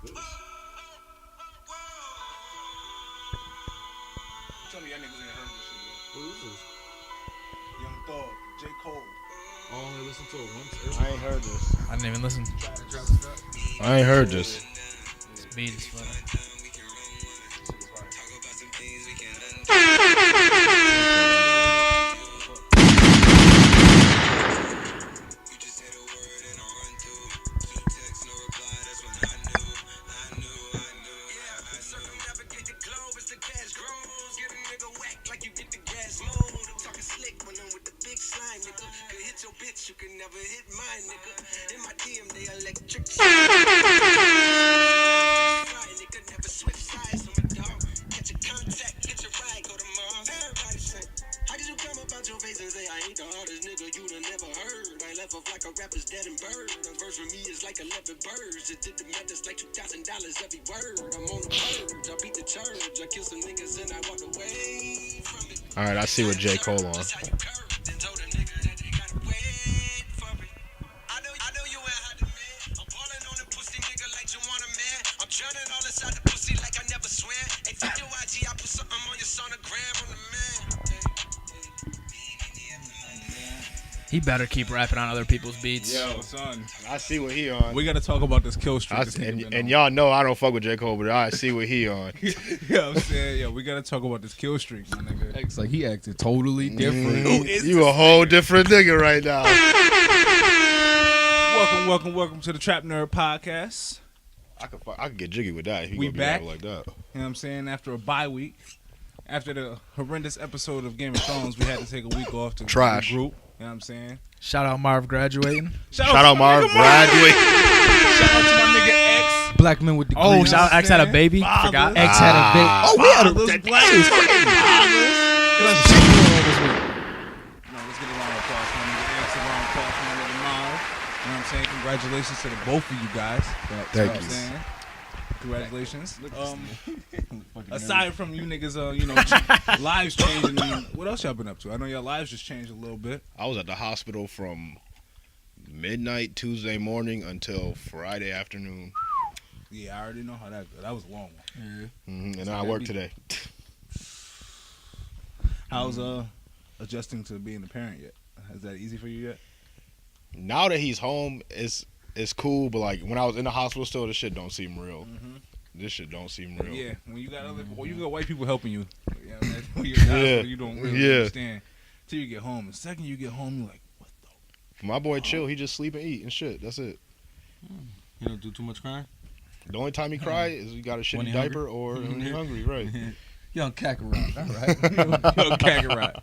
Tell me y'all niggas ain't heard this shit yet. Who is this? Young Thug, J. Cole. I only listened to it once. I ain't heard this. I didn't even listen. I ain't heard this. This beat is funny. You can never hit mine, nigga. In my DM, they electric. Nigga, never switch sides on my dog. Catch a contact, get your ride, go to Mars. Everybody say, how could you come about your face and say I ain't the hardest nigga you'd have never heard? I left off like a rapper's dead and bird. A verse for me is like 11 birds. It did the math, it's like $2,000 every word. I'm on the purge, I beat the church. I kill some niggas and I walk away from it. All right, I see what J. Cole on. He better keep rapping on other people's beats. Yo, son. I see what he on. We got to talk about this kill streak. And y'all know I don't fuck with J. Cole, but I see what he on. You know what I'm saying? Yo, we got to talk about this kill streak, my nigga. It's like he acted totally different. You a whole different nigga right now. Welcome to the Trap Nerd Podcast. I could get jiggy with that. If We gonna be back. like that. You know what I'm saying? After a bye week, after the horrendous episode of Game of Thrones, we had to take a week off to Trash. regroup. You know what I'm saying? Shout out Marv graduating. Shout out Marv graduate. Shout out to my nigga X. Black men with degrees. Oh, shout out X had a baby. Fathers. Forgot. X had a baby. Oh, we had a Fathers, that black shit was crazy. Let's get a round of applause for my nigga X. A round of applause for my nigga Marv. You know what I'm saying? Congratulations to the both of you guys. Thank You know what you. I'm saying? Congratulations. Aside from you niggas, lives changing, what else y'all been up to? I know y'all lives just changed a little bit. I was at the hospital from midnight Tuesday morning until Friday afternoon. Yeah, I already know how that goes. That was a long one. And then I work today. How's adjusting to being a parent yet? Is that easy for you yet? Now that he's home, it's cool, but like when I was in the hospital still, this shit don't seem real. This shit don't seem real. Yeah, when you got you got white people helping you. You know what I mean? When you're in the hospital, you don't really understand till you get home. The second you get home, you're like, what the? My boy chill, he just sleep and eat and shit. That's it. You don't do too much crying? The only time he cry is he got a When shitty he diaper or when he hungry, right? Young Kakarot, all right? Yo, Kakarot.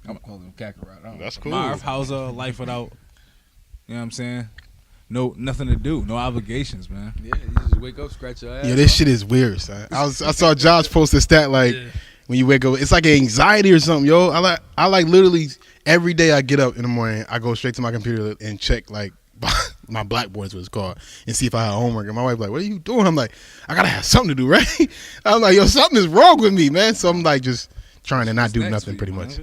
I'm calling him Kakarot. I don't know. That's cool. Marv, how's life without? You know what I'm saying? No, nothing to do, no obligations, man. Yeah, you just wake up, scratch your ass. Yeah, this shit is weird, son. I saw Josh post a stat like when you wake up, it's like anxiety or something, yo. I like literally every day I get up in the morning, I go straight to my computer and check like my Blackboard's what it's called and see if I have homework. And my wife like, what are you doing? I'm like, I gotta have something to do, right? I'm like, yo, something is wrong with me, man. So I'm like just trying to not do nothing pretty much.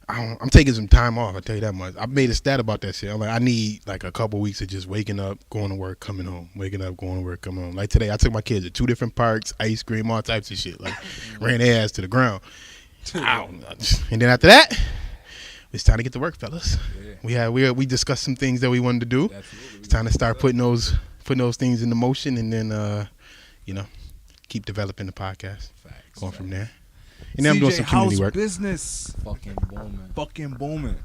I'm taking some time off, I tell you that much. I made a stat about that shit. I'm like, I need like a couple weeks of just waking up, going to work, coming home. Waking up, going to work, coming home. Like today, I took my kids to 2 different parks, ice cream, all types of shit. Like, ran their ass to the ground. And then after that, it's time to get to work, fellas. Yeah. We discussed some things that we wanted to do. Absolutely. It's time to start putting those things into motion, and then keep developing the podcast. Facts. Going from there. And then I'm doing some community work. Business Fucking booming.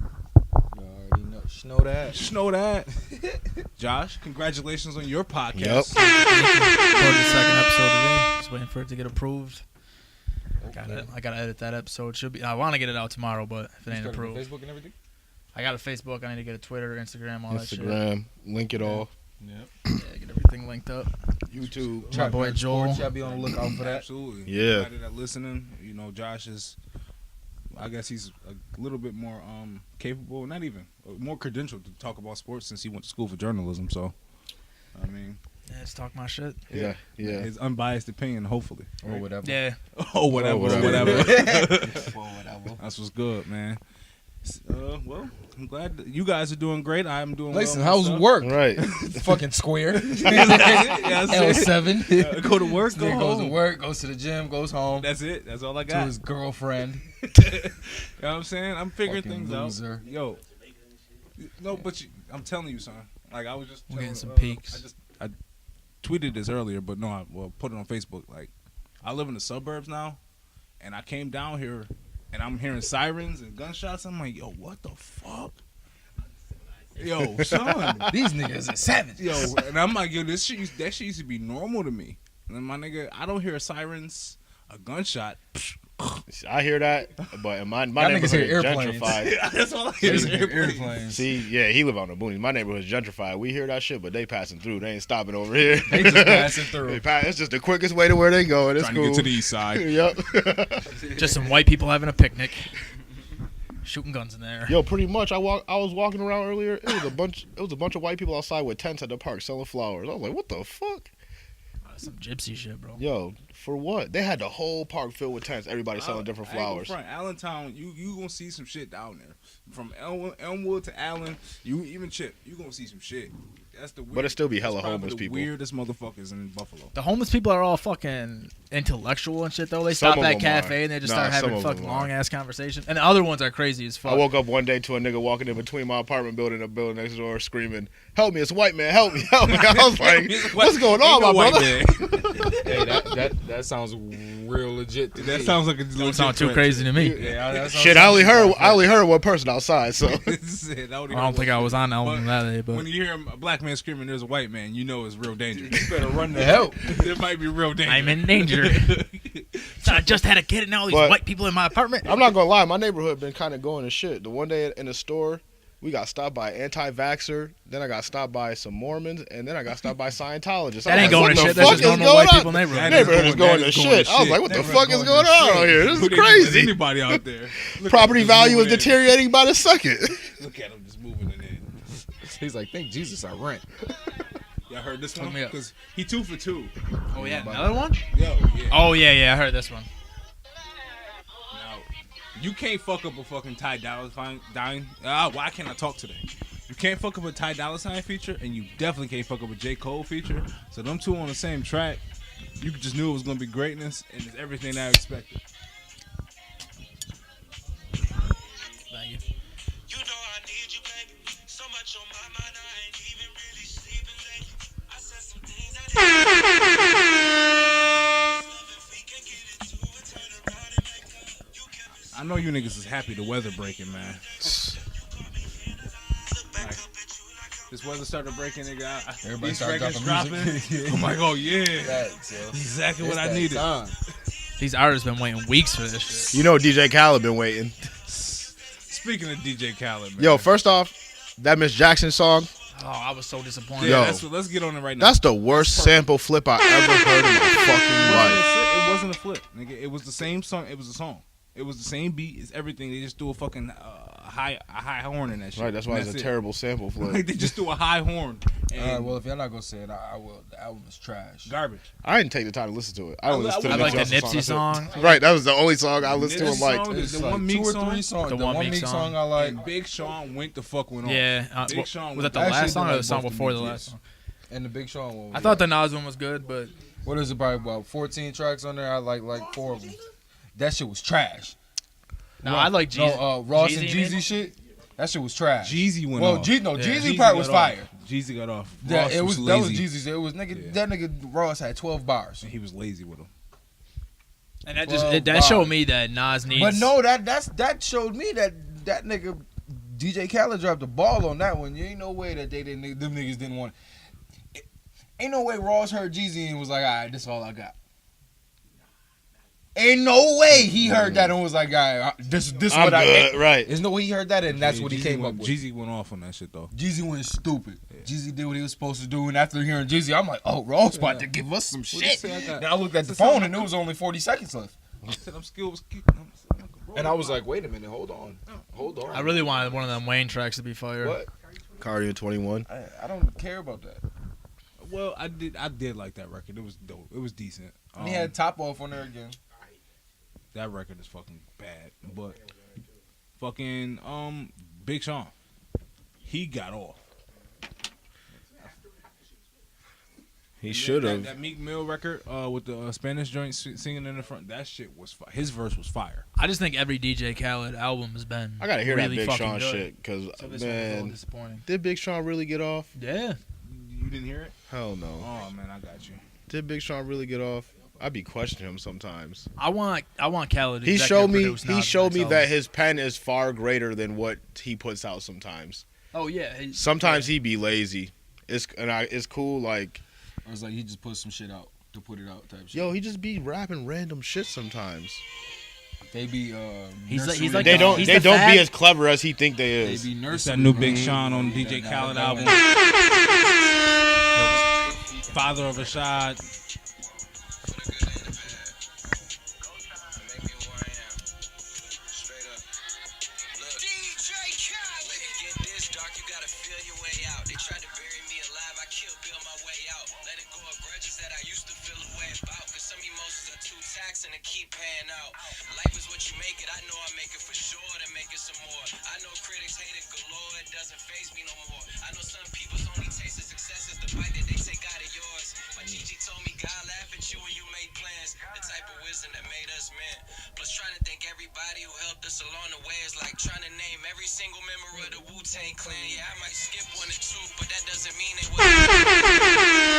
You already know that. Josh, congratulations on your podcast. Yep. Recorded the second episode today. Just waiting for it to get approved. I gotta edit that episode. Should be. I want to get it out tomorrow, but if it ain't approved, Facebook and everything. I got a Facebook. I need to get a Twitter, Instagram, all that shit. Instagram, link it all. Yeah, get everything linked up. YouTube. My boy Joel. Y'all be on the lookout for that. Absolutely. Yeah. Everybody that listening, Josh is, I guess he's a little bit more capable, not even, more credentialed to talk about sports since he went to school for journalism. So, I mean. Yeah, let's talk my shit. Yeah. His unbiased opinion, hopefully. Or whatever. Yeah. Whatever. Whatever. That's what's good, man. Well, I'm glad that you guys are doing great. I'm doing Listen, well. how's work? Right. Fucking square. Yeah, L7. go to work, go Nigga goes to home. work, goes to the gym, goes home That's it. That's all I to got. his girlfriend. You know what I'm saying? I'm figuring Fucking things loser. out. Yo. No, but I'm telling you, son. Like, I was just We're getting some telling, peaks. I tweeted this earlier, but no, I put it on Facebook. Like, I live in the suburbs now, and I came down here, and I'm hearing sirens and gunshots. I'm like, yo, what the fuck? Yo, son. These niggas are savage. Yo, and I'm like, yo, that shit used to be normal to me. And then my nigga, I don't hear sirens, a gunshot. I hear that, but in my Y'all niggas neighborhood hear is airplanes. gentrified. That's all I hear is airplanes. Airplanes. See, yeah, he live on the boonies. My neighborhood is gentrified. We hear that shit, but they passing through. They ain't stopping over here. They just passing through. It's just the quickest way to where they go. It's Trying cool. to get to the east side. Yep. Just some white people having a picnic, shooting guns in there. Yo, pretty much. I was walking around earlier. It was a bunch of white people outside with tents at the park selling flowers. I was like, what the fuck? Some gypsy shit, bro. Yo, for what? They had the whole park filled with tents. Everybody selling different flowers. Front. Allentown, you gonna see some shit down there. From Elmwood to Allen, you even Chip, you gonna see some shit. That's the. But it still be hella that's probably homeless the people. Weirdest motherfuckers in Buffalo. The homeless people are all fucking intellectual and shit, though. They Some stop of at them cafe are. and they just Nah, start some having of fucking them are. long ass conversations. And the other ones are crazy as fuck. I woke up one day to a nigga walking in between my apartment building and a building next door screaming, "Help me, it's a white man, help me, help me." I was like, what's going on, my brother? Hey, that sounds real legit to That me. sounds like a Don't sound too crazy to me. Yeah, that sounds Shit, I only heard one person outside, so. I don't think I was on Elm that day, When but you hear a black man screaming, "There's a white man," you know it's real danger. You better run to help. There might be real danger. I'm in danger. So I just had a kid and now all these But- white people in my apartment. I'm not gonna lie, my neighborhood been kind of going to shit. The one day in the store, we got stopped by anti-vaxxer, then I got stopped by some Mormons, and then I got stopped by Scientologists. That I ain't was going like, to what shit. the That's fuck just is normal going white on? people neighborhood. That Neighborhood is going to to shit. I was like, what the fuck is going on out here? This is Is crazy. anybody out there? Look Property at him just value is moving in. deteriorating by the second. Look at him just moving it in. He's like, thank Jesus I rent. Y'all heard this Hook one? me up. Because he 2 for 2. Oh yeah, another one? Yo, yeah. Oh yeah, I heard this one. Now, you can't fuck up a fucking Ty Dolla Sign. Why can't I talk today? You can't fuck up a Ty Dolla Sign feature, and you definitely can't fuck up a J. Cole feature. So them two on the same track, you just knew it was gonna be greatness, and it's everything I expected. Thank you. You know I need you, baby. So much on my mind, I ain't even really sleeping lately. I said some things I didn't. If we can get into it, turn around and make up. You kept it I know you niggas is happy the weather breaking, man. Like, this weather started breaking, nigga. Everybody These started records dropping dropping. music. I'm like, oh yeah, Facts, yo. exactly what It's I that needed. time. These artists been waiting weeks for this shit. You know DJ Khaled been waiting. Speaking of DJ Khaled, man. Yo, first off, that Miss Jackson song, Oh, I was so disappointed. yeah, yo. let's get on it right now. that's the worst sample flip I ever heard in my fucking life. It wasn't a flip, nigga. It was the same song. It was a song. It was the same beat. It's everything. They just threw a fucking high horn in that shit. Right, that's why And it's a it. terrible sample flip. Like they just threw a high horn. And All right, well, if y'all not gonna say it, I will. The album is trash. garbage. I didn't take the time to listen to it. I only listened to I the like the Miss Jackson Nipsey that's song. it. Right, that was the only song I listened to Nipsey and liked. song? It's The like one 2 Meek or song? 3 songs. The The one one Meek Meek song. song I like. And Big Sean went the fuck went off. Yeah, Big Sean was that the I actually last song did or like the song both before the Meeks, last yes. song? And the Big Sean one. I thought the Nas one was good, but What is it? Probably about 14 tracks on there. I like 4 of them. That shit was trash. no, I like Jeezy. No, Ross and Jeezy made Jeezy one? shit. That shit was trash. Jeezy went Well, off. Jeezy Yeah. Jeezy part was got off. fire. Jeezy got off. Yeah, Ross that was lazy. Jeezy's. It was nigga. Yeah. That nigga Ross had 12 bars. He was lazy with him. And that Well, that showed me that Nas needs. But no, that showed me that nigga DJ Khaled dropped the ball on that one. There ain't no way that them niggas didn't want. Ain't no way Ross heard Jeezy and was like, all right, this is all I got. Ain't no way he heard that and was like, all right, this I'm what I good, got. right. There's no way he heard that and that's what he Jeezy came went, up with. Jeezy went off on that shit though. Jeezy went stupid. Jeezy did what he was supposed to do, and after hearing Jeezy, I'm like, oh, Ross about to give us some What'd you shit. say I got? Then I looked at the What's the phone song? and there was only 40 seconds left. I said I'm skilled. And I was like, wait a minute, hold on. I really wanted one of them Wayne tracks to be fire. What? Cardi and 21. I don't care about that. Well, I did like that record. It was dope. It was decent. And he had Top Off on there again. That record is fucking bad, but fucking Big Sean. He got off. He should have. That Meek Mill record with the Spanish joint singing in the front. That shit was his verse was fire. I just think every DJ Khaled album has been. I gotta hear really that Big fucking Sean good. shit because So this one was a little man, disappointing. did Big Sean really get off? Yeah. You didn't hear it? Hell no. Oh man, I got you. Did Big Sean really get off? I'd be questioning him sometimes. I want Khaled. to He executive showed me produce Nas' that album. his pen is far greater than what he puts out sometimes. Oh yeah. Sometimes he be lazy. It's cool like I was like, he just put some shit out to put it out type shit. yo, he just be rapping random shit sometimes. They be He's nursery like They the- don't he's they the don't fag. be as clever as he think they They is. be It's nursery. that new Big Sean on DJ Khaled album. Father of Rashad. DJ Khaled. Get this dark, you gotta feel your way out. They tried to bury me alive, I killed Bill my way out. Letting go of grudges that I used to feel a way about. Cause some emotions are too taxing to keep paying out. Life is what you make it, I know I make it for sure to make it some more. I know critics hate it galore, it doesn't faze me no more. I know some people's only taste of success is the bite that they take out of yours. My Gigi told me God laugh at you when you made plans. The type of wisdom that made us men. Plus trying to thank everybody who helped us along the way is like trying to name every single member of the Wu-Tang Clan. Yeah, I might skip one or two, but that doesn't mean they wouldn't.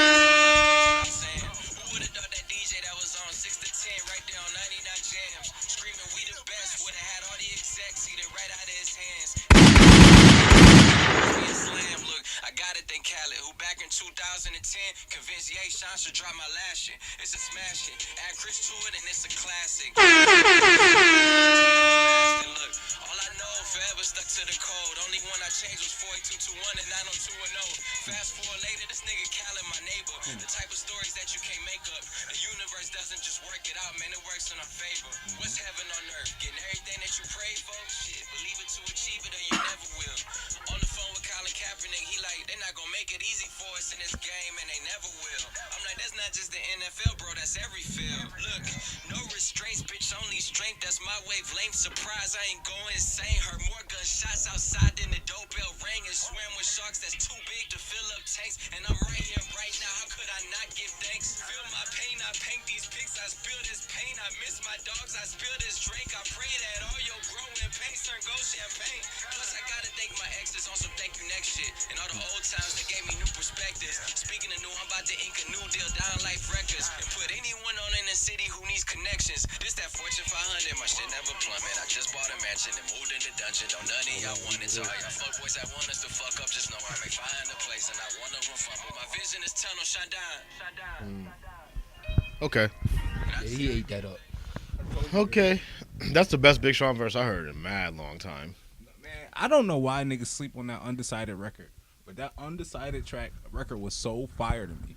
Who would've thought that DJ that was on 6 to 10 right there on 99 Jams, screaming we the best, would've had all the execs eat it right out of his hands. Slam, look, I gotta thank Khaled, who back in 2010 convinced Ye Sean should drop my last shit. It's a smash hit. Add Chris to it and it's a classic. Look, all I know, forever stuck to the code. Only one I changed was 4221 and 90210. Fast forward later, this nigga Khaled, my neighbor. The type of stories that you can't make up. The universe doesn't just work it out, man, it works in our favor. What's heaven on earth? Getting everything that you pray for? Shit, believe it to achieve it or you never will. On the phone with Colin Kaepernick, he like, they're not gonna make it easy for us in this game, and they never will. I'm like, that's not just the NFL, bro, that's every field. Look, no restraints, bitch, only strength, that's my wavelength. Surprise, I ain't going insane. Heard more gunshots outside than the dope bell rang, and swam with sharks that's too big to fill up tanks. And I'm right here, right now, how could I not give thanks? Feel my pain, I paint these pics, I spill this pain. I miss my dogs, I spill this drink. I pray that all your growing pains turn gold champagne. Plus, I gotta thank my exes on some thank you next shit. And all the old times that gave me new perspectives. Speaking of new, I'm about to ink a new deal, Down Life Records. And put anyone on in the city who needs connections. This that Fortune 500, my shit never plummet. I just bought a mansion and moved in the dungeon. Don't none of y'all want it. So all y'all fuckboys that want us to fuck up, just know I make fire in the place and I want to run fumble. My vision is tunnel, shine down. Okay. Yeah, he ate that up. Okay. That's the best Big Sean verse I heard in a mad long time. Man, I don't know why niggas sleep on that Undecided record, but that Undecided record was so fire to me.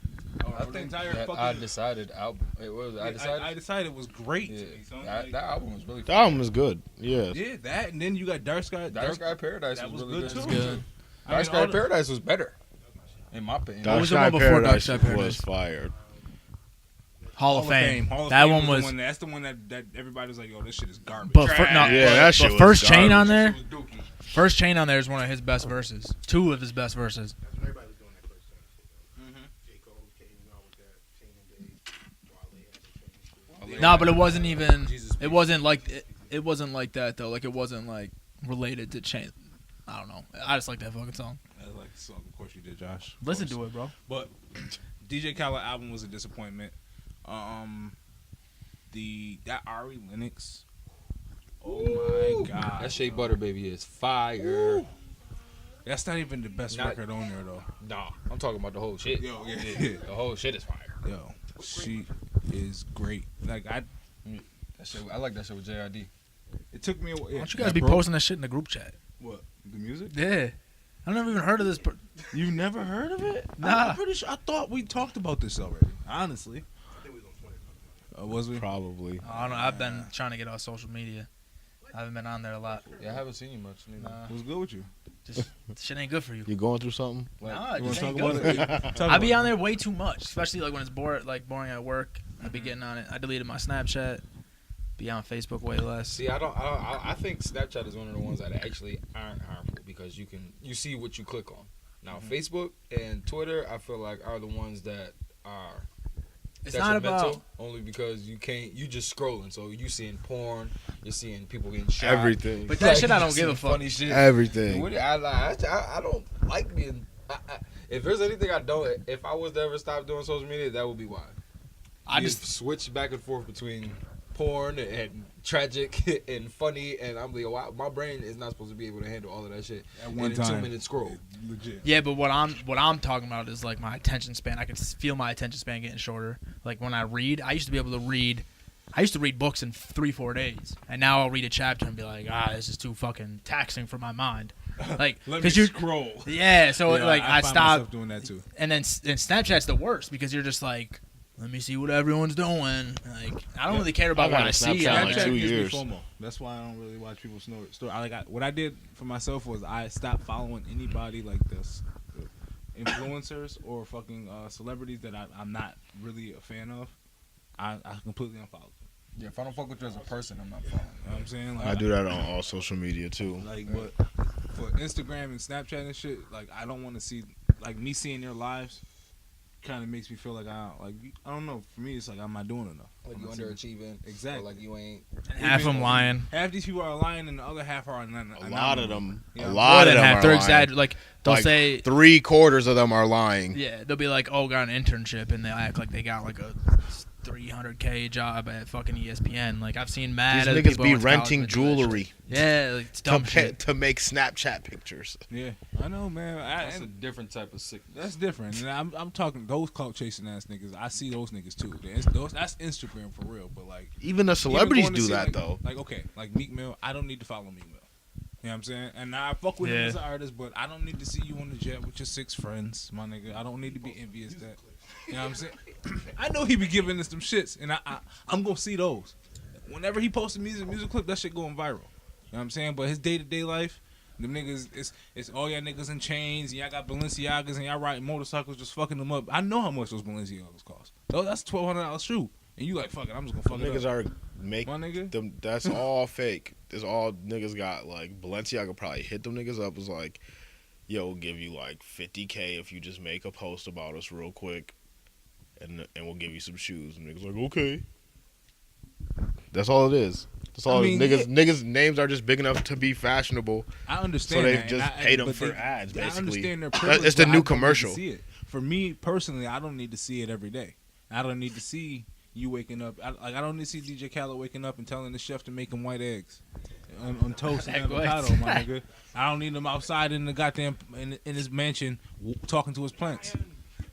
I think that I Decided album. It was I Decided. I Decided was great. Yeah, Son. that album was really. The album is good. Yes. Yeah, that, and then you got Dark Sky. Dark Sky Paradise that was was really good good. too. Good. Dark Sky Paradise was better, in my opinion. What Dark was the Sky one before Dark Paradise Sky Paradise? was fired. Hall of Fame. Hall of That Fame one was. the one, that's the one that everybody was like, yo, this shit is garbage. But that shit was First Chain garbage. on there. It was dookie. First Chain on there is one of his best verses. Two of his best verses. Everybody was doing that first time. J. Cole came out with that Chain and Day. Wale had the No, but it wasn't even. Jesus It wasn't like. It wasn't like that though. Like it wasn't like related to Chain. I don't know. I just like that fucking song. I like the song. Of course you did, Josh. Of Listen course. to it, bro. But DJ Khaled album was a disappointment. That Ari Lennox. Oh my god. That Shea Butter Baby is fire. That's not even the best Not- record on there though. Nah, I'm talking about the whole shit. Yo, yeah. The whole shit is fire. Yo, she is great. Like That shit, I like that shit with JID. it took me a while. Why don't you guys be posting that shit in the group chat? What? The music? Yeah. I never even heard of this. You never heard of it? Nah. I'm pretty sure. I thought we talked about this already. Honestly. Was we? Probably. I don't know. I've been trying to get on social media. I haven't been on there a lot. Yeah, I haven't seen you much. Neither. Nah, What's good with you? just shit ain't good for you. You going through something? Nah, You it want just to ain't talk good about for you. it? I be on there way too much, especially like when it's boring at work. I be getting on it. I deleted my Snapchat Be on Facebook way less. See, I think Snapchat is one of the ones that actually aren't harmful because you see what you click on. Now, Facebook and Twitter, I feel like are the ones that are. It's not about only because you just scrolling. So you seeing porn, you're seeing people getting shot. Everything. But that shit I don't give a fuck. Funny shit. Everything. I don't like being. If there's anything I don't, if I was to ever stop doing social media, that would be why. I You just switch back and forth between porn and tragic and funny, and I'm like, wow, my brain is not supposed to be able to handle all of that shit At one in time. a 2-minute scroll. Legit. yeah, but what I'm talking about is like my attention span. I can feel my attention span getting shorter. Like when I read, I used to be able to read. I used to read books in 3-4 days, and now I'll read a chapter and be like, this is too fucking taxing for my mind. Like, Let me because you scroll. yeah. So Yeah, like I I find stopped, myself doing that too. and then Snapchat's the worst because you're just like, let me see what everyone's doing. Like I don't really care about I've what had I a see. Snapchat on like there. 2 gives me years. FOMO. That's why I don't really watch people's story. What I did for myself was I stopped following anybody like this, influencers or fucking celebrities that I'm not really a fan of. I completely unfollowed them. Yeah, if I don't fuck with you as a person, I'm not following. You know what I'm saying? Like, I do that on all social media too. Like, but for Instagram and Snapchat and shit, like I don't want to see like me seeing their lives. Kind of makes me feel like I don't know. For me, it's like I'm not doing enough. Like you I'm not underachieving. Exactly. Or like you ain't. And half of them lying. Half these people are lying, and the other half are not. A lot of them. Yeah. A More lot of than them half. are They're lying. exaggerating. Like they'll Like, say 3/4 of them are lying. yeah, they'll be like, oh, got an internship, and they'll act like they got like a $300K job at fucking ESPN. Like I've seen mad These other niggas people be I went to college renting that do that shit. jewelry Yeah, like it's dumb shit. to make Snapchat pictures. Yeah, I know, man. That's a different type of sickness. That's different. And I'm talking those clout chasing ass niggas. I see those niggas too. That's Instagram for real. But like, Even the even celebrities going to do see, that like, though. Like okay, like Meek Mill. I don't need to follow Meek Mill. You know what I'm saying? And now I fuck with him Yeah. as an artist, but I don't need to see you on the jet with your 6 friends, my nigga. I don't need to be envious that. You know what I'm saying? I know he be giving us some shits, and I'm gonna see those. Whenever he posts a music clip, that shit going viral. You know what I'm saying? But his day-to-day life, them niggas, it's all y'all niggas in chains, and y'all got Balenciagas, and y'all riding motorcycles just fucking them up. I know how much those Balenciagas cost. Though that's $1,200 shoe. And you like, fuck it, I'm just gonna fuck Niggas it up. are make My nigga? them. That's all fake. That's all niggas got. Like Balenciaga probably hit them niggas up. Was like, yo, we'll give you like $50K if you just make a post about us real quick, and we'll give you some shoes. And niggas like, okay. That's all it is. That's all. I mean, niggas names are just big enough to be fashionable. I So understand they that. just and pay them but for ads, I basically. understand their That- privilege, it's the but new I don't need to commercial. see it. For me personally, I don't need to see it every day. I don't need to see you waking up. I don't need to see DJ Khaled waking up and telling the chef to make him white eggs on toast and Egg whites. avocado, my nigga. I don't need him outside in the goddamn in his mansion talking to his plants.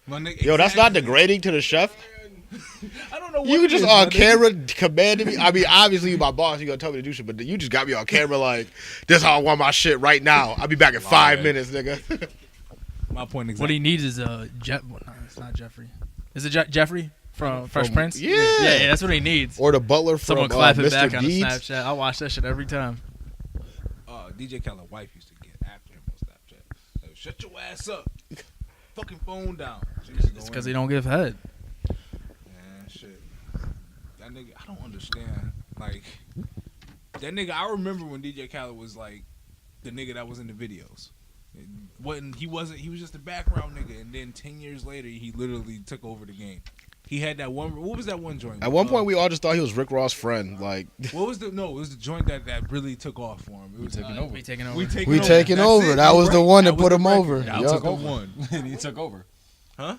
My nigga, Yo, that's not exactly. degrading to the chef. I don't know what You it just is, on my nigga. camera commanding me. I mean, obviously you my boss. You gonna tell me to do shit, but you just got me on camera like, this how I want my shit right now. I'll be back in 5 minutes, nigga. My point exactly. What he needs is Jeff. Well, no, it's not Jeffrey. Is it Jeffrey from Fresh Prince? Yeah. yeah, that's what he needs. Or the butler from Someone clapping Mr. back on the Deeds. Snapchat. I watch that shit every time. DJ Khaled's wife used to get after him on Snapchat. Like, shut your ass up. Fucking phone down. It's because he don't give head. Man, shit. That nigga, I don't understand. Like, that nigga, I remember when DJ Khaled was like the nigga that was in the videos. He was just a background nigga, and then 10 years later, he literally took over the game. He had that one. What was that one joint? At one point, we all just thought he was Rick Ross' friend. Like, What was the? No, it was the joint that really took off for him. It was taking over. We taking over. We we taking That's over. it. That You're was the right. one that was put the him record. over. That Yup. took over. one. And he took over. Huh?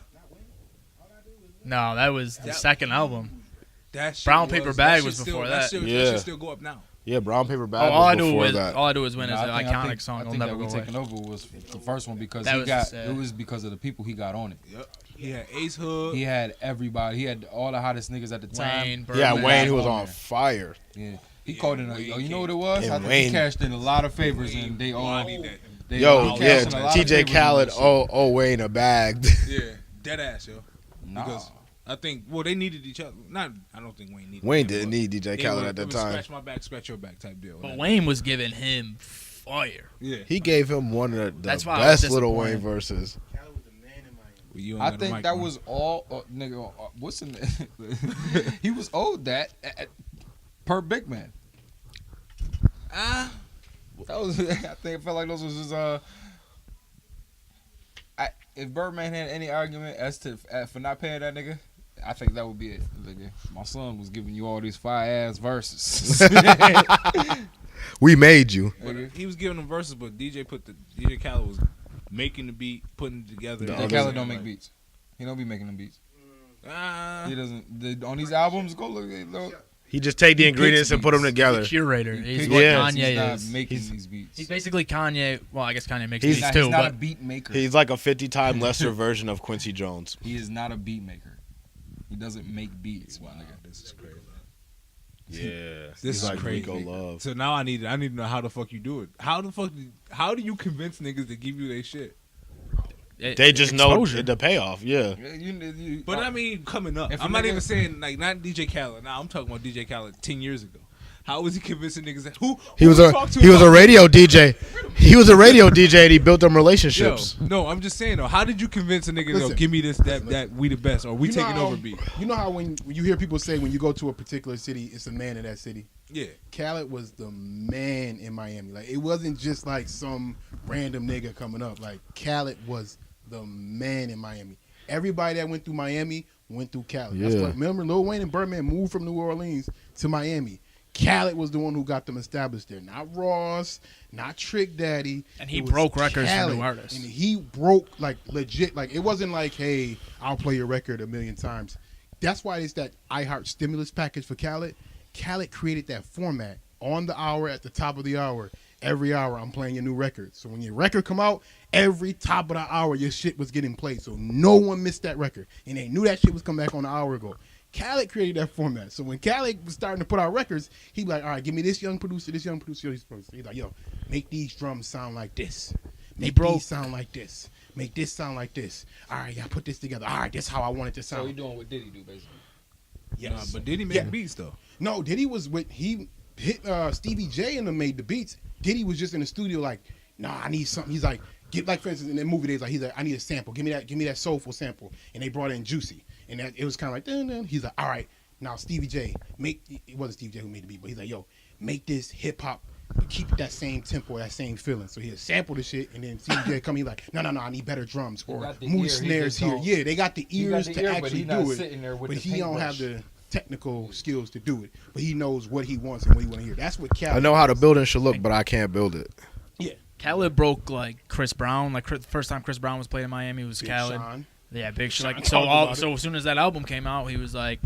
No, that was the second album. That shit Brown Paper Bag was shit before still, that. Shit, Yeah. That shit still go up now. Yeah, Brown Paper Oh, Bag all I was do before is that. all I do is win is Nah, the I iconic think, song. I It'll think never that go we away. taking over was the first one because That he was got sad. it was because of the people he got on it. Yep. He had Ace Hood. He had everybody. He had all the hottest niggas at the time. Wayne, Yeah, Birdman. Wayne, who was on on there. fire. Yeah, he called in. Wayne You know what it was? And I think Wayne- he cashed in a lot of favors, and they all. Bodied that. They Yo, all yeah, cashed in a lot of TJ favors on Khaled, that shit. oh, Wayne a bag. Yeah, dead ass, yo. Nah. Because I think, well, they needed each other. Not, I don't think Wayne needed. Wayne him, didn't but need DJ they Khaled were- at that it was time. Scratch my back, scratch your back type deal. But Wayne was giving him fire. Yeah. He gave him one of the That's why I was best Little Wayne disappointed. verses. Well, you ain't I got a think mic, that man. was all, nigga. What's in? He was owed that. Per Big Man. Ah, That was. I think it felt like those was his. If Birdman had any argument as to for not paying that nigga, I think that would be it. Nigga, my son was giving you all these fire ass verses. We made you. but he was giving them verses, but DJ Khaled was making the beat, putting it together. The DJ Khaled don't make beats. He don't be making them beats. He doesn't. On these albums, go look. He just take the He ingredients picks and put them beats. together. Curator. He He's picks what Yeah. beats. Kanye He's not is. making these beats. He's basically Kanye. Well, I guess Kanye makes He's beats not, too, he's not a but beat maker. He's like a 50-time lesser version of Quincy Jones. He is not a beat maker. He doesn't make beats, my nigga. This is crazy. Yeah, This he's is like crazy. Rico Love. So now I need to know how the fuck you do it. How do you convince niggas to give you their shit? They just know exposure. the payoff. Yeah, But I mean, coming up, If a I'm not nigga- even saying like not DJ Khaled. Now I'm talking about DJ Khaled 10 years ago. How was he convincing niggas that who he was a talked to he was a about- radio DJ. He was a radio DJ and he built them Yo, relationships. no, I'm just saying though. How did you convince a nigga? Yo, Listen. give me this, that we the best, or we You know taking how- over beat? You know how when you hear people say when you go to a particular city, it's a man in that city. Yeah, Khaled was the man in Miami. Like it wasn't just like some random nigga coming up. Like Khaled was the man in Miami. Everybody that went through Miami went through Khaled. That's Yeah. why, remember Lil Wayne and Birdman moved from New Orleans to Miami. Khaled was the one who got them established there. Not Ross, not Trick Daddy. And he It was broke records for Khaled. new artists. And he broke like legit. Like it wasn't like, hey, I'll play your record a million times. That's why it's that iHeart stimulus package for Khaled. Khaled created that format on the hour at the top of the hour. Every hour I'm playing your new record. So when your record come out, every top of the hour your shit was getting played. So no one missed that record. And they knew that shit was coming back on an hour ago. Khaled created that format. So when Khaled was starting to put out records, he'd be like, all right, give me this young producer, this young producer, this producer. He's like, yo, make these drums sound like this. Make these sound like this. Make this sound like this. All right, y'all put this together. All right, this is how I want it to So sound. he doing what Diddy do, basically. Yes. Nah, but did he make Yeah. beats though? No, Diddy was with he hit Stevie J and them made the beats. Diddy was just in the studio like, nah, I need something. He's like, get like for instance in the movie days, like he's like, I need a sample. Give me that soulful sample. And they brought in Juicy, and that it was kind of like, dun. He's like, all right, now Stevie J it wasn't Stevie J who made the beat, but he's like, yo, make this hip hop. But keep that same tempo, that same feeling. So he'll sample the shit, and then Stevie J come, he's like, no, I need better drums or got the mood ear, he snares just here. don't- Yeah, they got the He got ears the to ear, but actually he not do sitting there it, with but the he don't have paintbrush. the technical skills to do it. But he knows what he wants and what he want to hear. That's what Khaled I know how the does. building should look, but I can't build it. Yeah, Khaled broke like Chris Brown. Like the first time Chris Brown was played in Miami was Big Khaled. Sean. Yeah, big shit. Sean Like talked about so it. as soon as that album came out, he was like,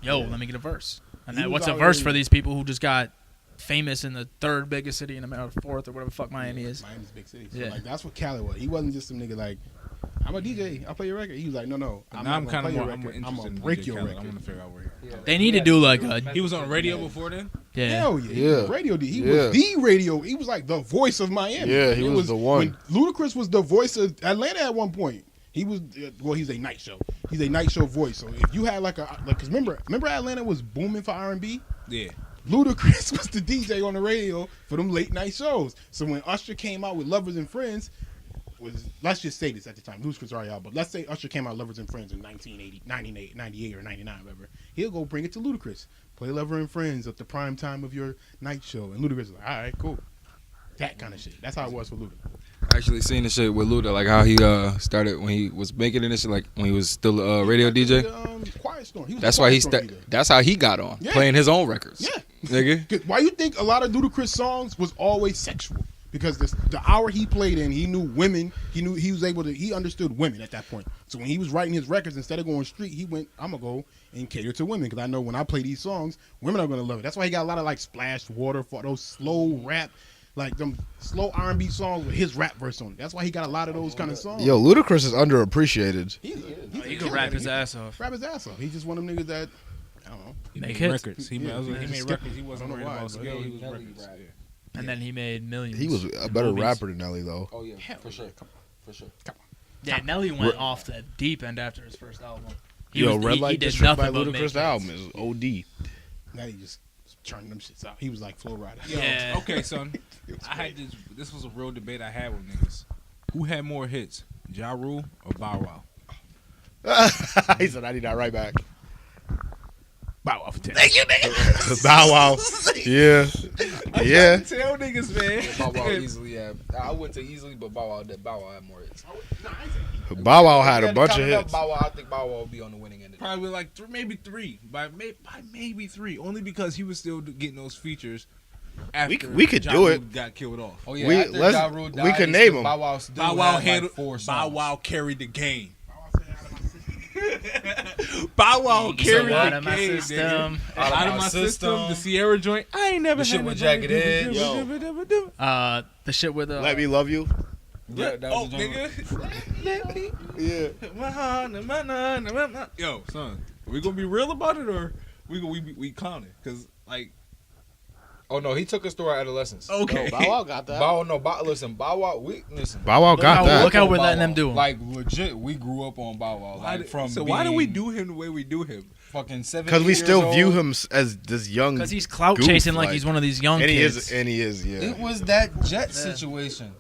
"Yo, let me get a verse." And He then was what's a already- verse for these people who just got famous in the third biggest city in America, fourth or whatever the fuck Miami is? Miami's a big city. So Yeah. like that's what Khaled was. He wasn't just some nigga like, I'm a DJ, I'll play your record. He was like, no, Now I'm not gonna kind of play more your I'm record. interested in break DJ your Khaled. record. I want to figure out where he. They need to do like a He was on radio before then. yeah. Hell yeah. He was Yeah. radio D. He Yeah. was the radio. He was like the voice of Miami. Yeah, he It was the one. When Ludacris was the voice of Atlanta at one point. He was he's a night show. He's a night show voice. So if you had cause remember Atlanta was booming for R&B? Yeah. Ludacris was the DJ on the radio for them late night shows. So when Usher came out with Lovers and Friends, let's just say this at the time, Ludacris was already out, but let's say Usher came out with Lovers and Friends in 1980, 98 or 99, whatever. He'll go bring it to Ludacris. Play Lover and Friends at the prime time of your night show. And Ludacris is like, all right, cool. That kind of shit. That's how it was for Luda. I actually seen the shit with Luda, like how he started when he was making it and shit, like when he was still a radio DJ. Quiet Storm. He was That's a why Quiet he Storm DJ. that's how he got on, Yeah. playing his own records. Yeah. Nigga. 'Cause why you think a lot of Ludacris songs was always sexual? Because the hour he played in, he knew women. He understood women at that point. So when he was writing his records, instead of going street, he went, I'm gonna go and cater to women because I know when I play these songs, women are gonna love it. That's why he got a lot of like Splash Water for those slow rap, like them slow R&B songs with his rap verse on it. That's why he got a lot of those kind of songs. Yo, Ludacris is underappreciated. He could rap his ass off. Rap his ass off. He's just one of them niggas that I don't know. He Make made hits. records. He Yeah, made just records. He wasn't I don't worried know why, about but skill. He was Nelly records. rap. Yeah. And then he made millions. He was a better movies. rapper than Nelly, though. Oh yeah, Hell for sure, for sure. Yeah, Nelly went off the deep end after his first album. He Yo, was- Red he Light did District by nothing but make Ludacris hits. album is OD. Now he just churning them shits out. He was like Flow Rider. Yo, Yeah. okay, son. I had this was a real debate I had with niggas. Who had more hits, Ja Rule or Bow Wow? He said, I need that right back. Bow Wow for 10. Thank you, nigga. Bow Wow. Yeah. Yeah. Tell niggas, man. Bow Wow easily, yeah. I wouldn't say easily, but Bow Wow had more hits. Bow Wow had a bunch of Counting up hits. Bow Wow, I think Bow Wow will be on the winning end. Probably like maybe three. By maybe three. Only because he was still getting those features after We could Ja do Rule it. got killed off. Oh yeah, We- after let's- Ja Rule we died, could he name still- him. Bow Wow still Bow Wow had handled. like 4 songs. Bow Wow carried the game. Bow Wow carried So out the of my game. system. Nigga. Out of my system. The Sierra joint. I ain't never The shit had with nobody Jagged do- Edge. The shit with Let Me Love You. Yeah, that Oh, was the joint. nigga. Let me. Yeah. Yo, son, are we gonna be real about it or we clowning? Cause like, Oh no, he took us through our adolescence. okay, Bow Wow got that. Listen, Bow Wow, listen. Bow Wow got that. Look how we're Bow letting Wow. them do him. Like legit, we grew up on Bow Wow. Why Like so why do we do him the way we do him? fucking 7? Because we still view him as this young. Because he's clout goof, chasing like he's one of these young and he kids. is. And he is. Yeah. It was that Jet situation.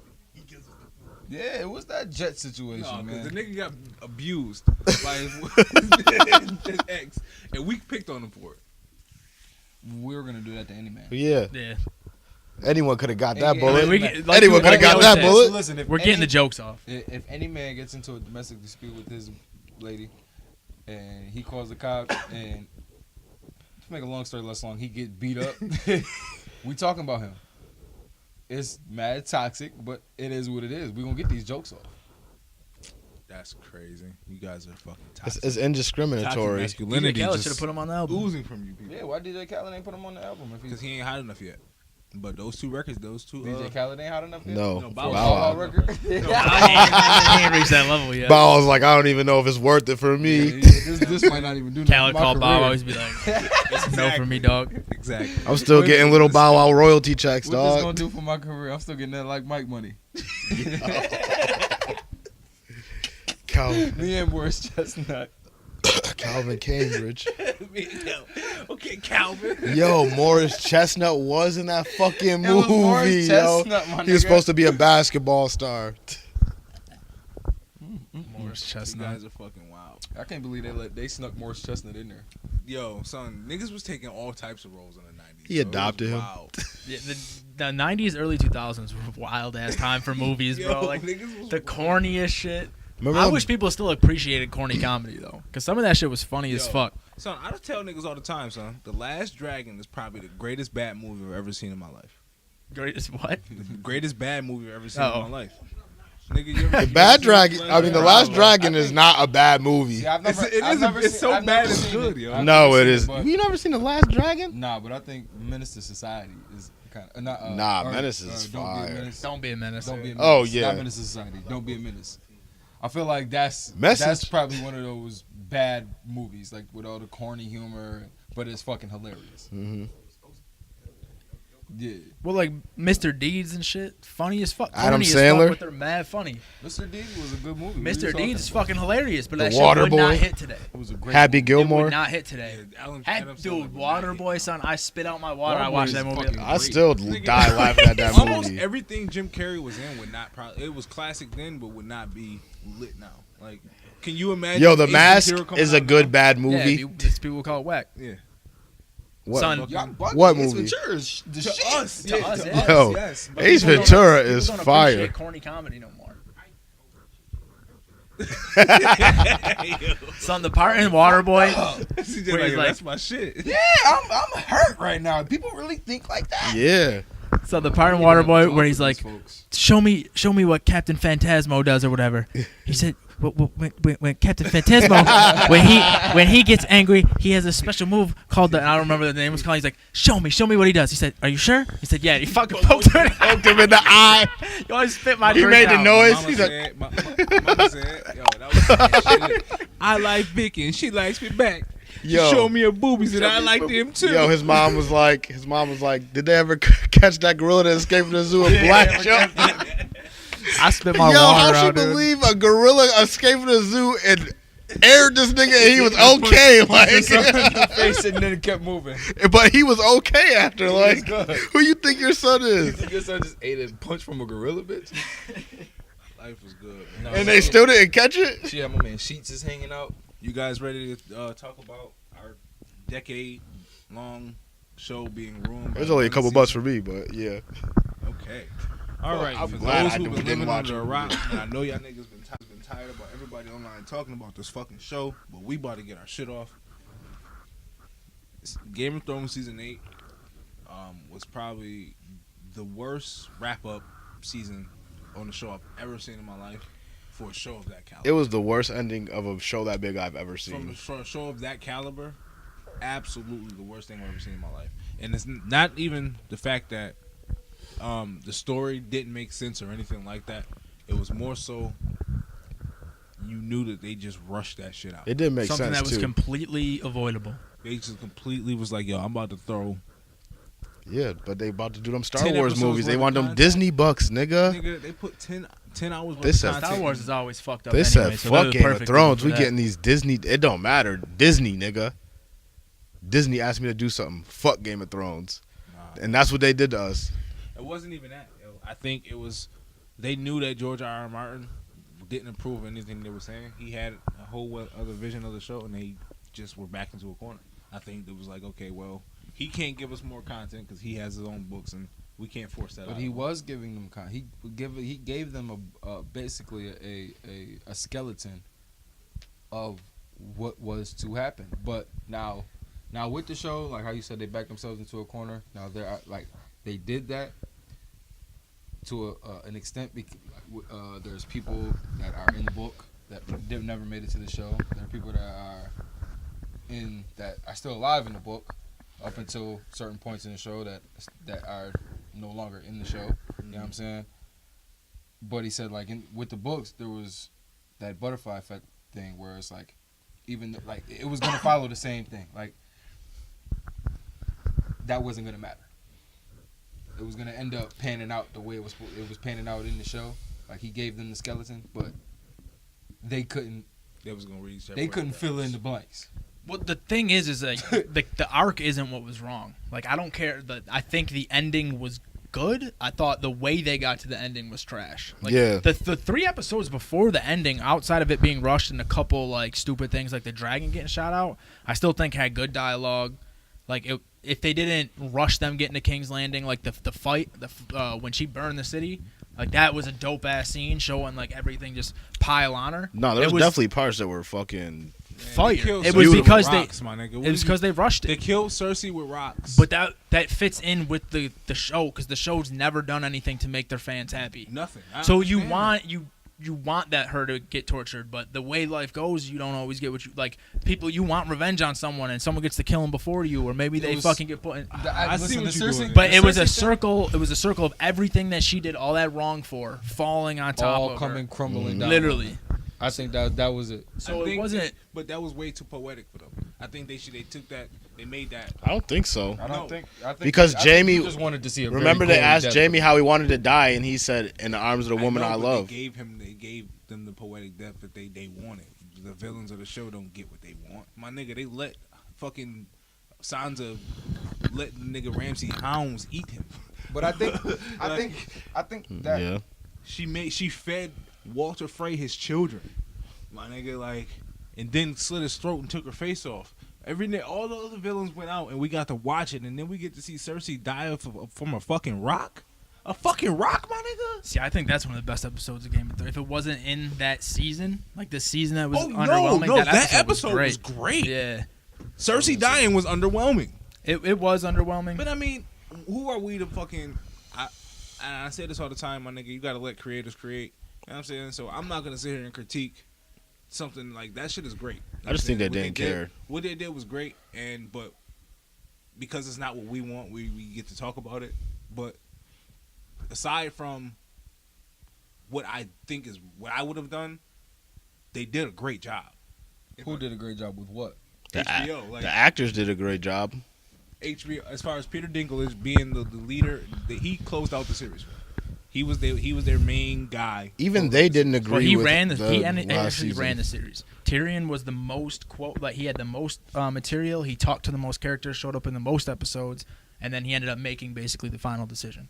Yeah, it was that Jet situation, No, because man. the nigga got abused by his ex, and we picked on him for it. We were gonna do that to any man. Yeah. Yeah. Anyone could have got that Yeah, bullet. we get- like Anyone you- could have like got we that always say, bullet. Listen, if We're getting the jokes off. If any man gets into a domestic dispute with his lady, and he calls the cops, and to make a long story less long, he get beat up. We talking about him. It's mad toxic, but it is what it is. We gonna get these jokes off. That's crazy. You guys are fucking It's, toxic. it's indiscriminatory. Toxic DJ masculinity Khaled just should have put him on the album. oozing from you people. Yeah, why DJ Khaled ain't put him on the album? If Because he's he ain't hot enough yet. But those two records, DJ Khaled ain't hot enough yet? No. No, Bow Bow Bow Wow Wow. record? He ain't reached that level yet. Bow Wow's like, I don't even know if it's worth it for me. This might not even do nothing. Khaled for my called Bow career. Wow. He'd be like, "It's no for me, dog." Exactly. I'm still getting little Bow Wow royalty checks, What this gonna dog. do for my career? I'm still getting that like Mike money. Me and Morris Chestnut. Calvin Cambridge. Okay, Calvin. Yo, Morris Chestnut was in that fucking It was Morris movie, yo. Chestnut, my He was nigga. supposed to be a basketball star. Morris You Chestnut. guys are fucking wild. I can't believe they snuck Morris Chestnut in there. Yo, son, niggas was taking all types of roles in the 90s. He so it was adopted him. wild. Yeah, the 90s, early 2000s were wild ass time for movies, Yo, bro. Like niggas was the corniest shit. Remember I them- wish people still appreciated corny comedy though, because some of that shit was funny as Yo. fuck. Son, I just tell niggas all the time, son. The Last Dragon is probably the greatest bad movie I've ever seen in my life. Greatest what? The greatest bad movie I've ever seen Oh. in my life. Nigga, you ever- The you Bad ever Dragon. seen I mean, The Last I Dragon think- is not a bad movie. See, I've never, It I've is- never it's seen, so I've bad never it's seen good, it. yo. I've No, never it seen is. but- You never seen The Last Dragon? Nah, but I think Menace to Society is kind of Nah, Menace is Don't fire. Be a menace. Don't be a menace. Don't be a menace. Oh, yeah. Not Menace to Society. Don't be a menace. I feel like that's Message. probably one of those bad movies, like with all the corny humor, but it's fucking hilarious. Mm-hmm. Yeah, Well, like Mr. Deeds and shit, funny as fuck. Adam Corny as Sandler? fuck, but they're mad funny. Mr. Deeds was a good movie. What are you Mr. talking Deeds is about? fucking hilarious, but The that shit would Waterboy? not hit today. It was a great. Happy It Gilmore. would not hit today. Adam Dude, Sandler would not Waterboy, hit. son, I spit out my water. I Waterboy watched is that movie. fucking I great. still Nigga, die laughing at that Almost movie. everything Jim Carrey was in would not probably. It was classic then, but would not be lit now. Like, can you imagine? Yo, The Ace Mask Ventura coming is a out good now? bad Yeah, movie. people call it whack. Yeah. What? Son, Y'all bugging. What Ace movie? Ventura is the To shit. us, To yeah, us, to yeah. us, Yo, yes. But Ace People don't- Ventura people is don't fire. appreciate corny comedy no more. Son, the part in Waterboy. CJ Where he's like- that's my shit. Yeah, I'm hurt right now. People really think like that. Yeah. So the part in Waterboy where he's like, Folks. show me what Captain Phantasmo does or whatever. He said, when Captain Phantasmo, when he gets angry, he has a special move called the, I don't remember the name it was called. He's like, show me what he does. He said, are you sure? He said, yeah. And he fucking poked him. Poked him in the eye. You always spit my He drink made the out. noise. Mama He's like, said, mama said, yo, that was shit. I like Vicky and she likes me back. yo. Show me her boobies and I like them too. Yo, his mom was like, did they ever catch that gorilla that escaped from the zoo in black? Yo, I spit my yo, how water she out, dude. believe a gorilla escaped from the zoo and aired this nigga and he was okay? Like, Face it and then it kept moving. but he was okay after. was Like, good. who you think your son You is? think your son just ate a punch from a gorilla, bitch? Life was good. No, And they still didn't catch it? She had my man Sheets is hanging out. You guys ready to talk about our decade-long show being ruined. There's only a couple bucks for me, but yeah. Okay. All right. I'm For glad those I who've been didn't living watch under a it. rock, and I know y'all niggas been tired about everybody online talking about this fucking show, but we about to get our shit off. Game of Thrones season 8 was probably the worst wrap-up season on the show I've ever seen in my life for a show of that caliber. It was the worst ending of a show that big I've ever seen. For a show of that caliber, absolutely the worst thing I've ever seen in my life. And it's not even the fact that the story didn't make sense or anything like that. It was more so you knew that they just rushed that shit out. It didn't make Something sense that was too. completely avoidable. They just completely was like, yo, I'm about to throw. Yeah, but they about to do them Star 10 Wars episodes movies. They worth want of them content. Disney bucks, nigga. Nigga, they put 10 hours worth They of said content. Star Wars is always fucked up. They anyway, said, so fuck they're Game of perfect Thrones. for We that. getting these Disney. It don't matter. Disney, nigga. Disney asked me to do something. Fuck Game of Thrones. Nah. And that's what they did to us. It wasn't even that. Yo. I think it was they knew that George R.R. Martin didn't approve of anything they were saying. He had a whole other vision of the show, and they just were backed into a corner. I think it was like, okay, well, he can't give us more content because he has his own books, and we can't force that. But out he of him. was giving them he gave them basically a skeleton of what was to happen. But now with the show, like how you said, they backed themselves into a corner. Now they're like they did that to an extent. There's people that are in the book that never made it to the show. There are people that are still alive in the book up until certain points in the show that are no longer in the show. You know what I'm saying? But he said like with the books there was that butterfly effect thing where it's like even like it was gonna follow the same thing. Like that wasn't gonna matter. It was gonna end up panning out the way it was panning out in the show. Like he gave them the skeleton, but they couldn't. They was gonna read. They couldn't fill in the blanks. Well, the thing is like the arc isn't what was wrong. Like I don't care. I think the ending was good. I thought the way they got to the ending was trash. Like, Yeah. The 3 episodes before the ending, outside of it being rushed and a couple like stupid things like the dragon getting shot out, I still think had good dialogue. Like if they didn't rush them getting to King's Landing, like the fight, when she burned the city. Like that was a dope ass scene showing like everything just pile on her. No, there It was definitely parts that were fucking. fire. killed It was Cersei with because rocks, my nigga. it was because they rushed They it. killed Cersei with rocks. But that fits in with the show because the show's never done anything to make their fans happy. nothing. I So you understand. want you want that her to get tortured, but the way life goes, you don't always get what you like. People, you want revenge on someone, and someone gets to kill them before you, or maybe they was- fucking get put in. I see what you're doing. But it was a Cersei thing, circle. It was a circle of everything that she did all that wrong for, falling on top all of coming her. crumbling down. Literally. I think that was it. So I it think wasn't. but that was way too poetic for them. I think they took that. They made that. I don't think so. I No. think Because Jamie- he just wanted to see a very Remember they gory asked death. Jamie how he wanted to die, and he said, "In the arms of the woman I know, but love." They gave them the poetic death that they wanted. The villains of the show don't get what they want. My nigga, they let fucking Sansa let nigga Ramsay hounds eat him. But I think that Yeah. She fed Walter Frey his children. My nigga, like, and then slit his throat and took her face off. All the other villains went out, and we got to watch it, and then we get to see Cersei die from a fucking rock. A fucking rock, my nigga. See, I think that's one of the best episodes of Game of Thrones. If it wasn't in that season, like the season that was Oh underwhelming, no, that episode was was great. Yeah, Cersei dying was underwhelming. it was underwhelming. But I mean, who are we to fucking? I say this all the time, my nigga. You gotta let creators create. You know what I'm saying? So I'm not gonna sit here and critique something like that. Shit is great. I just think they What didn't care. What they did was great, but because it's not what we want, we get to talk about it. But aside from what I think is what I would have done, they did a great job. Who did a great job with what? HBO, like The actors did a great job. HBO, as far as Peter Dinklage being the leader, he closed out the series. He was their main guy. Even they didn't agree. Well, he with ran the he last actually season. ran the series. Tyrion was the most he had the most material. He talked to the most characters, showed up in the most episodes, and then he ended up making basically the final decision.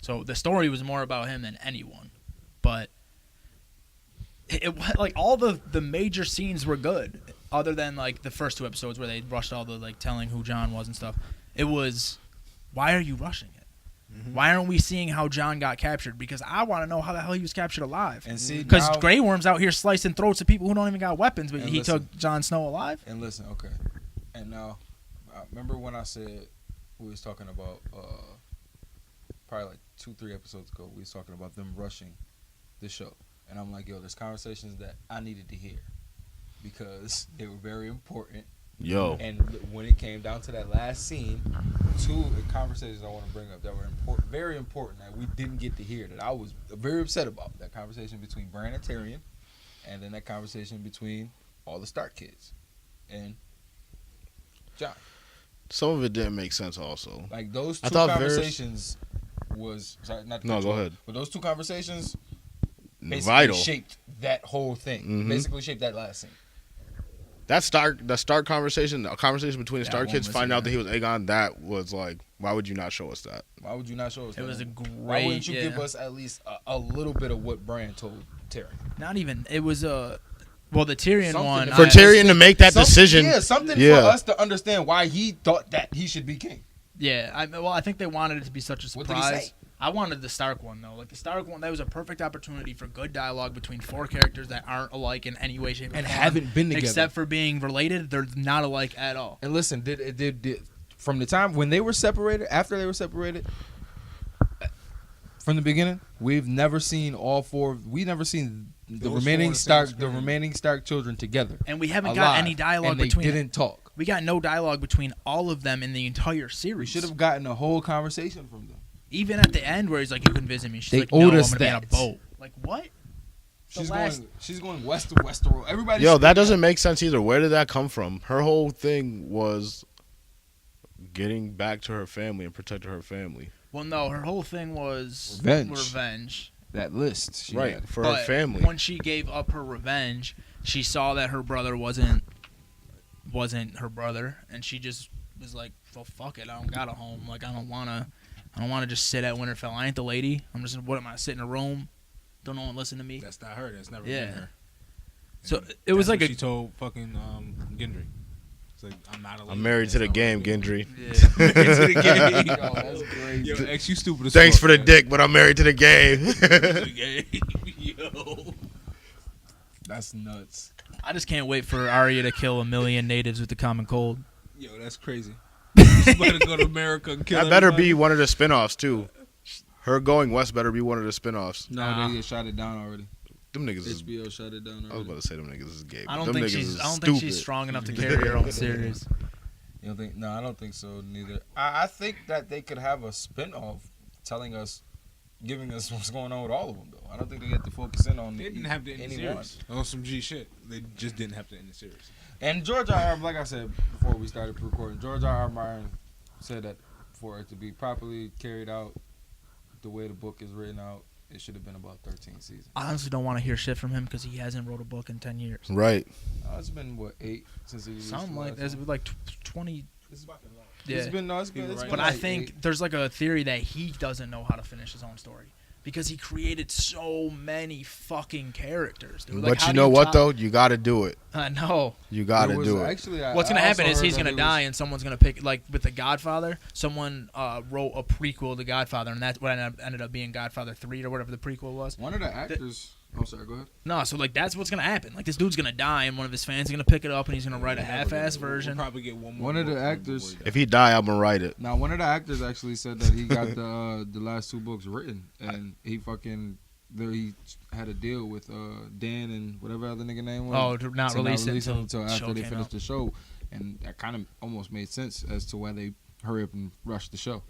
So the story was more about him than anyone. But like all the major scenes were good. other than like the first 2 episodes where they rushed all the like telling who John was and stuff, it was, why are you rushing it? Why aren't we seeing how John got captured? Because I want to know how the hell he was captured alive. And see, because now- Grey Worm's out here slicing throats of people who don't even got weapons, but And he listen. took Jon Snow alive. And listen, okay. And now, remember when I said we was talking about probably like 2-3 episodes ago, we was talking about them rushing the show, and I'm like, yo, there's conversations that I needed to hear because they were very important. Yo. And when it came down to that last scene, 2 conversations I want to bring up that were important, very important, that we didn't get to hear, that I was very upset about. That conversation between Bran and Tyrion, and then that conversation between all the Stark kids and John. Some of it didn't make sense also. Like those 2 I thought conversations was sorry, not to No, cut go you off, ahead. But those 2 conversations basically Vital. shaped that whole thing. Mhm. Basically shaped that last scene. That Stark conversation, a conversation between the That Stark one kids, was finding out that good. he was Aegon, that was like, why would you not show us that? Why would you not show us It that? was a Why wouldn't you great, give yeah. us at least a little bit of what Bran told Tyrion? Not even. It was a. Well, the Tyrion Something one. For Tyrion to make that decision. Yeah, something Yeah. for us to understand why he thought that he should be king. Yeah, I think they wanted it to be such a What did he surprise. say? I wanted the Stark one though. Like the Stark one, that was a perfect opportunity for good dialogue between 4 characters that aren't alike in any way, shape, or And form. haven't been together. Except for being related, they're not alike at all. And listen, did from the time when they were separated, after they were separated, from the beginning, we've never seen all 4. We never seen the Those remaining 4 on the same Stark, the screen. remaining Stark children together. And we haven't alive, got any dialogue and they between. didn't talk. We got no dialogue between all of them in the entire series. We should have gotten a whole conversation from them. Even at the end where he's like, "You can visit me." She's They like, "No, owed I'm us gonna be on a that. boat." Like what? She's going west of Westeros. Everybody. Yo, that doesn't make sense either. Where did that come from? Her whole thing was getting back to her family and protecting her family. Well, no, her whole thing was Revenge. That list, she Right, had. for her But family. when she gave up her revenge, she saw that her brother wasn't her brother, and she just was like, "Well, fuck it, I don't got a home. Like, I don't wanna just sit at Winterfell. I ain't the lady. I'm just what am I? Sit in a room? Don't no one listen to me." That's not her. That's never Yeah. been her. So And it was that's like what a she told fucking Gendry. It's like, I'm not a lady. I'm married to the That's game, not what I'm Gendry. yeah. married to the game. Yo, that's crazy. Yo, X, you stupid as Thanks fuck, for the man. dick, but I'm married to the game. Yo. That's nuts. I just can't wait for Arya to kill 1 million natives with the common cold. Yo, that's crazy. You better go to America and kill That better everybody. be one of the spinoffs too. Her going west better be one of the spinoffs. No, Nah. they shot it down already. Them niggas is. HBO shut it down I was already. about to say them niggas is gay. I but don't them think niggas she's. is I don't think she's stupid. strong enough to carry her own series. You don't think? No, I don't think so neither. I think that they could have a spinoff telling us, giving us what's going on with all of them though. I don't think they get to focus in on They didn't have to end the anyone. series. On some G shit. They just didn't have to end the series. And George R. like I said before we started recording, George R. Martin said that for it to be properly carried out, the way the book is written out, it should have been about 13 seasons. I honestly don't want to hear shit from him because he hasn't wrote a book in 10 years. Right. It's been what 8 since he released Something the like last that. It's one? like 20. It's Yeah. been no, it's been. It's But been But I like think 8. there's like a theory that he doesn't know how to finish his own story because he created so many fucking characters. Dude. Like, But how you do know what top- though? You got to do it. I know. You got to There was do it. Actually, What's gonna I happen also is heard he's that gonna it die was- and someone's gonna pick like with the Godfather. Someone wrote a prequel to Godfather, and that's what ended up being Godfather 3 or whatever the prequel was. One of the actors. Oh, sorry. Go ahead. No, so like that's what's gonna happen. Like this dude's gonna die, and one of his fans is gonna pick it up, and he's gonna write a half-ass version. We'll probably get one more. One of the book actors- before he If he die, I'm gonna write it. Now, one of the actors actually said that he got the last 2 books written, and he had a deal with Dan and whatever other nigga name was. Oh, to not release it until until after show they came finished out. the show, and that kind of almost made sense as to why they hurry up and rush the show.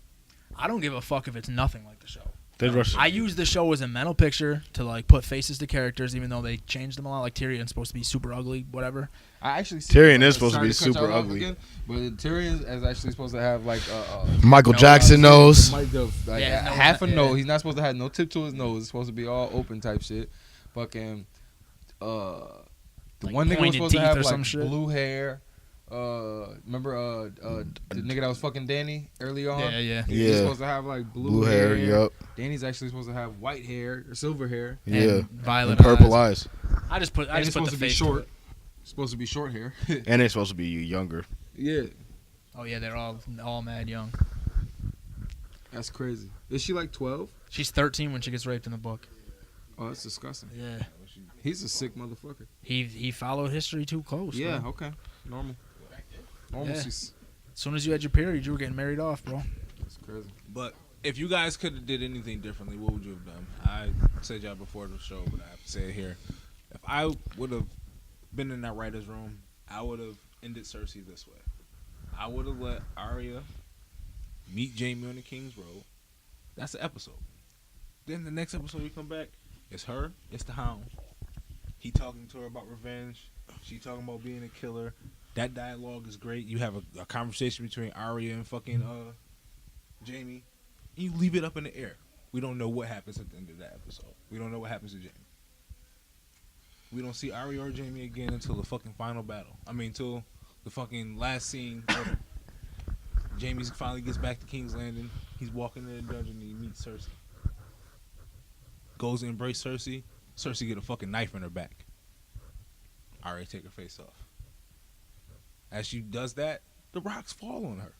I don't give a fuck if it's nothing like the show. They rush. I use the show as a mental picture to like put faces to characters, even though they changed them a lot. Like Tyrion's supposed to be super ugly, whatever. I actually Tyrion is supposed to sorry be cut y'all super off ugly. again, but Tyrion is actually supposed to have like Michael No, Jackson knows. like Yeah, no, half a yeah. nose. He's not supposed to have no tip to his nose. It's supposed to be all open type shit. Fucking the Like one nigga was pointed supposed to teeth have or like some shit. blue hair. Remember the nigga that was fucking Danny early on? Yeah. He's Yeah. supposed to have like blue hair. Yup. Danny's actually supposed to have white hair or silver hair. Yeah. And violet And purple eyes. eyes. I just put And it's the supposed to be face short. Supposed to be short hair. And they're supposed to be younger. Yeah, Oh yeah, they're all mad young. that's crazy. Is she like 12? She's 13 when she gets raped in the book. Oh, that's disgusting. Yeah. He's a sick motherfucker. He followed history too close. Yeah, bro. okay. Normal. Yeah. She's As soon as you had your period, you were getting married off, bro. that's crazy. But if you guys could have did anything differently, what would you have done? I said y'all before the show, but I have to say it here. If I would have been in that writer's room, I would have ended Cersei this way. I would have let Arya meet Jaime on the King's Road. That's the episode. Then the next episode we come back, it's her, it's the Hound. He talking to her about revenge. She talking about being a killer. That dialogue is great. You have a conversation between Arya and fucking Jaime. And you leave it up in the air. We don't know what happens at the end of that episode. We don't know what happens to Jaime. We don't see Arya or Jaime again until the fucking final battle. I mean, until the fucking last scene. Jaime finally gets back to King's Landing. He's walking in the dungeon and he meets Cersei. Goes to embrace Cersei. Cersei get a fucking knife in her back. Arya take her face off. As she does that, the rocks fall on her.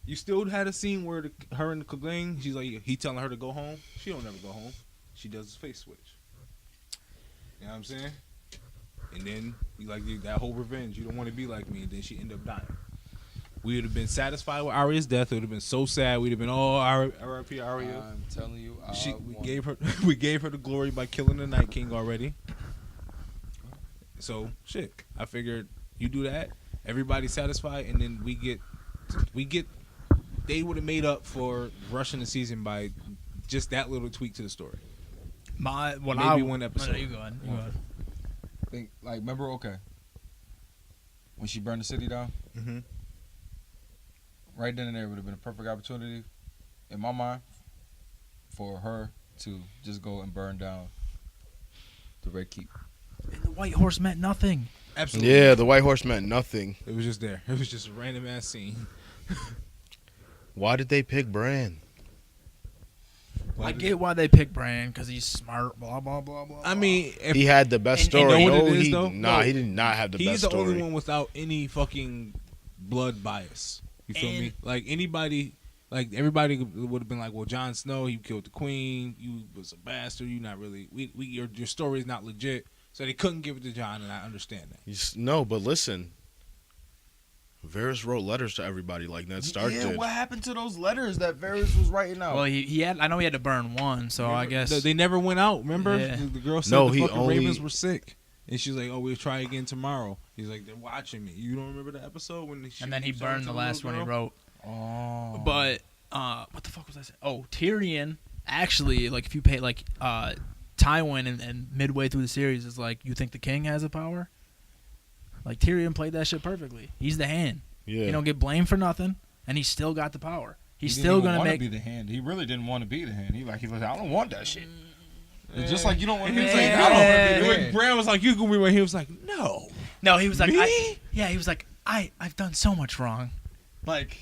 You still had a scene where her and the Clegane, she's like, he telling her to go home. She don't never go home. She does his face switch. You know what I'm saying? And then you like that whole revenge. You don't want to be like me. And then she ended up dying. We would have been satisfied with Arya's death. It would have been so sad. We'd have been, oh, R.I.P. Arya. I'm telling you, We gave her the glory by killing the Night King already. So shit. I figured you do that, everybody's satisfied, and then we get. They would have made up for rushing the season by just that little tweak to the story. Maybe one episode. No, you go ahead. You go ahead. Think like remember when she burned the city down. Mm-hmm. Right then and there would have been a perfect opportunity, in my mind, for her to just go and burn down the Red Keep. And the White Horse meant nothing. Absolutely. Yeah, the White Horse meant nothing. It was just there. It was just a random ass scene. Why did they pick Bran? I get why they picked Bran, because he's smart, blah, blah, blah, blah. I mean, if He had the best And you story. know what No, it is, though? Nah, No. he did not have the he's best the story. only one without any fucking blood bias. You feel me? Like anybody, like everybody would have been like, well, Jon Snow, he killed the queen. You was a bastard. You not really. Your story is not legit. So they couldn't give it to Jon, and I understand that. No, but listen. Varys wrote letters to everybody like Ned Stark did. What happened to those letters that Varys was writing out? Well, he had. I know he had to burn one, so I guess They never went out. Remember, Yeah. the girl said No, the he fucking only- ravens were sick, and she's like, "Oh, we'll try again tomorrow." He's like, "They're watching me." You don't remember the episode when? and then he burned the last one he wrote. Oh. But what the fuck was I saying? Oh, Tyrion actually, like, if you pay like Tywin and midway through the series is like, you think the king has the power? Like Tyrion played that shit perfectly. He's the hand. Yeah. He don't get blamed for nothing, and he's still got the power. He's He still didn't even gonna wanna make. be the hand. He really didn't want to be the hand. He like I don't want that shit. It's just like you don't want And to he be was like, the "I don't want to hand. be." When Bran was like, "You gonna be right?" He was like, "No." No, he was like, Me? he was like, I've done so much wrong, like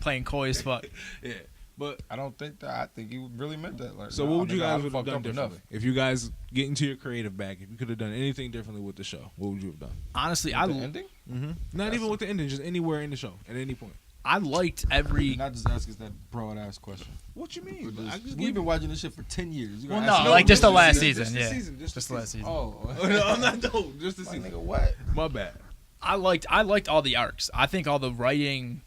playing coy as fuck. Yeah, but I don't think that. I think he really meant that. Like, so nah, what would you nigga, I guys would have fucked done up differently? enough. If you guys get into your creative bag, if you could have done anything differently with the show, what would you have done? Honestly, The ending? Mm-hmm. Not even with the ending, just anywhere in the show at any point. I liked every. Not just ask us that broad ass question. What you mean? We've been watching this shit for 10 years. You Well, gonna ask no, us like just the that last question? season, Just just the last season. Oh, No, I'm not. No, just the like, season. nigga, what? My bad. I liked all the arcs. I think all the writing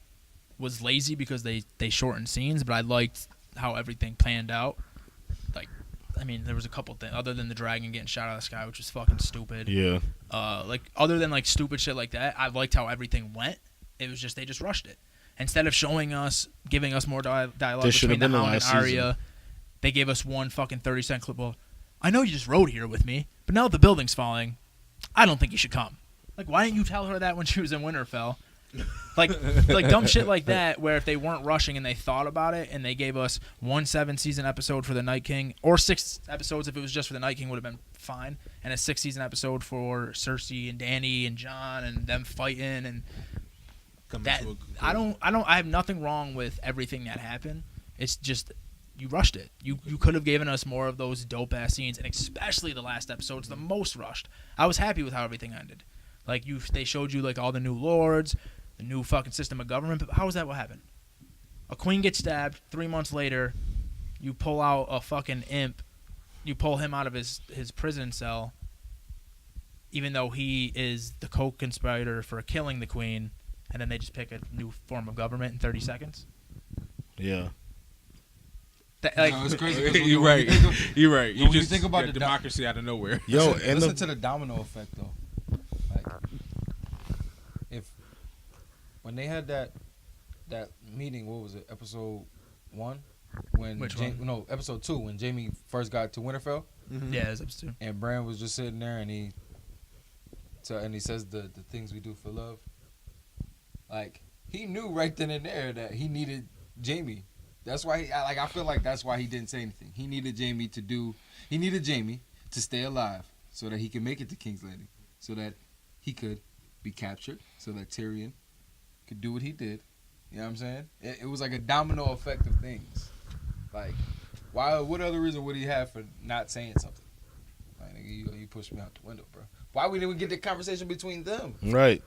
was lazy because they shortened scenes, but I liked how everything planned out. Like, I mean, there was a couple things other than the dragon getting shot out of the sky, which was fucking stupid. Yeah. Like other than like stupid shit like that, I liked how everything went. It was just they just rushed it. Instead of giving us more dialogue This should between have the been the Hound and last Arya, season. they gave us one fucking 30-second clip of, I know you just rode here with me, but now that the building's falling, I don't think you should come. Like, why didn't you tell her that when she was in Winterfell? like dumb shit like that, where if they weren't rushing and they thought about it and they gave us 1 7-season episode for the Night King, or 6 episodes if it was just for the Night King would have been fine, and a 6-season episode for Cersei and Dany and Jon and them fighting and that, I have nothing wrong with everything that happened. It's just you rushed it. You could have given us more of those dope ass scenes, and especially the last episode's the most rushed. I was happy with how everything ended. Like they showed you like all the new lords, the new fucking system of government. But how is that what happened? A queen gets stabbed. 3 months later, you pull out a fucking imp. You pull him out of his prison cell, even though he is the co-conspirator for killing the queen, and then they just pick a new form of government in 30 seconds. Yeah. No, it's crazy. 'cause when You're right. You're right. when you think about the democracy out of nowhere. Yo, listen to the domino effect though. Like, when they had that meeting, what was it? Episode 1, when Which one? No, episode 2, when Jamie first got to Winterfell, Yeah, it's episode 2. and Bran was just sitting there, and he says the things we do for love. Like, he knew right then and there that he needed Jamie. That's why I feel like that's why he didn't say anything. He needed Jamie to stay alive so that he could make it to King's Landing, so that he could be captured, so that Tyrion could do what he did. You know what I'm saying? It was like a domino effect of things. Like, what other reason would he have for not saying something? Like, nigga, you pushed me out the window, bro. Why we didn't get the conversation between them? Right.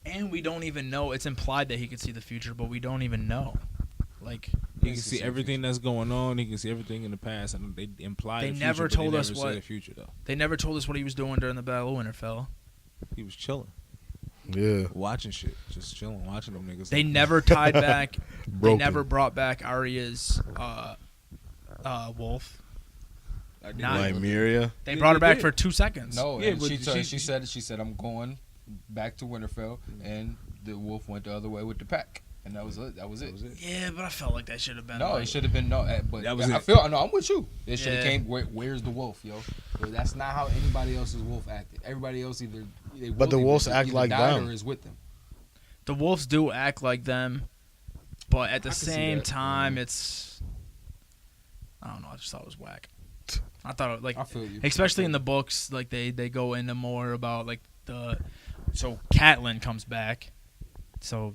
And we don't even know. It's implied that he could see the future, but we don't even know. Like, He can see everything that's going on. He can see everything in the past, and they imply They the never future, told but they us never what- say the future though. they never told us what he was doing during the Battle of Winterfell. He was chilling, Yeah. watching shit, just chilling, watching them niggas. They never tied back. They Broken. never brought back Arya's wolf. Not- Nymeria. They Yeah, brought her they back did. for 2 seconds. No, Yeah, and but she said I'm going back to Winterfell, and the wolf went the other way with the pack, and that was it. That was it. Yeah, but I felt like that should have been. No, like, it should have been no. But That was I it. feel no. I'm with you. It should have Yeah. came. Where's the wolf, yo? But that's not how anybody else's wolf acted. Everybody else But the wolves act like them. Or is with them. the wolves do act like them, but at the I can see same that. time, it's. I don't know. I just thought it was whack. I thought it, like, I feel you. especially in the books, like they go into more about like so Catelyn comes back, so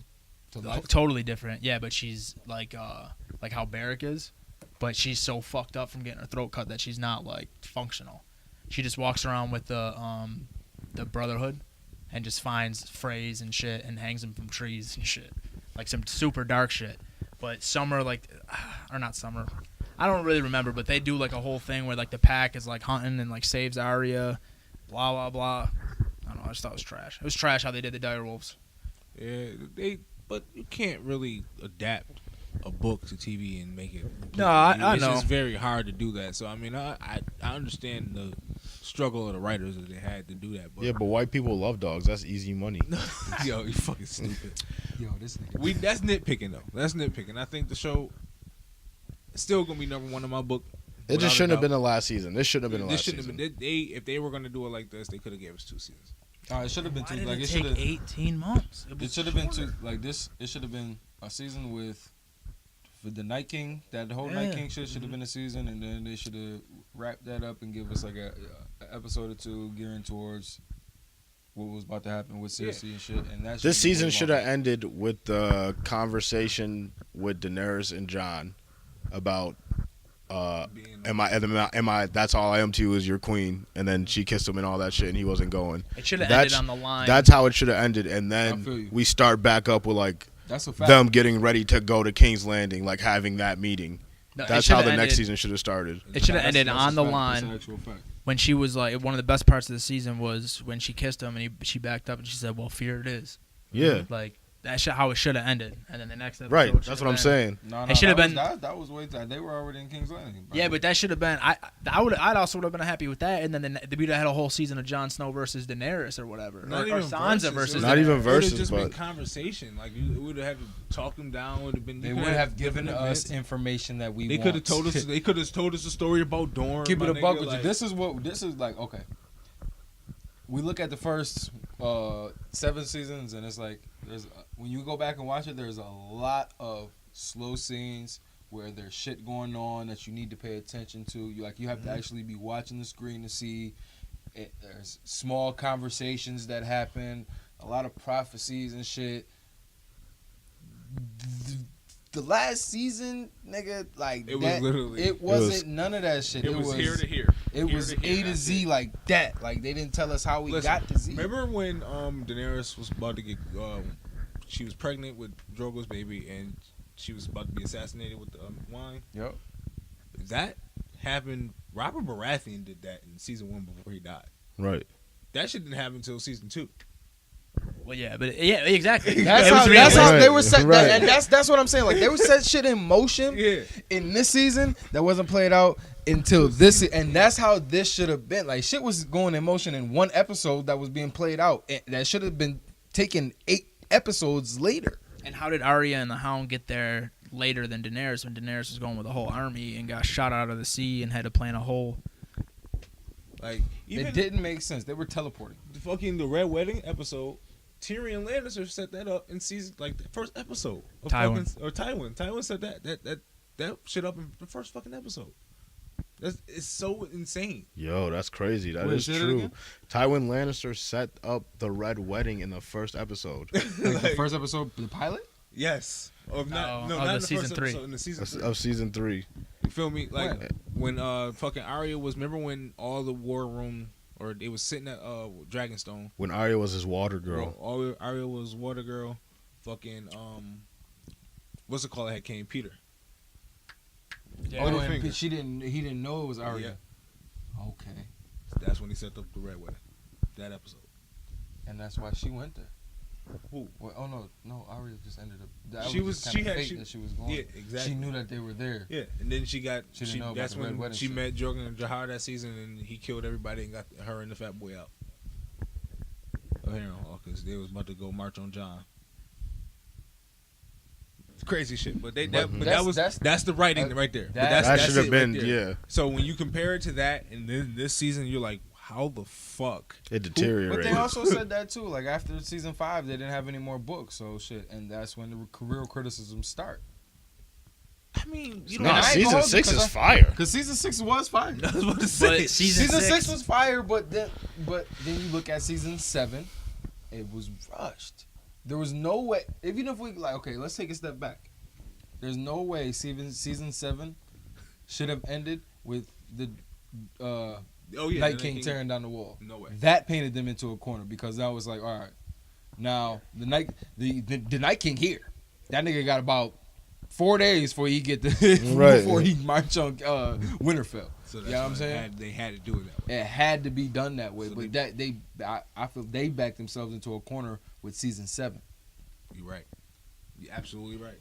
To life. totally different. Yeah, but she's like how Barrack is, but she's so fucked up from getting her throat cut that she's not like functional. She just walks around with the Brotherhood, and just finds Freys and shit and hangs them from trees and shit, like some super dark shit. But Summer, like, or not Summer, I don't really remember, but they do like a whole thing where like the pack is like hunting and like saves Arya, blah blah blah. I don't know. I just thought it was trash. It was trash how they did the direwolves. Yeah, but you can't really adapt a book to TV and make it. No, I it's know. just very hard to do that. So I mean, I understand the struggle of the writers that they had to do that. But Yeah, but white people love dogs. That's easy money. yo, you fucking stupid. Yo, this nigga. That's nitpicking though. That's nitpicking. I think the show is still gonna be number one in my book. It just shouldn't have been the last season. This shouldn't have been the This last shouldn't season. have been. If they were gonna do it like this, they could have gave us 2 seasons. It should have been Why two. did Like it it take should have. 18 months? It should have been two. Like this. It should have been a season with the Night King. That whole Night Yeah. King shit should have been a season, and then they should have wrapped that up and give us like a episode or two gearing towards what was about to happen with Cersei and shit. And that This season should have ended with the conversation with Daenerys and Jon about am I that's all I am to you is your queen, and then she kissed him and all that shit and he wasn't going. It should have That's- ended on the line. That's how it should have ended, and I then feel you. we start back up with like That's a fact. them getting ready to go to King's Landing, like having that meeting. No, it That's how shoulda the next ended- season should have started. It should have That's- ended that's on a the fact. That's line an actual fact. when she was like, one of the best parts of the season was when she kissed him and she backed up and she said, "Well, fear it is." Yeah, Like that's how it should have ended. And then the next episode, right. should've That's what I'm been- saying. No, It should have that been- was- that was way they were already in King's Landing. bro. Yeah, but that should have been. I'd also would have been happy with that. And then we'd have had a whole season of Jon Snow versus Daenerys or whatever, Not or even Sansa versus. versus. Not Daenerys. even It would have versus, just been but conversation. Like you would have had to talk them down. Would have been. they you would could have given different us events. information that we. They could have told us. They could have told us a story about Dorne. Keep my it a nigga, buck with like- you. This is like okay. We look at the first 7 seasons, and it's like there's when you go back and watch it, there's a lot of slow scenes where there's shit going on that you need to pay attention to. You have to actually be watching the screen to see it. There's small conversations that happen, a lot of prophecies and shit. The last season, nigga, like It was that, literally- it wasn't none of that shit. It was here to here. It was A to Z like that. Like they didn't tell us how we got to Z. Remember when Daenerys was about to get she was pregnant with Drogo's baby and she was about to be assassinated with the wine? Yep. That happened. Robert Baratheon did that in season 1 before he died. Right. That shit didn't happen until season 2. Well, yeah, but yeah, exactly. That's how they were set. Right. And that's what I'm saying. Like they were set shit in motion Yeah. in this season that wasn't played out until this, and that's how this should have been. Like shit was going in motion in one episode that was being played out. And that should have been taken 8 episodes later. And how did Arya and the Hound get there later than Daenerys when Daenerys was going with a whole army and got shot out of the sea and had to plan a whole... Like even It didn't make sense. They were teleporting. the Red Wedding episode, Tyrion Lannister set that up in season the first episode of Tywin. Tywin set that shit up in the first fucking episode. It's so insane. Yo, that's crazy. That Wait, is say that true. again? Tywin Lannister set up the Red Wedding in the first episode Like the first episode, the pilot. Yes. Of not of in the the season first 3. episode, in the season 3. of season 3. You feel me? Like when fucking Arya was. Remember when all the war room or they was sitting at Dragonstone. When Arya was his water girl. Arya was water girl. Fucking what's it called? That had King Peter. Yeah. Oh, Littlefinger. and he didn't know it was Arya. Okay, That's when he set up the Red Wedding. That episode. and that's why she went there. Who? Well, oh no, Arya just ended up. That She was was- just she kinda had- fate she- that she was going. Yeah, exactly. She knew that they were there. Yeah, and then she got. She didn't know about That's the Red when Wedding she shit. met Jorgen and Jahar that season, and he killed everybody and got her and the fat boy out. Oh, here, because they was about to go march on John. It's crazy shit, but that's the writing right there. But that That that's should have it been, right there. yeah. So when you compare it to that, and then this season, you're like, how the fuck? It But deteriorated. they also said that too. Like after season 5, they didn't have any more books. So shit, and that's when the real criticisms start. I mean, you No, know, I ain't season gonna 6 because is fire. Because season 6 was fire. I was about to say. But season 6 was fire, but then you look at season 7, it was rushed. There was no way. Even if we okay, let's take a step back. There's no way season 7 should have ended with the Night King tearing down the wall. No way. That painted them into a corner because that was like, all right, now the Night King here. That nigga got about 4 days before he get Right. before he march on Winterfell. So You that's know what I'm why saying? they had to do it that way. It had to be done that way, So but I feel they backed themselves into a corner with season 7. You're right. You're absolutely right.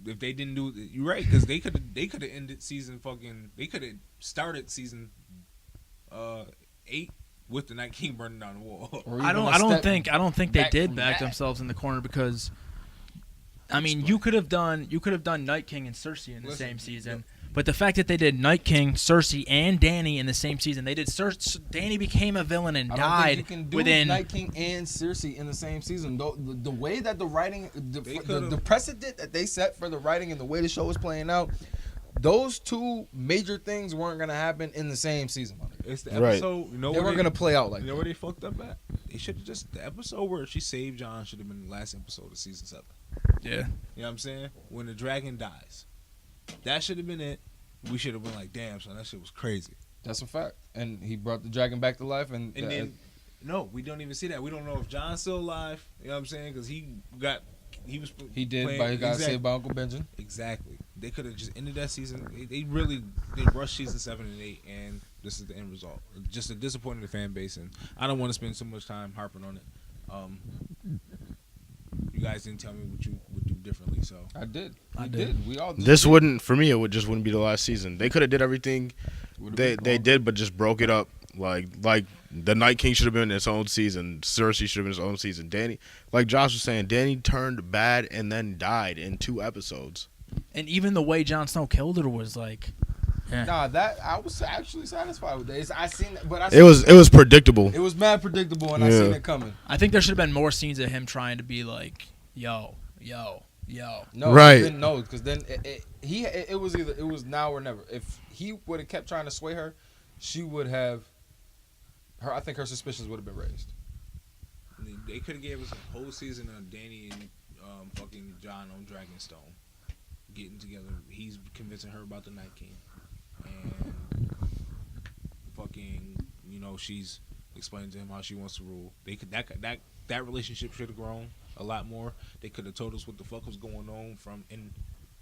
If they didn't do it, you're right, because they could have ended season fucking. They could have started season 8 with the Night King burning down the wall. Or I even a don't step think they back did from back that. themselves in the corner because I mean you could have done Night King and Cersei in the Listen, same season. yep. But the fact that they did Night King, Cersei, and Dany in the same season, they did Dany became a villain and I don't died think you can do within. Night King and Cersei in the same season. The way that the writing, They the could've- precedent that they set for the writing and the way the show was playing out, those two major things weren't gonna happen in the same season. My nigga. It's the Right. episode. You know They where weren't gonna play out like You know that. where they fucked up at? They should have just the episode where she saved John should have been the last episode of season 7. Yeah. You know what I'm saying? When the dragon dies, that should have been it. We should have been like, damn, son, that shit was crazy. That's a fact. And he brought the dragon back to life, and And no, we don't even see that. We don't know if John's still alive. You know what I'm saying? Because he was. he did, playing- but he got exactly. saved by Uncle Benjamin. Exactly. They could have just ended that season. They rushed season 7 and 8, and this is the end result. Just a disappointing the fan base, and I don't want to spend so much time harping on it. You guys didn't tell me what you would do differently, so I did. I We did. We all did. This wouldn't, for me, it just wouldn't be the last season. They could have did everything Would've they been they cool. did, but just broke it up. Like the Night King should have been its own season. Cersei should have been its own season. Danny, like Josh was saying, Danny turned bad and then died in 2 episodes. And even the way Jon Snow killed her was like, Nah, that I was actually satisfied with that. I seen that, but It was predictable. it was mad predictable, and I Yeah. seen it coming. I think there should have been more scenes of him trying to be like, yo. No, Right. Because then it was now or never. If he would have kept trying to sway her, she would have. I think her suspicions would have been raised. they could have gave us a whole season of Danny and fucking John on Dragonstone getting together. He's convincing her about the Night King, and fucking, she's explaining to him how she wants to rule. They could that relationship should have grown a lot more. They could have told us what the fuck was going on from in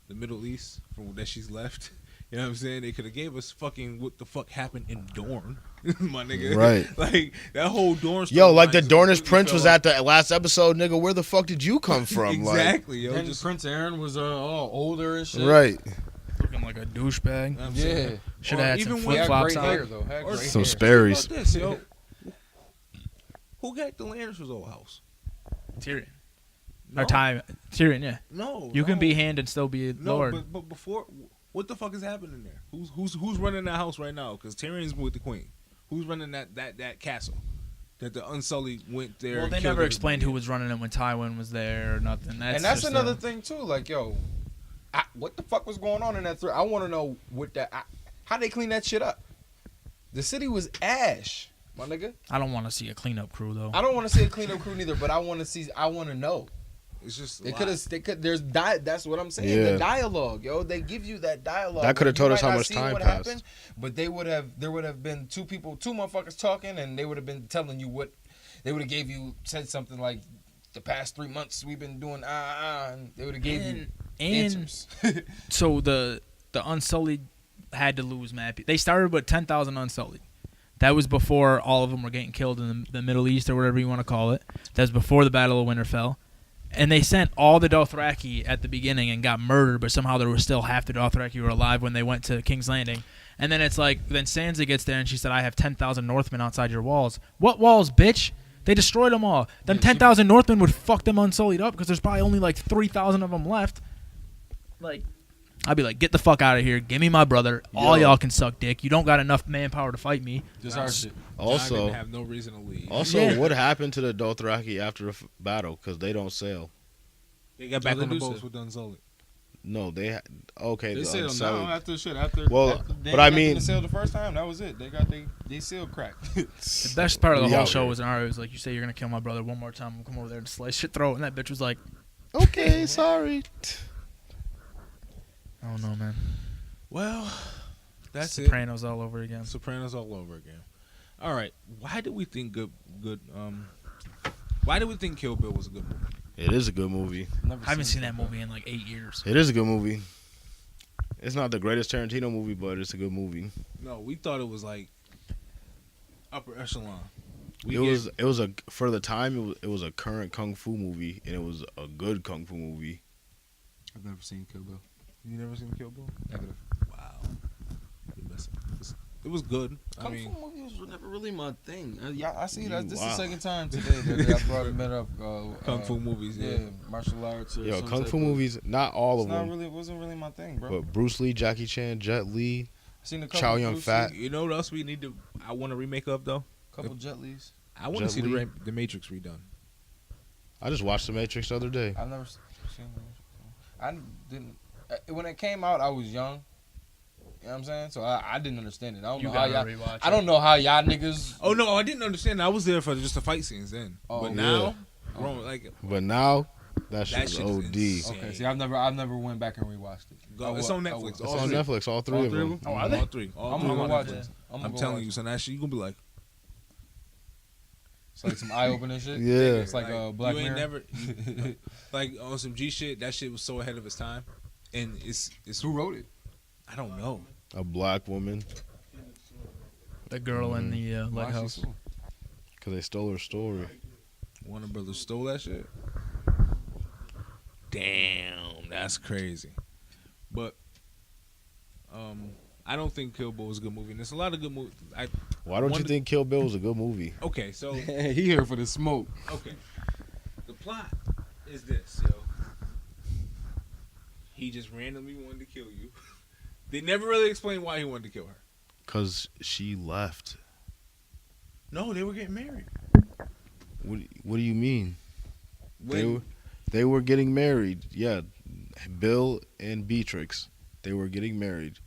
the Middle East from that she's left. You know what I'm saying? They could have gave us fucking what the fuck happened in Dorne, my nigga. Right. Like that whole Dorne. Yo, like the storyline Dornish completely Prince fell was off. at the last episode, nigga. Where the fuck did you come from? Exactly, yo. Then Just Prince Aaron was all older and shit. Like, right. Looking like a douchebag. I'm Yeah. saying. Should Or have had even some when- He had flip flops great on. hair though. Had Or great Some hair. Sperry's. Think about this, yo. Who got the Lannisters' old house? Tyrion. No. Or Tyrion, yeah. No. You can no. be hand and still be a No, lord. but before, what the fuck is happening there? Who's running that house right now? Because Tyrion's with the queen. Who's running that castle? That the Unsullied went there. Well, and they killed never explained who everybody. was running it when Tywin was there or nothing. And that's just another thing too. Like, yo, what the fuck was going on in that? I want to know how they clean that shit up. The city was ash, my nigga. I don't want to see a cleanup crew though. I don't want to see a cleanup crew neither, but I want to know. It's just They could have. That's what I'm saying. Yeah. The dialogue, yo. They give you that dialogue. That coulda You told us might how not much see time what passed. happened, but there would have been two motherfuckers talking, and they would have been telling you what they would have said something like, the past 3 months we've been doing and they would have gave you answers. So the Unsullied had to lose mad. They started with 10,000 Unsullied. That was before all of them were getting killed in the Middle East or whatever you want to call it. That was before the Battle of Winterfell. And they sent all the Dothraki at the beginning and got murdered, but somehow there was still half the Dothraki who were alive when they went to King's Landing. And then it's like, then Sansa gets there and she said, I have 10,000 Northmen outside your walls. What walls, bitch? They destroyed them all. Them 10,000 Northmen would fuck them Unsullied up because there's probably only like 3,000 of them left. Like, I'd be like, get the fuck out of here. Give me my brother. All y'all can suck dick. You don't got enough manpower to fight me. Just our shit. Jon Also, didn't have no reason to leave. also, what happened to the Dothraki after the battle? Because they don't sail. They got back they on the do boats so. with the Unsullied. No, they okay. They the said Unsullied. no after shit. After Well, after They but I got them mean- to sail the first time. That was it. They got they seal cracked. The best part of the We whole out show here. was Arya was like, you say you're going to kill my brother one more time. I'm come over there and slice your throat. And that bitch was like, Okay, sorry. I don't know, man. Well, that's it. Sopranos all over again. Sopranos all over again. All right. Why did we think Why did we think Kill Bill was a good movie? It is a good movie. I haven't seen that movie in like 8 years. It is a good movie. It's not the greatest Tarantino movie, but it's a good movie. No, we thought it was like upper echelon. It was a for the time it was a current kung fu movie, and it was a good kung fu movie. I've never seen Kill Bill. You never seen Kill Bill? Negative. Wow. You're missing. It was good. I Kung mean, Fu movies were never really my thing. I see that. This is Wow. the second time today that I brought it up. Kung Fu movies, yeah. Martial arts. Or Yo, some kung type fu of- movies, not all It's of not them, really. Wasn't really my thing, bro. but Bruce Lee, Jackie Chan, Jet Li, I seen a couple. Chow Yun Bruce Fat. Lee, You know what else we need to? I want to remake of though. couple Jet Li's. I want to Jet see Li. the Matrix redone. I just watched The Matrix the other day. I've never seen it. I didn't. When it came out, I was young. You know what I'm saying? So I didn't understand it. I don't You know how gotta y'all. rewatch I don't know how y'all niggas. Oh no, I didn't understand. I was there for just the fight scenes then. Oh, but yeah. now, bro, like But now, that that shit's shit OD. is It's insane. Okay, see, I've never went back and rewatched it. It's on Netflix. All on three. Netflix, all three All of three of them. them? Oh, are they? All three. All I'm three gonna on go watch Netflix. it. I'm telling you, son. That shit, you gonna be like, It's like some eye opening shit. Yeah. It's like Black you ain't Mirror. never like on some G shit. That shit was so ahead of its time, and it's Who wrote it? I don't know. A black woman, The girl in the Why she lighthouse. so- because they stole her story. Warner Brothers stole that shit. Damn, that's crazy. But I don't think Kill Bill was a good movie. And there's a lot of good movies. Why don't you Wonder- think Kill Bill was a good movie? Okay, so he here for the smoke. okay, the plot is this, yo. He just randomly wanted to kill you. They never really explained why he wanted to kill her. Because she left. No, they were getting married. What do you mean? When, They were getting married. Yeah, Bill and Beatrix, they were getting married.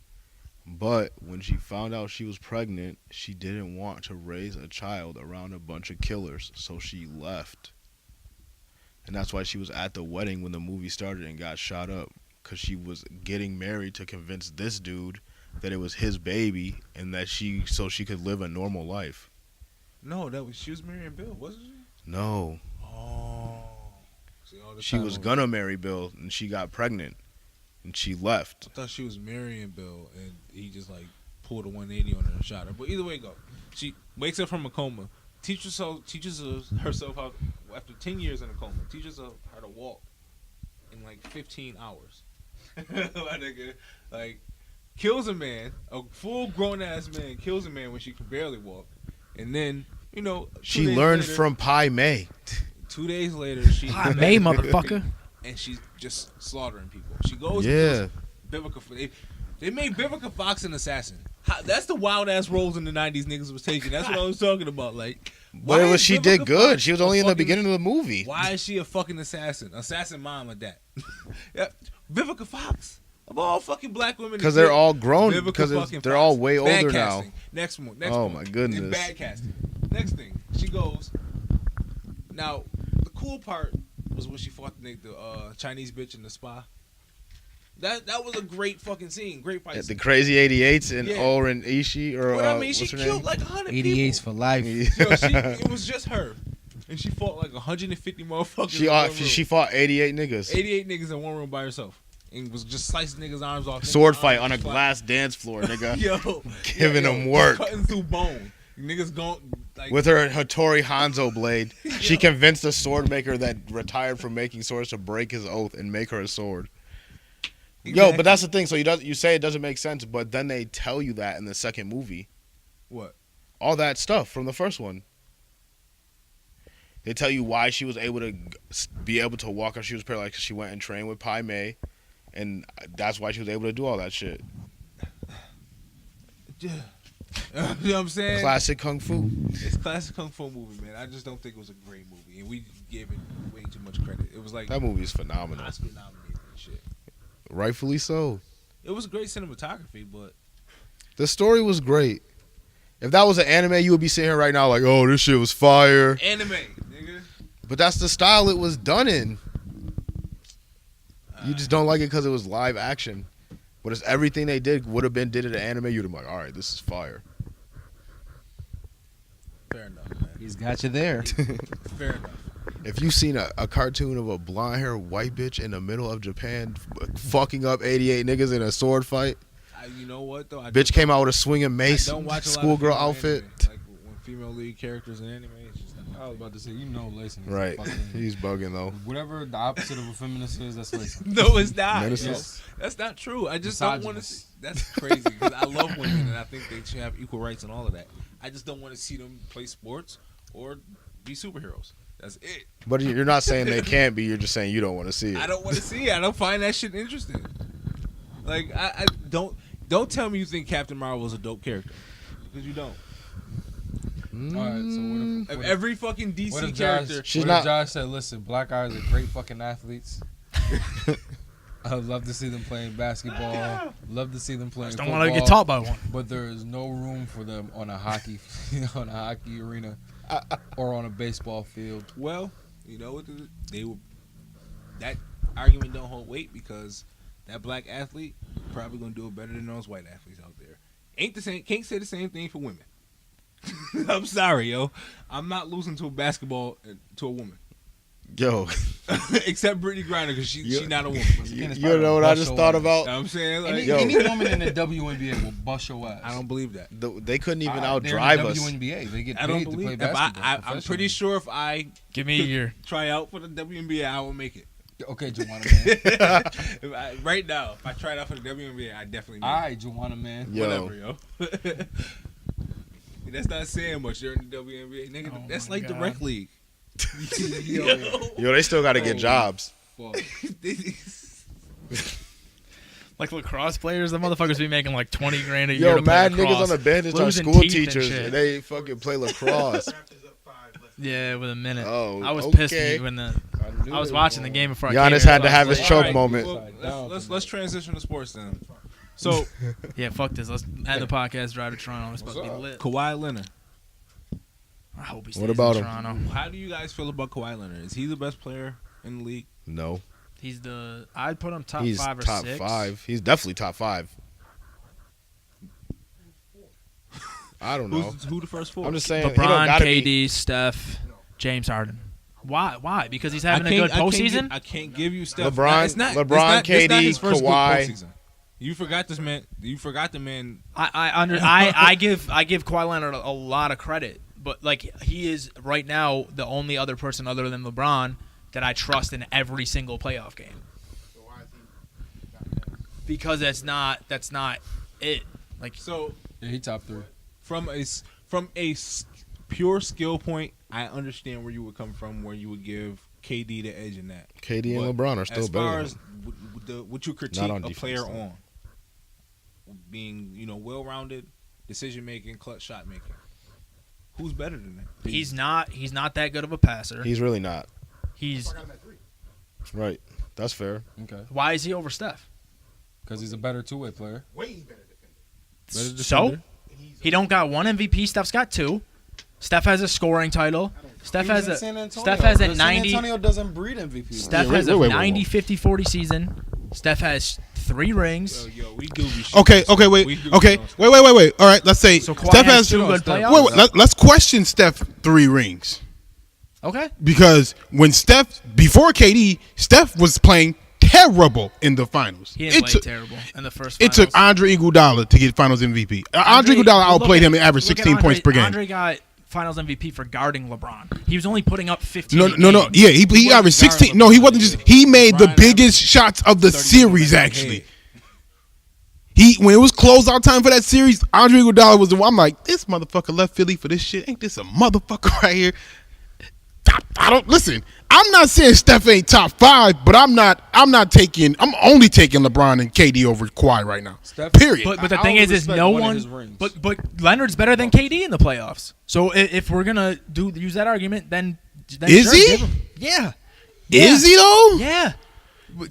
But when she found out she was pregnant, she didn't want to raise a child around a bunch of killers, so she left. And that's why she was at the wedding when the movie started and got shot up, because she was getting married to convince this dude that it was his baby and that she could live a normal life. No, she was marrying Bill, wasn't she? No. Oh. See, all the She time was I gonna marry Bill and she got pregnant and she left. I thought she was marrying Bill and he just like pulled a 180 on her and shot her. But either way it go. She wakes up from a coma, teaches herself how, after 10 years in a coma, teaches her how to walk in like 15 hours. My nigga, like, kills a man, a full grown ass man kills a man when she can barely walk. And then, you know, She learned from Pai Mei. 2 days later, she Pai Mei, motherfucker. And she's just slaughtering people. She goes, Yeah. They made Vivica Fox an assassin. That's the wild ass roles in the 90s niggas was taking. That's what I was talking about. Like, But she did good. Fox She was a only in the fucking- beginning of the movie. Why is she a fucking assassin? Assassin mom at that. Yeah, Vivica Fox. Of all fucking black women. Because they're all grown. Vivica Because fucking they're Fox. all way Bad older now. casting. Next one. Oh, my goodness. And bad casting. Next thing. She goes. Now, the cool part was when she fought the Chinese bitch in the spa. That was a great fucking scene. Great fight The scene. Crazy 88s and Yeah. Oren Ishii or But I mean, she what's her killed name? like 100 88s people. for life. Yo, it was just her. And she fought like 150 motherfuckers. in one room. She fought 88 niggas. 88 niggas in one room by herself. And was just slicing niggas' arms off. Sword Niggas' fight arms on a just glass dance floor, nigga. Yo. Giving yo, them work. Cutting through bone. Niggas going like With her Hattori Hanzo blade, she convinced a sword maker that retired from making swords to break his oath and make her a sword. Yo, but that's the thing. So you say it doesn't make sense, but then they tell you that in the second movie. What? All that stuff from the first one. They tell you why she was able to be able to walk if she was paralyzed, because she went and trained with Pai Mei, and that's why she was able to do all that shit. You know what I'm saying? Classic kung fu. It's classic kung fu movie, man. I just don't think it was a great movie, and we gave it way too much credit. It was like That movie is phenomenal. Oscar nominated and shit. Rightfully so. It was great cinematography, but The story was great. If that was an anime, you would be sitting here right now like, oh, this shit was fire. anime, nigga. But that's the style it was done in. You just don't like it because it was live action. But it's everything they did did it in anime, you'd be like, all right, this is fire. Fair enough, man. He's got you there. Fair enough. If you've seen a cartoon of a blonde haired white bitch in the middle of Japan fucking up 88 niggas in a sword fight, You know what though? bitch came out with a swinging mace, I don't watch a lot of schoolgirl female outfit. anime. Like when female lead characters in anime, it's just I was about to say, you know, lacing. is Right. fucking- He's bugging though. Whatever the opposite of a feminist is, that's lacing. no, it's not. Medicine. That's not true. I just don't want to. Misogynist. That's crazy because I love women and I think they should have equal rights and all of that. I just don't want to see them play sports or be superheroes. That's it. But you're not saying they can't be, you're just saying you don't want to see it. I don't want to see it. I don't find that shit interesting. Like I don't tell me you think Captain Marvel is a dope character because you don't. All right, so Of every fucking DC what if character, Josh, She's what not- if Josh said, listen, black guys are great fucking athletes. I would love to see them playing basketball. Love to see them playing Don't football. want to get taught by one. But there is no room for them on a hockey arena or on a baseball field. well, you know what? They were that argument don't hold weight because that black athlete probably gonna do it better than those white athletes out there. Ain't the same. Can't say the same thing for women. I'm sorry, yo. I'm not losing to a basketball to a woman, Yo, except Brittany Griner because she not a woman. you it's know what I just Russell thought Wilson. about? You know what I'm saying, like, Yo. Any woman in the WNBA will bust your ass. I don't believe that. They couldn't even They're in outdrive the us. WNBA. They get I don't paid to play believe. If basketball. I'm pretty professionally. sure if I Give me a year. try out for the WNBA, I will make it. Okay, Joanna man. Right now, if I tried out for the WNBA, I definitely make All it. right, Joanna man. Yo, Whatever, yo. That's not saying much. You're in the WNBA, nigga. Oh that's my like the God. rec league. yo, they still got to get jobs. Fuck. Like lacrosse players, the motherfuckers be making like 20 grand a year. Yo, to play mad niggas lacrosse. on the bench are Losing school teeth and teachers shit. and they fucking play lacrosse. Yeah, with a minute. Oh, I was okay. pissed when I was watching the game before I Giannis came had here, to so I have was his like, choke Alright, moment. well, let's transition to sports then. So Yeah, fuck this. Let's end the podcast. Drive to Toronto. It's supposed to be lit. Kawhi Leonard. I hope he stays What about in him? Toronto. How do you guys feel about Kawhi Leonard? Is he the best player in the league? No, I'd put him top he's 5 or top 6. 5. He's definitely top 5. I don't know. Who the first four? I'm just saying. he don't LeBron, gotta KD, be- Steph, James Harden. Why? Because he's having a good postseason. I can't give you Steph. LeBron, It's not KD, his first good Kawhi. postseason. You forgot this man. You forgot the man. I give Kawhi Leonard a lot of credit, but like he is right now the only other person other than LeBron that I trust in every single playoff game. Because that's not it. Like So Yeah, he top 3. from a pure skill point, I understand where you would come from, where you would give KD the edge in that. KD But and LeBron are still as far better. as what you critique Not on a defense, player though. on, being well-rounded, decision making, clutch shot making, who's better than that? he's not that good of a passer. He's really not. He's Right. That's fair. Okay. why is he over Steph? Because he's a better two-way player. Better So defender? he don't got one MVP. Steph's got 2. Steph has a scoring title. Steph has a San Antonio. Steph has a San 90. Antonio doesn't breed MVP. Steph Yeah, has a wait. 90, 50, 40 season. Steph has 3 rings. Yo, we do be Okay, wait. All right, let's say So Kawhi Steph has has 2 good Steph. playoffs. let's question Steph 3 rings. Okay. Because when before KD, Steph was playing terrible in the finals. He didn't play terrible in the first It finals. took Andre Iguodala to get Finals MVP. Andre Iguodala outplayed him and averaged look at 16 points per game. Andre got Finals MVP for guarding LeBron. He was only putting up 15. No. games. Yeah, he averaged 16. No, he wasn't just. He made the LeBron biggest shots of the 30 series. in the Actually, when it was closeout time for that series, Andre Iguodala was the one. I'm like, this motherfucker left Philly for this shit. Ain't this a motherfucker right here? I don't listen. I'm not saying Steph ain't top 5, but I'm only taking LeBron and KD over Kawhi right now. Steph- Period. But the I thing would is respect no one of one. his rings. But Leonard's better than KD in the playoffs. So if we're gonna use that argument, then Is sure, he? give him- Yeah. Is he though? Yeah.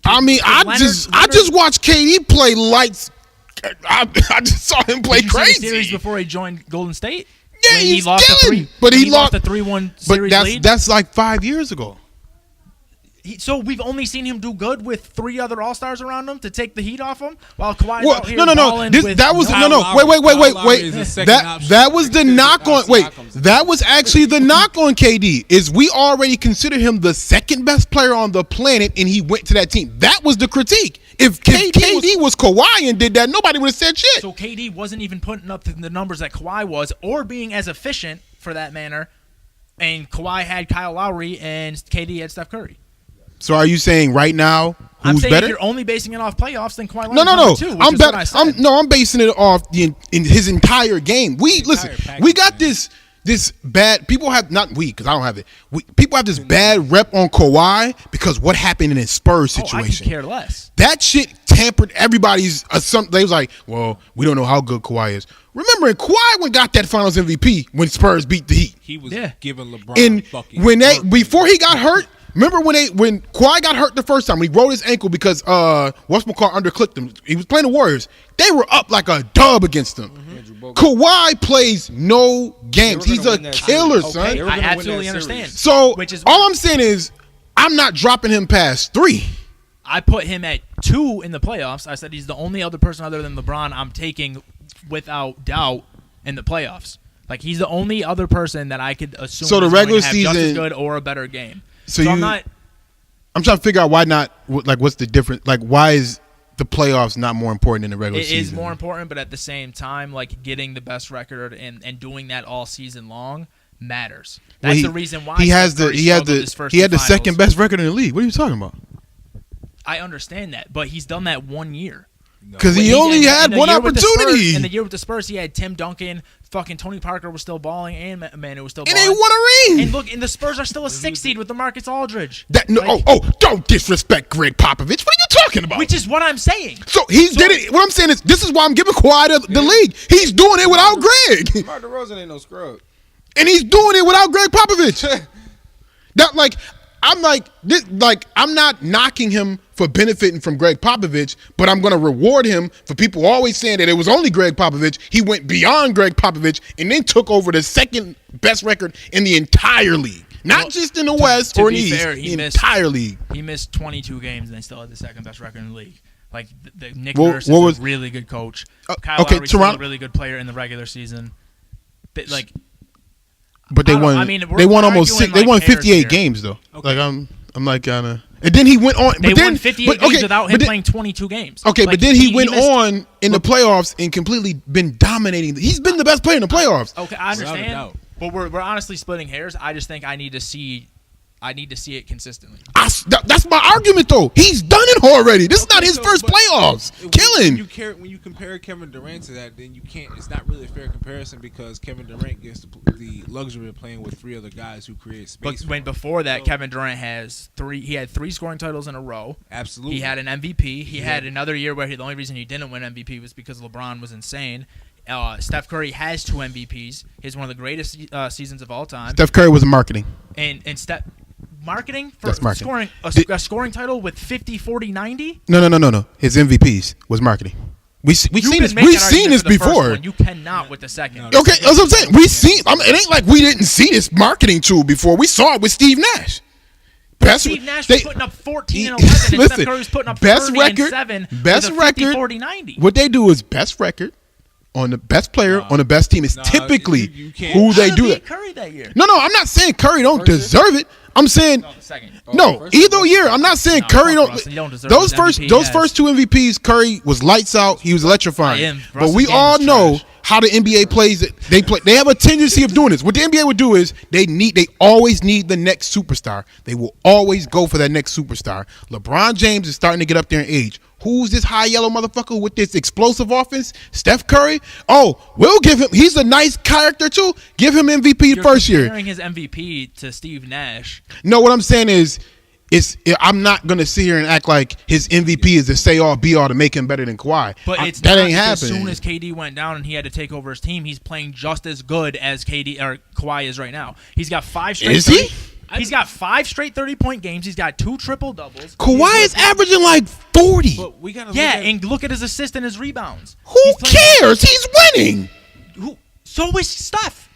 I mean, I just watched KD play lights. I just saw him play Did you see the crazy. series before he joined Golden State. Yeah, When he's he lost killing. but he lost the 3-1 But series that's lead. that's like 5 years ago. So we've only seen him do good with 3 other All-Stars around him to take the heat off him, while Kawhi's Well, out here no. balling with That was Kyle no. Lowry. Wait. Kyle Lowry is a second option. That was the knock on. Wait, that was actually the knock on KD. Is we already considered him the second best player on the planet, and he went to that team. That was the critique. If KD was Kawhi and did that, nobody would have said shit. So KD wasn't even putting up the numbers that Kawhi was, or being as efficient for that manner. And Kawhi had Kyle Lowry, and KD had Steph Curry. So are you saying right now I'm who's saying better? if you're only basing it off playoffs, then Kawhi No. Leonard's number 2, which I'm is better. what I said. I'm basing it off in his entire game. We got this bad. People have not because I don't have it. People have this bad rep on Kawhi because what happened in his Spurs I situation. could care less. That shit tampered everybody's. They was like, well, we don't know how good Kawhi is. Remember, Kawhi got that Finals MVP when Spurs beat the Heat. He was Yeah. giving LeBron And fucking when work. before he got hurt, remember when Kawhi got hurt the first time, when he rolled his ankle because whatchamacallit underclicked him. He was playing the Warriors. They were up like a dub against them. Andrew Bogut. Kawhi plays no games. They were He's gonna a win that killer, series. son. Okay, they were I gonna win absolutely that understand. series. So Which is all I'm saying is, I'm not dropping him past 3. I put him at 2 in the playoffs. I said he's the only other person other than LeBron I'm taking without doubt in the playoffs. Like he's the only other person that I could assume So the is going regular to have just as season- good or a better game. So I'm you- not. I'm trying to figure out why not. Like, what's the difference? Like, why is the playoffs not more important than the regular It season? is more important, but at the same time, like getting the best record and doing that all season long matters. That's Well, the reason why he has Steph Curry the he had struggled the his first he had two the second finals. best record in the league. What are you talking about? I understand that, but he's done that 1 year. Because he He's- only in had the one year with the Spurs- opportunity, in the year with the Spurs, he had Tim Duncan, fucking Tony Parker was still balling, and Manu was still and balling. they won a ring. And look, and the Spurs are still a 6 seed with the Marcus Aldridge. Don't disrespect Greg Popovich. What are you talking about? Which is what I'm saying. So did it. What I'm saying is, this is why I'm giving Kawhi the league. He's doing it without Greg, Mark DeRozan ain't no scrub. and he's doing it without Greg Popovich. I'm not knocking him for benefiting from Greg Popovich, but I'm going to reward him for people always saying that it was only Greg Popovich. He went beyond Greg Popovich and then took over the second best record in the entire league. Not just in the West to or in be the East, fair, the entire league. He missed 22 games and they still had the second best record in the league. Like Nick What Nurse was- is a really good coach. Kyle okay, Lowry's still a Toronto- really good player in the regular season. like. But they won. I mean, they won almost arguing, they won like, hairs 58 here. games though. Okay. Like I'm like kinda. And then he went on. They but then, won 58 but, games okay, without him playing 22 games. Okay, Like, but then he went missed- on in the playoffs and completely been dominating. He's been the best player in the playoffs. Okay, I Without a understand. doubt. But we're honestly splitting hairs. I just think I need to see it consistently. That's my argument though. He's done it already. This is not his so- first but playoffs. When Killing. you compare Kevin Durant to that, then you can't. It's not really a fair comparison because Kevin Durant gets the luxury of playing with 3 other guys who create space. But when before that, Kevin Durant he had 3 scoring titles in a row. Absolutely, He had an MVP. He had another year where the only reason he didn't win MVP was because LeBron was insane. Steph Curry has 2 MVPs. He's one of the greatest seasons of all time. Steph Curry was marketing. And Steph marketing for That's marketing. scoring a scoring title with 50, 40, 90. No. His MVPs was marketing. We've seen this. We've seen this before. You cannot with the second. Okay, that's what I'm saying. We've seen. It ain't like we didn't see this marketing tool before. We saw it with Steve Nash. Steve Nash was putting up 14 and 11, and Steph Curry was putting up 30 and 7 best with a 50, record, 40, 90. What they do is best record on the best player on the best team is typically you can't. who they How do did that. Curry that year. No, I'm not saying Curry don't deserve it. I'm saying No, the second. either year. I'm not saying Curry fuck don't. Russ, he don't deserve Those his first MVP those he first 2 MVPs, Curry was lights out. He was electrifying. I am. But Russ's we game all is know trash. how the NBA plays it. They have a tendency of doing this. What the NBA would do is they always need the next superstar. They will always go for that next superstar. LeBron James is starting to get up there in age. Who's this high yellow motherfucker with this explosive offense? Steph Curry? Oh, we'll give him. He's a nice character too. Give him MVP You're first year. comparing his MVP to Steve Nash. No, what I'm saying is, I'm not gonna sit here and act like his MVP is the say all be all to make him better than Kawhi. But it's that not ain't as happening. soon as KD went down and he had to take over his team, he's playing just as good as KD or Kawhi is right now. He's got 5 straight. Is he? He's got 5 straight 30-point games. He's got 2 triple doubles. Kawhi is averaging like 40. But we gotta Yeah, look at, and look at his assist and his rebounds. Who He's playing- cares? He's winning. So is Steph.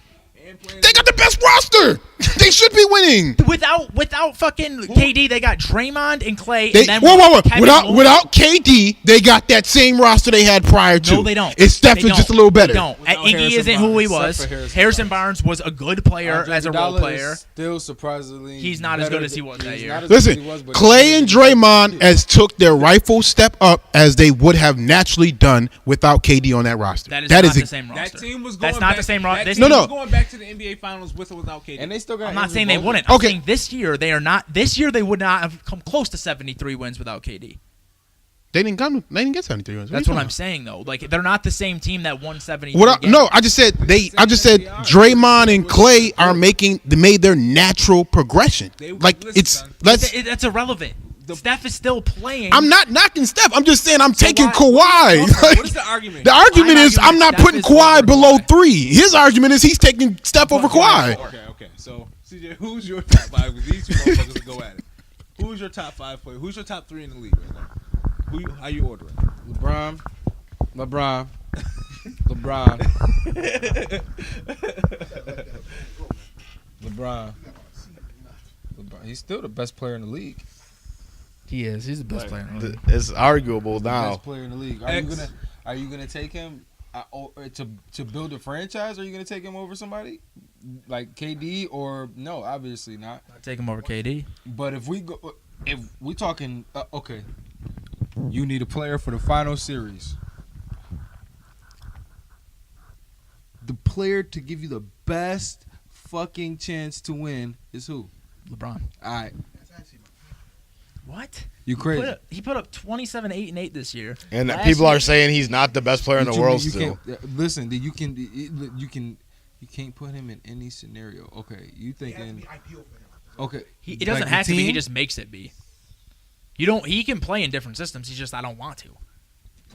They got the best roster. They should be winning. Without fucking KD, they got Draymond and Clay. They, and then whoa. Kevin Looney. Without KD, they got that same roster they had prior to. No, they don't. It's Steph They is just a don't. little better. They don't. Without Iggy Harrison isn't who he Barnes, was. except for Harrison Harrison Barnes was a good player Andre as a Iguodala role player. is still surprisingly, He's not as better good as he than- was that he's year. not as good as he Listen, was, but Clay he's and better than Draymond he has took their rightful step up as they would have naturally done without KD on that roster. That is not the same that roster. team was going That's not back, the same roster. That No, team no. was going back to the NBA Finals with or without KD. And they still got. I'm not Andrew saying they Bogut. wouldn't. I'm Okay. saying this year they are not. This year they would not have come close to 73 wins without KD. They didn't get 73 wins. That's what I'm saying though. Like they're not the same team that won 73. No, I just said Draymond and Clay made their natural progression. That's irrelevant. Steph is still playing. I'm not knocking Steph. I'm just saying I'm taking why- Kawhi. What is the argument? The argument I'm is arguing I'm not Steph putting is Kawhi over below Kawhi. 3. His argument is he's taking Steph over Kawhi. Okay. So, CJ, who's your top 5? Because these 2 motherfuckers will go at it. Who's your top 5 player? Who's your top 3 in the league right now? How you ordering? LeBron. LeBron. He's still the best player in the league. He is. He's the best player. In the league. It's arguable now. Best player in the league. Are you gonna take him to build a franchise? Are you gonna take him over somebody like KD or no? Obviously not. I'd take him over KD. But if we talking okay, you need a player for the final series. The player to give you the best fucking chance to win is who? LeBron. All right, What? you crazy. He put up 27, 8, and 8 this year. And Last people year- are saying he's not the best player in the world still. Listen, you can't put him in any scenario. Okay, you thinking? Okay, He doesn't like the have to be. He team? just makes it be. You don't. He can play in different systems. He's just I don't want to.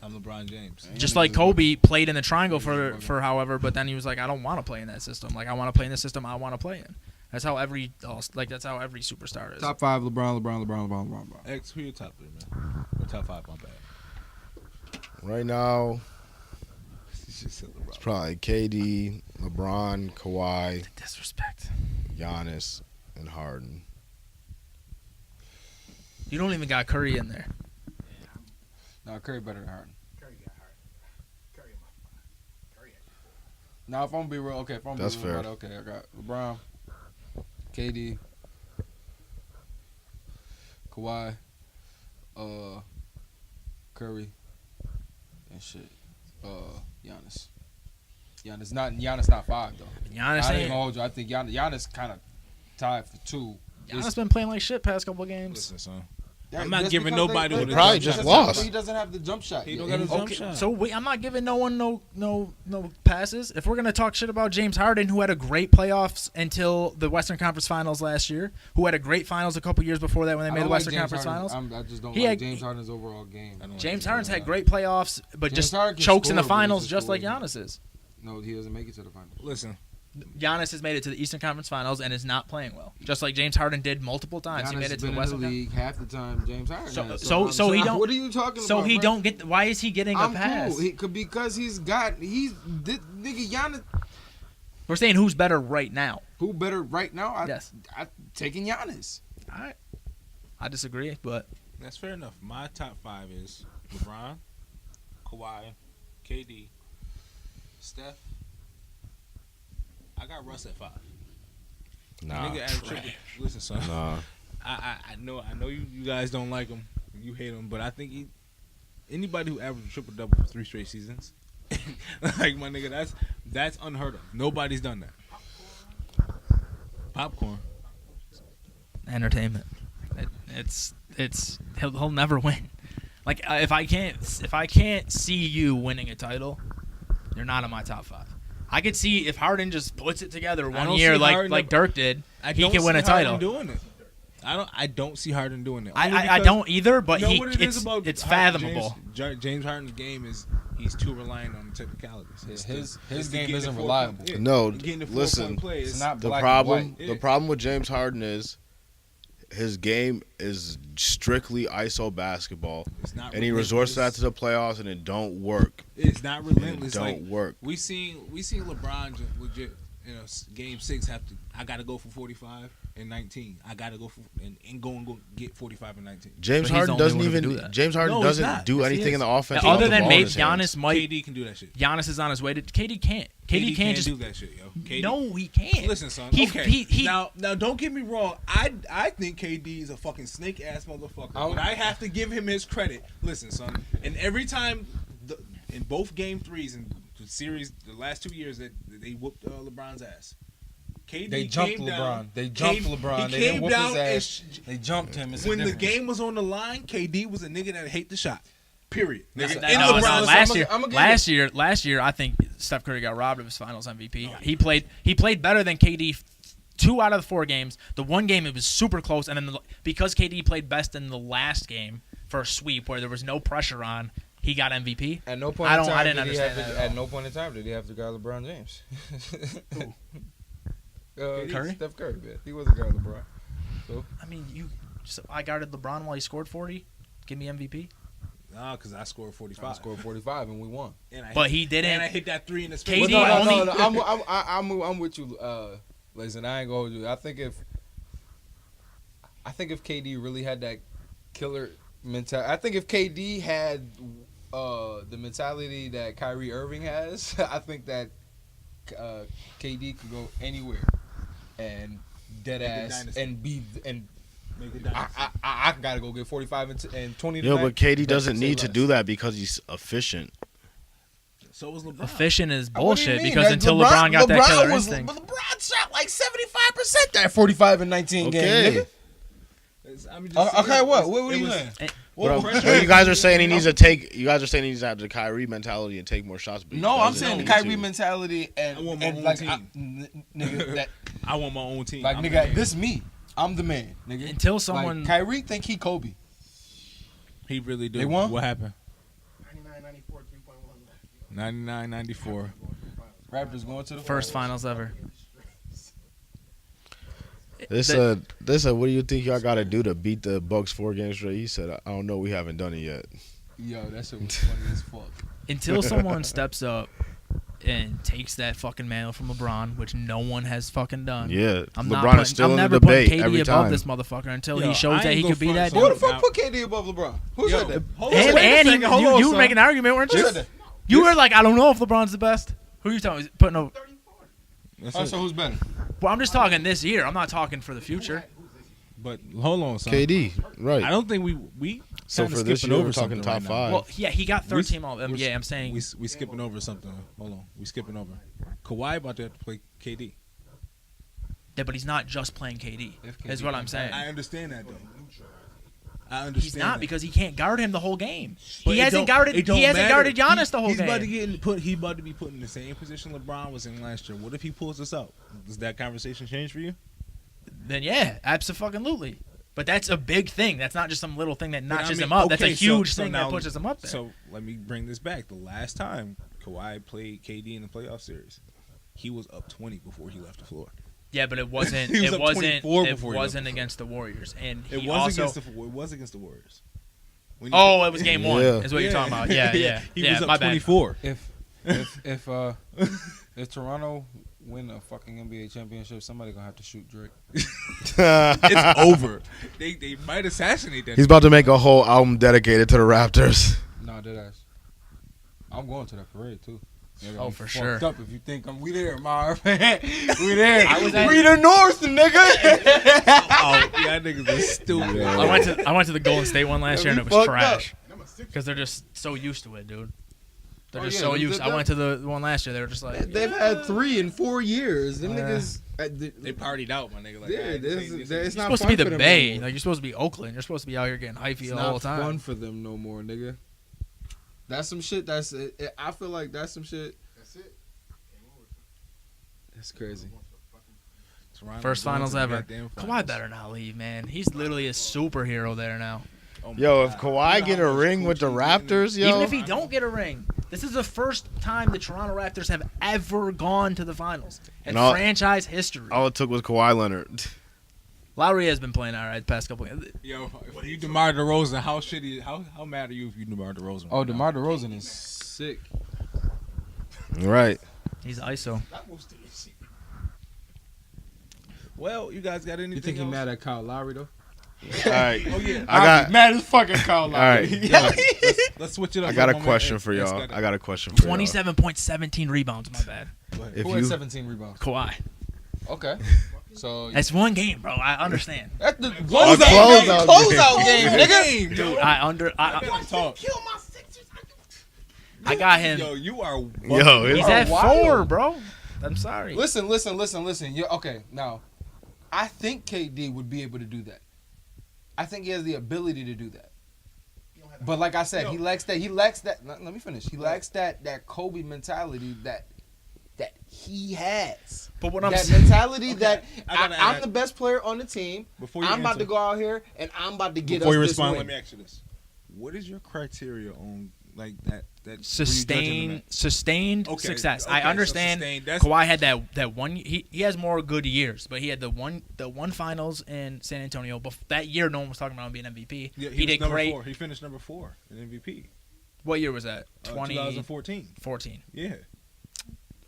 I'm LeBron James. Just like Kobe played in the triangle for however, but then he was like, I don't want to play in that system. Like I want to play in the system I want to play in. That's how every superstar is. Top 5: LeBron. X, who your top 3, man? Or top 5, my bad. Right now, She just said LeBron. it's probably KD, LeBron, Kawhi, Disrespect. Giannis, and Harden. You don't even got Curry in there. No, Curry better than Harden. Now, if I'm gonna be real, okay. If I'm gonna That's be real, fair. okay. I got LeBron, KD, Kawhi, Curry, and shit. Giannis. Giannis not 5 though. Giannis I ain't ain't. gonna hold you. I think Giannis kind of tied for 2. Giannis been playing like shit past couple of games. Listen, son. Yeah, I'm not that's giving because nobody with a probably jump just shot. lost. He doesn't have the jump shot. He yet. don't got a And- jump Okay, shot. so I'm not giving no one no passes. If we're gonna talk shit about James Harden, who had a great playoffs until the Western Conference Finals last year, who had a great finals a couple years before that when they I made the don't like Western James Conference Harden. Finals. I just don't He like had- James Harden's overall game. I don't like James him. Harden's had great playoffs, but James just Harden can chokes in the score, but he's finals just just like scoring. Giannis is. No, he doesn't make it to the final. Listen, Giannis has made it to the Eastern Conference Finals and is not playing well, just like James Harden did multiple times. Giannis He made it has to the been in Western the Conference. league half the time James Harden. So- has. so he don't- What are you talking So about? he bro? don't get. Why is he getting a I'm pass? cool because he's nigga Giannis. We're saying who's better right now. Who better right now? Yes. I taking Giannis. All right. I disagree, but that's fair enough. My top 5 is LeBron, Kawhi, KD, Steph. I got Russ at 5. Nah. Nigga average triple. Listen, son. Nah. I know you guys don't like him. You hate him, but I think anybody who averages triple double for 3 straight seasons, like my nigga, that's unheard of. Nobody's done that. Popcorn. entertainment. He'll never win. Like if I can't see you winning a title, you're not in my top 5. I could see if Harden just puts it together one don't year see Harden like Dirk did, he don't can win see a title. Harden doing it. I don't see Harden doing it. I Only I because- don't either, but You know what it is about it's Harden- fathomable. James Harden's game is he's too reliant on the technicalities. His It's game getting isn't the 4-point reliable. play. No, Getting the 4-point listen. play It's is- not The black problem, and white. the problem with James Harden is his game is strictly ISO basketball, It's not and he resorts to that relentless. to the playoffs, and it don't work. It's not It relentless. don't Like work. we seen LeBron just legit. Game 6 have to. I gotta go for 45 and 19. I gotta go for and go get 45 and 19. James But he's Harden the only doesn't one who can even. do that. James Harden No, he's doesn't not. do Yes, he anything is. in the offense. Other without the than ball in maybe his hands. Giannis might. KD can do that shit. Giannis is on his way to. KD can't. KD can't just do that shit, yo. KD. No, he can't. Listen, son. He- okay. he- now, don't get me wrong. I think KD is a fucking snake ass motherfucker. But I have to give him his credit. Listen, son. And every time, in both game 3s in the series, the last 2 years that they whooped LeBron's ass. KD They jumped came LeBron. down, They jumped came- LeBron. He They didn't came whoop his down ass. and They jumped him. It's a when the difference. game was on the line, KD was a nigga that hate the shot. Period. Nigga, No, in no, LeBron's last summer- year, last year, I think Steph Curry got robbed of his Finals MVP. He played better than KD 2 out of the 4 games. The one game it was super close, and then because KD played best in the last game for a sweep where there was no pressure on, he got MVP. At no point I in don't- time I didn't did he have understand to, that at at no point in time did he have to guard LeBron James. Curry? Steph Curry, man. He wasn't guarding LeBron. I mean, I guarded LeBron while he scored 40. Give me MVP. Nah, because I scored 45. I scored 45 and we won. And I But hit, he didn't. And I hit that 3 in his KD face. I'm with you. Listen, I ain't gonna hold you. I think if KD really had that killer mentality, I think if KD had the mentality that Kyrie Irving has, I think that KD could go anywhere and dead Make a ass dynasty. and be and. Make it down. I gotta go get 45 and 20 Yo, tonight. but KD That doesn't could say need to less. do that because he's efficient. So was LeBron. Efficient is What do you bullshit mean? because That until LeBron got that killer instinct. But LeBron shot like 75% that 45 and 19 game, Okay. nigga. I mean, just Okay, saying, what? it What are you was- saying? But pressure- you guys are saying he needs to take. You guys are saying he needs to have the Kyrie mentality and take more shots. But he No, I'm doesn't saying the need Kyrie to. mentality I want my and own like team. nigga that I want my own team. like I'm the nigga man. this me. I'm the man, nigga. Until someone Like, Kyrie think he Kobe. He really do. They won? What happened? 99-94, 3.1. 99-94. Raptors going to the first finals ever. They said, what do you think y'all got to do to beat the Bucks 4 games straight? He said, I don't know. We haven't done it yet. Yo, that shit was funny as fuck. Until someone steps up and takes that fucking mantle from LeBron, which no one has fucking done. Yeah, I'm LeBron is still I'm in the never debate putting KD every above time. this motherfucker until Yo, he shows I that ain't he gonna could be front, that son. Who dude. the fuck put KD above LeBron? Who said that? Hold on, And, wait a and second, hold on, you were son. making an argument, weren't Who you? said that? You were like, I don't know if LeBron's the best. Who are you talking? Putting over? That's Oh, it. so who's better? Well, I'm just talking this year. I'm not talking for the future. But hold on, son. KD, right? I don't think we So kinda for this skipping year, over we're talking something top right now. five. Well, yeah, he got third We- team all. we're- Yeah, I'm saying. We skipping over something. Hold on, we skipping over. Kawhi about to have to play KD. Yeah, but he's not just playing KD. Is what I'm saying. I understand that though. I understand. He's not that. because he can't guard him the whole game. But He it hasn't don't- guarded. it don't He hasn't matter. guarded Giannis the whole He's about to game. He about to be put in the same position LeBron was in last year. What if he pulls this out? Does that conversation change for you? Then yeah, absolutely. But that's a big thing. That's not just some little thing that But I notches mean, him up. That's a okay, huge so thing now- that pushes him up there. So let me bring this back. The last time Kawhi played KD in the playoff series, he was up 20 before he left the floor. Yeah, but it wasn't. He was it up wasn't. 24 It before he wasn't left. against the Warriors, and It he was also. against the Warriors. When you- Oh, it was game one. Yeah. Is what you're talking about. Yeah. He was my up bad. 24. If Toronto win a fucking NBA championship, somebody gonna have to shoot Drake. It's over. They might assassinate that. He's about to make a whole album dedicated to the Raptors. Nah, dead ass. I'm going to that parade too. Oh, I'm for fucked sure. Up if you think we there, Marv. we there. I was at- we the North, nigga. Oh, yeah, niggas are stupid. I went to the Golden State one last year and it was fucked trash because they're just so used to it, dude. They're just so used. I went to the one last year. They were just like They've had 3 in 4 years. Them niggas. They partied out, my nigga. Like, Yeah, "Alright, this this is- ain't- it's You're not supposed to be fun the for them Bay. anymore. Like you're supposed to be Oakland. You're supposed to be out here getting hyphy It's the whole not time. fun for them no more, nigga. That's some shit. That's it. I feel like that's some shit. That's crazy. Toronto First going finals to the ever. goddamn Kawhi finals. better not leave, man. He's literally a superhero there now. Oh my Yo, if God. Kawhi You know get how a much ring with the coaching he's getting? Raptors, yo, Even if he don't get a ring, this is the first time the Toronto Raptors have ever gone to the finals in And all- franchise history. all it took was Kawhi Leonard. Lowry has been playing all right the past couple. Yo, if you DeMar DeRozan, how shitty? How mad are you if you DeMar DeRozan? Oh, DeMar DeRozan is sick. Right. He's ISO. Well, you guys got anything? You think he else? mad at Kyle Lowry though? All right. Oh yeah. I got. mad as fucking Kyle All right. Let's switch it up. I got for a moment. question for It's y'all. gotta- I got a question for y'all. 27.17 rebounds. My bad. Go ahead. If Who had you 17 rebounds? Kawhi. Okay. So That's one game, bro. I understand. that's the closeout game, nigga. Dude, Talk. I got him. Yo, you are. Yo, He's it's, at wild. 4, bro. I'm sorry. Listen. Yeah, okay, now, I think KD would be able to do that. I think he has the ability to do that. But like I said, he lacks that. Let me finish. He lacks that Kobe mentality that he has. But what I'm That saying, mentality Okay, that I gotta I'm add- the best player on the team. Before you I'm about answer- to go out here and I'm about to get Before you us respond, this let win. me ask you this: what is your criteria on like that? sustained Okay, success. okay, I so understand. sustained, that's- Kawhi had that one. He has more good years, but he had the one finals in San Antonio. That year, no one was talking about him being MVP. Yeah, he was did number great. 4. He finished number 4 in MVP. What year was that? 2014. 14. Yeah.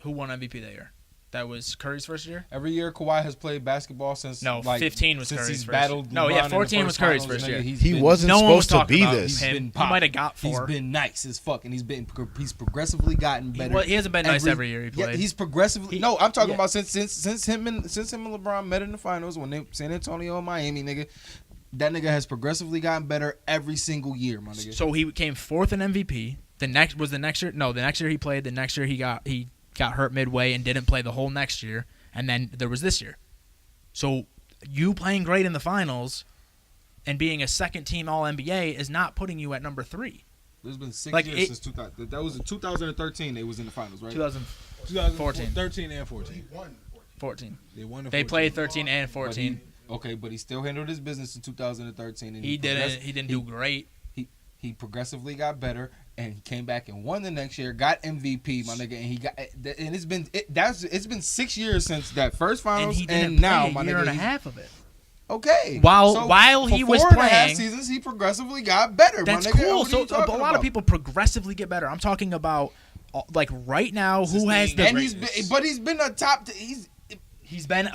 Who won MVP that year? That was Curry's first year. Every year Kawhi has played basketball since No, like, 15 was since Curry's he's first battled year. No, yeah, LeBron in the 14 was Curry's finals, first nigga, year. he wasn't No one was supposed to talking be about this. him. been He might have got 4. He's been nice as fuck, and he's progressively gotten better. He hasn't been nice every year he Yeah, played. he's progressively. No, I'm talking yeah. about since him and LeBron met in the finals when they San Antonio and Miami, nigga. That nigga has progressively gotten better every single year, my nigga. So he came 4th in MVP. The next year. No, the next year he played. The next year he got hurt midway and didn't play the whole next year. And then there was this year. So you playing great in the finals and being a second team All NBA is not putting you at number 3. There's been 6 Like, years it- since 2000. That was in 2013. They was in the finals, right? 2014. 13 and 14. 14. They won. They played 13 and 14. But he still handled his business in 2013. And He didn't do great. He progressively got better, and he came back and won the next year. Got MVP, my nigga, and he got. And it's been 6 years since that first And finals, he didn't and now play my a year nigga, and a he's- half of it. Okay. While he for was 4.5 playing- seasons, he progressively got better. That's my nigga. cool. What are So you a talking lot of about? people progressively get better. I'm talking about like right now who has the And he's been a top. He's been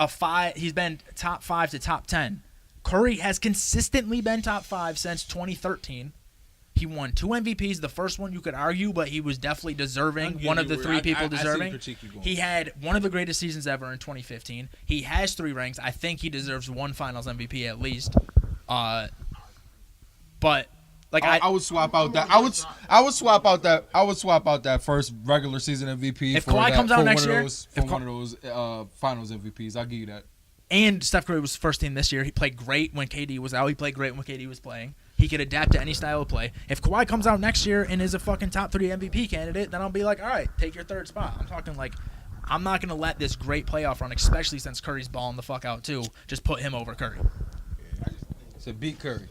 He's been top 5 to top 10. Curry has consistently been top 5 since 2013. He won 2 MVPs. The first one you could argue, but he was definitely deserving. One of the 3 people deserving. He had one of the greatest seasons ever in 2015. He has 3 rings. I think he deserves 1 Finals MVP at least. But like I would swap out that. I would swap out that first regular season MVP. If Kawhi comes out next year, one of those Finals MVPs, I'll give you that. And Steph Curry was first team this year. He played great when KD was out. He played great when KD was playing. He could adapt to any style of play. If Kawhi comes out next year and is a fucking top 3 MVP candidate, then I'll be like, all right, take your 3rd spot. I'm talking like, I'm not going to let this great playoff run, especially since Curry's balling the fuck out too, just put him over Curry. So beat Curry.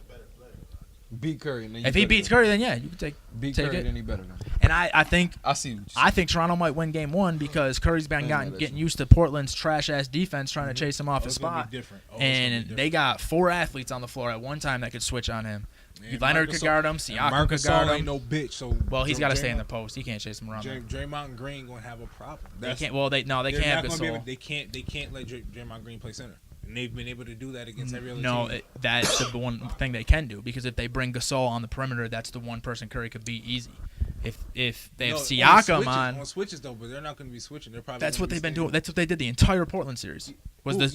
Beat Curry. And then If he beats Curry, then yeah, you can take Curry, it. then he better than. And I think I see. I think Toronto might win Game 1 because Curry's been getting used to Portland's trash ass defense trying to chase him off his spot. And they got 4 athletes on the floor at one time that could switch on him. Man, Leonard could guard him. Siakam could guard him. Ain't no bitch. So well, he's got to stay in the post. He can't chase him around. Draymond and Green gonna have a problem. They can't. Well, they can't have Gasol. They can't let Draymond Green play center. And they've been able to do that against every other team. No, that's the one thing they can do because if they bring Gasol on the perimeter, that's the one person Curry could beat easy. If they have Siakam on switches though, but they're not going to be switching. They're probably that's what they've been doing. That's what they did the entire Portland series.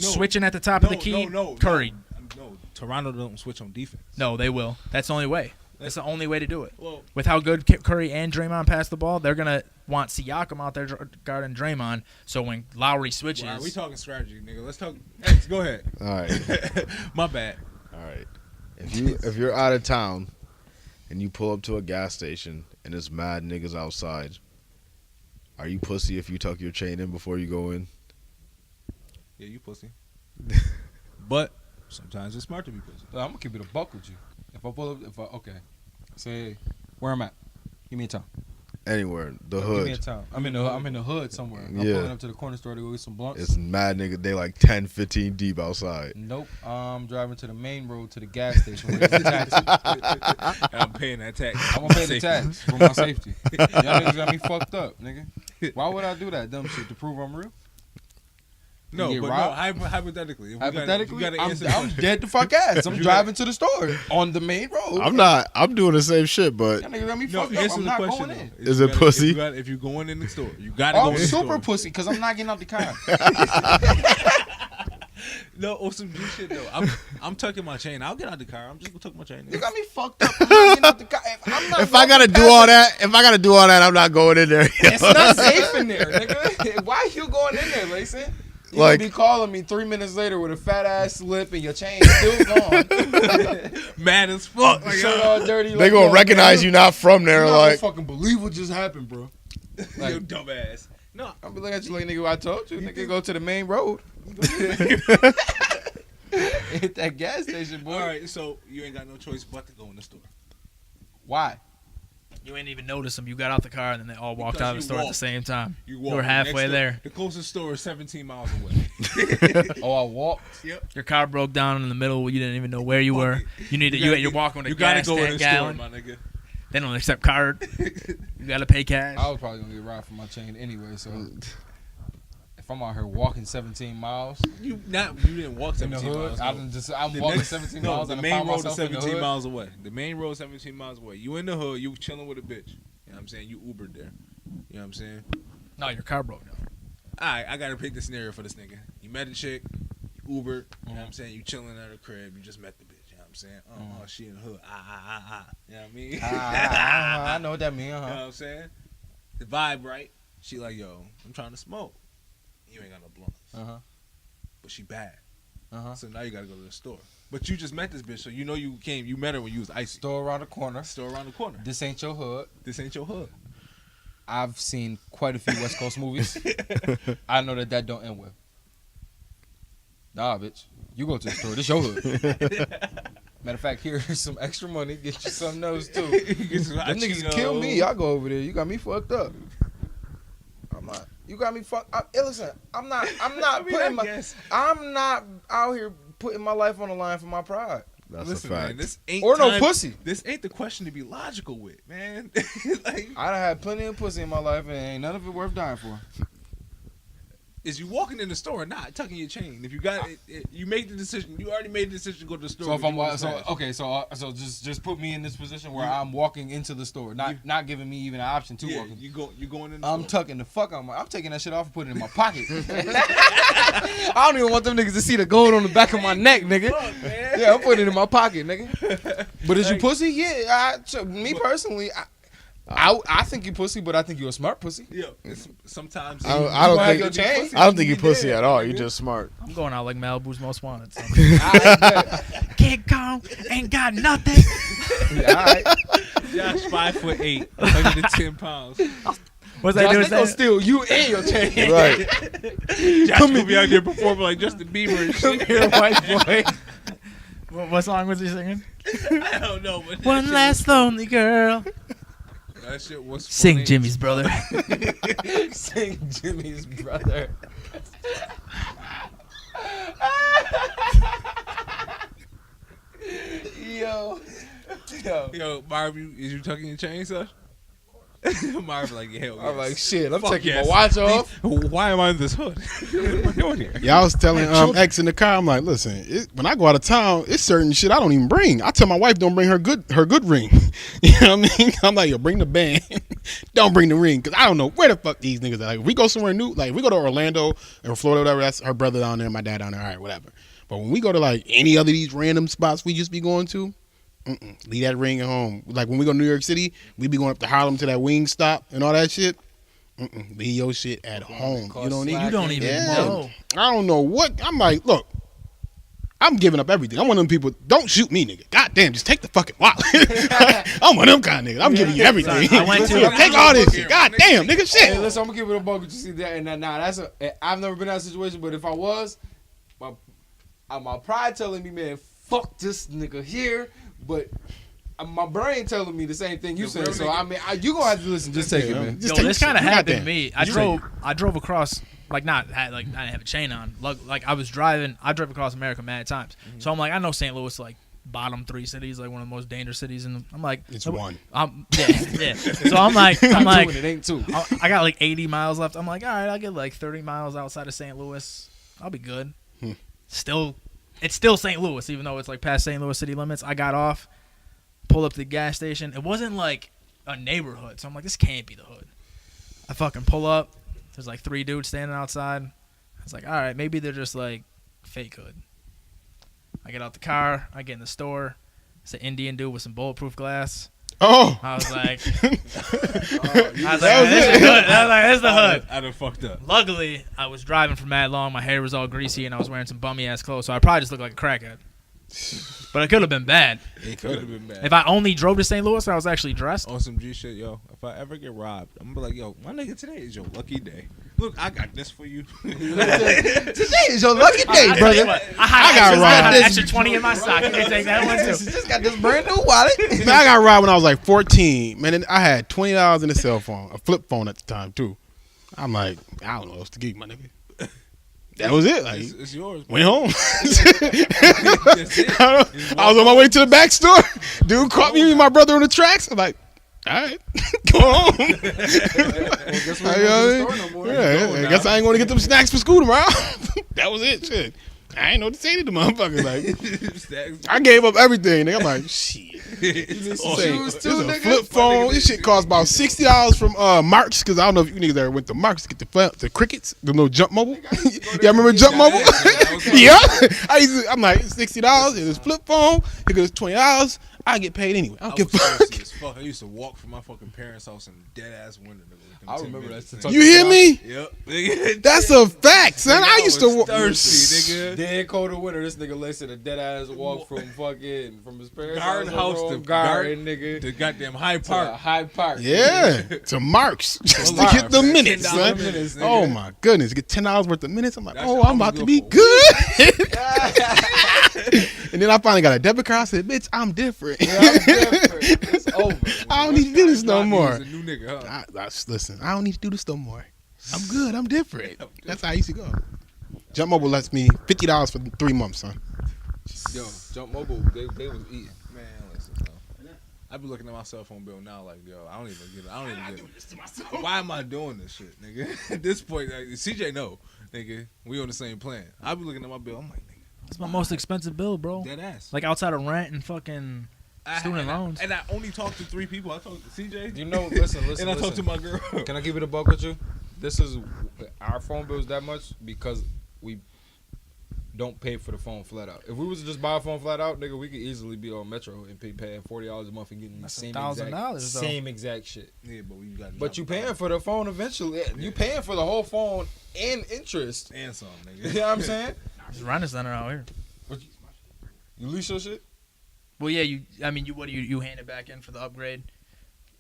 Switching at the top of the key. Curry. No, Toronto don't switch on defense. No, they will. That's the only way. That's the only way to do it. Well, with how good Curry and Draymond pass the ball, they're gonna want Siakam out there guarding Draymond. So when Lowry switches, well, we talking strategy, nigga. Let's talk. X, go ahead. All right. My bad. All right. If you're out of town and you pull up to a gas station and there's mad niggas outside, are you pussy if you tuck your chain in before you go in? Yeah, you pussy. But sometimes it's smart to be pussy. I'm gonna keep it a buck with you. If I pull up, say where I'm at. Give me a time. Anywhere, the Give hood. me a time. I'm in the hood somewhere. I'm pulling up to the corner store to go get some blunts. It's mad nigga. They like 10, 15 deep outside. Nope. I'm driving to the main road to the gas station. Where the taxi. I'm paying that tax. I'm gonna pay the tax for my safety. Y'all niggas got me fucked up, nigga. Why would I do that dumb shit to prove I'm real? No, but hypothetically. Hypothetically, you gotta I'm dead to fuck ass. I'm driving to the store on the main road. I'm not. I'm doing the same shit, but Y'all niggas got me fucked up. I'm not going in. Is it pussy? If you're going in the store, you gotta go in the store. I'm super pussy because I'm not getting out the car. No, or some G shit though. I'm tucking my chain. I'll get out the car. I'm just gonna tuck my chain. You got me fucked up. I'm not getting out the car. If I gotta do all that, I'm not going in there. It's not safe in there, nigga. Why are you going in there, Lacey? You like, be calling me 3 minutes later with a fat ass slip and your chain still gone. Mad as fuck. Like, shirt all dirty. They gonna recognize you not from there. You like, fucking believe what just happened, bro. Like, you dumbass. No, I'll be looking at you like, nigga, I told you. Nigga, go to the main road. Hit that gas station, boy. All right, so you ain't got no choice but to go in the store. Why? You ain't even notice them. You got out the car and then they all walked out of the store at the same time. You were halfway there. The closest store is 17 miles away. Oh, I walked. Yep. Your car broke down in the middle. You didn't even know where you were. You're walking with a gas tank gallon. Store, my nigga. They don't accept card. You gotta pay cash. I was probably gonna get robbed for my chain anyway. So if I'm out here walking 17 miles, you didn't walk 17 miles. I'm walking 17 miles. The main road is 17 miles away. The main road is 17 miles away. You in the hood. You chilling with a bitch. You know what I'm saying? You Ubered there. You know what I'm saying? No, your car broke down. All right, I gotta pick the scenario for this nigga. You met a chick. You Ubered. You know what I'm saying? You chilling at her crib. You just met the bitch. You know what I'm saying? Oh, she in the hood. You know what I mean? I know what that means. You know what I'm saying? The vibe, right? She like, yo, I'm trying to smoke. You ain't got no blunts. But she bad. So now you gotta go to the store. But you just met this bitch, so you know you met her when you was icy. Store around the corner. This ain't your hood. I've seen quite a few West Coast movies. I know that don't end well. Nah, bitch. You go to the store. This your hood. Matter of fact, here's some extra money. Get you something else too. Them niggas kill me. I go over there. You got me fucked up. I'm not. You got me fucked up. Hey, listen, I'm not out here putting my life on the line for my pride. That's a fact. Man, this ain't no pussy. This ain't the question to be logical with, man. Like, I done had plenty of pussy in my life, and ain't none of it worth dying for. is you walking in the store and not tucking your chain. If you got it, you make the decision. You already made the decision to go to the store. So if I'm so just put me in this position where I'm walking into the store, not giving me even an option to walk in. You going in. I'm tucking the fuck out. I'm taking that shit off and putting it in my pocket. I don't even want them niggas to see the gold on the back of my neck, nigga. Yeah, I'm putting it in my pocket, nigga. But is you pussy? Yeah, me personally, I think you pussy, but I think you a smart pussy. Yeah, sometimes I don't think you pussy at all. You just smart. I'm going out like Malibu's Most Wanted. So. Kid Kong ain't got nothing. Yeah, all right. Josh 5'8", 110 pounds. What's that doing? They gonna steal you and your chain. Right. Josh gonna be out there performing like Justin Bieber and shit. Here, white boy. What song was he singing? I don't know. But One last lonely girl. That shit was Sing funny. Jimmy's brother. Sing Jimmy's brother. Yo, Marv, is you tucking your chain, son? Marv like, hell yes. I'm like, shit, I'm Fuck taking yes. my watch off. Why am I in this hood? What am I doing here? Yeah, I was telling X in the car. I'm like, listen, when I go out of town, it's certain shit I don't even bring. I tell my wife don't bring her good ring. You know what I mean? I'm like, yo, bring the band. Don't bring the ring, because I don't know where the fuck these niggas are. Like, if we go somewhere new, like if we go to Orlando or Florida, whatever, that's her brother down there, my dad down there, all right, whatever. But when we go to like any other of these random spots we just be going to, leave that ring at home. Like when we go to New York City, we be going up to Harlem to that wing stop and all that shit. Leave your shit at home. You don't need. You don't even know. I don't know what. I'm like, look, I'm giving up everything. I'm one of them people. Don't shoot me, nigga. Goddamn, just take the fucking wallet. I'm one of them kind of niggas. I'm giving you everything. I went to take all this shit. Goddamn, nigga, shit. Hey, listen, I'm gonna keep it a bug. You see that? And I've never been in that situation. But if I was, my pride telling me, man, fuck this nigga here. But my brain telling me the same thing you said. So I mean, you gonna have to listen. Just take it, man. Just Yo, take this the kind of shit. happened to Goddamn. me. I drove across, I didn't have a chain on. Like I was driving. I drove across America mad times. So I'm like, I know St. Louis like bottom 3 cities, like one of the most dangerous cities. And I'm like, It's one. Yeah. So I'm like, It ain't two. I got like 80 miles left. I'm like, all right, I'll get like 30 miles outside of St. Louis. I'll be good. It's still St. Louis, even though it's like past St. Louis city limits. I got off, pulled up to the gas station. It wasn't like a neighborhood, so I'm like, this can't be the hood. I fucking pull up. There's like 3 dudes standing outside. I was like, all right, maybe they're just like fake hood. I get out the car. I get in the store. It's an Indian dude with some bulletproof glass. Oh. I was like, this is good. I was like, this is the hood. I done fucked up. Luckily, I was driving for mad long. My hair was all greasy, and I was wearing some bummy ass clothes, so I probably just looked like a crackhead. But it could have been bad. It could have been bad. If I only drove to St. Louis, I was actually dressed. On some G shit, yo. If I ever get robbed, I'm gonna be like, yo, my nigga, today is your lucky day. Look, I got this for you. Today is your lucky day, brother. I got robbed. An extra 20 in my sock. You can take that one too. Just got this brand new wallet. Man, I got robbed when I was like 14. Man, and I had $20 in a cell phone, a flip phone at the time too. I'm like, I don't know what else to give you, my nigga. That was it. Like, It's yours. went home. That's it. I was on my way to the back store. Dude caught me and my brother on the tracks. I'm like, all right, go home. Guess we ain't going to the store no more. Yeah, I guess I ain't going to get them snacks for school tomorrow. That was it. Shit. I ain't know what to say to the motherfuckers. Like, I gave up everything. Nigga. I'm like, shit. This shoes too, is a nigga? flip phone. This shit cost about $60 from Marks, because I don't know if you niggas ever went to Marks to get the crickets, the little Jump Mobile. Y'all remember Jump Mobile? Yeah. I'm like, $60. It was flip phone. It was $20. I get paid anyway. I don't give a fuck. I used to walk from my fucking parents' house in dead ass winter. I remember that. You hear me? Yep. That's a fact, son. I used to walk. Thirsty, nigga. Dead cold of winter. This nigga laced a dead ass walk from his parents' Garden house to garden, nigga. The goddamn Hyde To Park. Hyde Park. Yeah, to Marks just to get the minutes, son. Minutes, nigga. Oh my goodness, get $10 worth of minutes. I'm like, That's oh, what I'm I about was to be good good. And then I finally got a debit card. I said, bitch, I'm different. Yeah, I'm different. It's over. I don't need to do this no more. He's a new nigga, huh? Listen, I don't need to do this no more. I'm good. I'm different. That's how I used to go. Jump Mobile lets me $50 for 3 months, son. Yo, Jump Mobile, they was eating. Man, listen, I be looking at my cell phone bill now, like, yo, I don't even get it. Why am I doing this shit, nigga? At this point, like, CJ, no, nigga, we on the same plan. I be looking at my bill. I'm like, nigga, It's my most expensive bill, bro. dead ass. Like outside of rent and fucking student loans. And I only talked to 3 people. I talked to CJ. You know, listen. and I talked to my girl. Can I keep it a buck with you? This is our phone bills that much because we don't pay for the phone flat out. If we was to just buy a phone flat out, nigga, we could easily be on Metro and paying $40 a month and getting the That's same $1,000 though. same exact shit. Yeah, but we got. But you paying for the phone eventually. You paying for the whole phone and interest. and some, nigga. You know what I'm saying? There's a rent center out here. You lease your shit? Well, yeah, you hand it back in for the upgrade.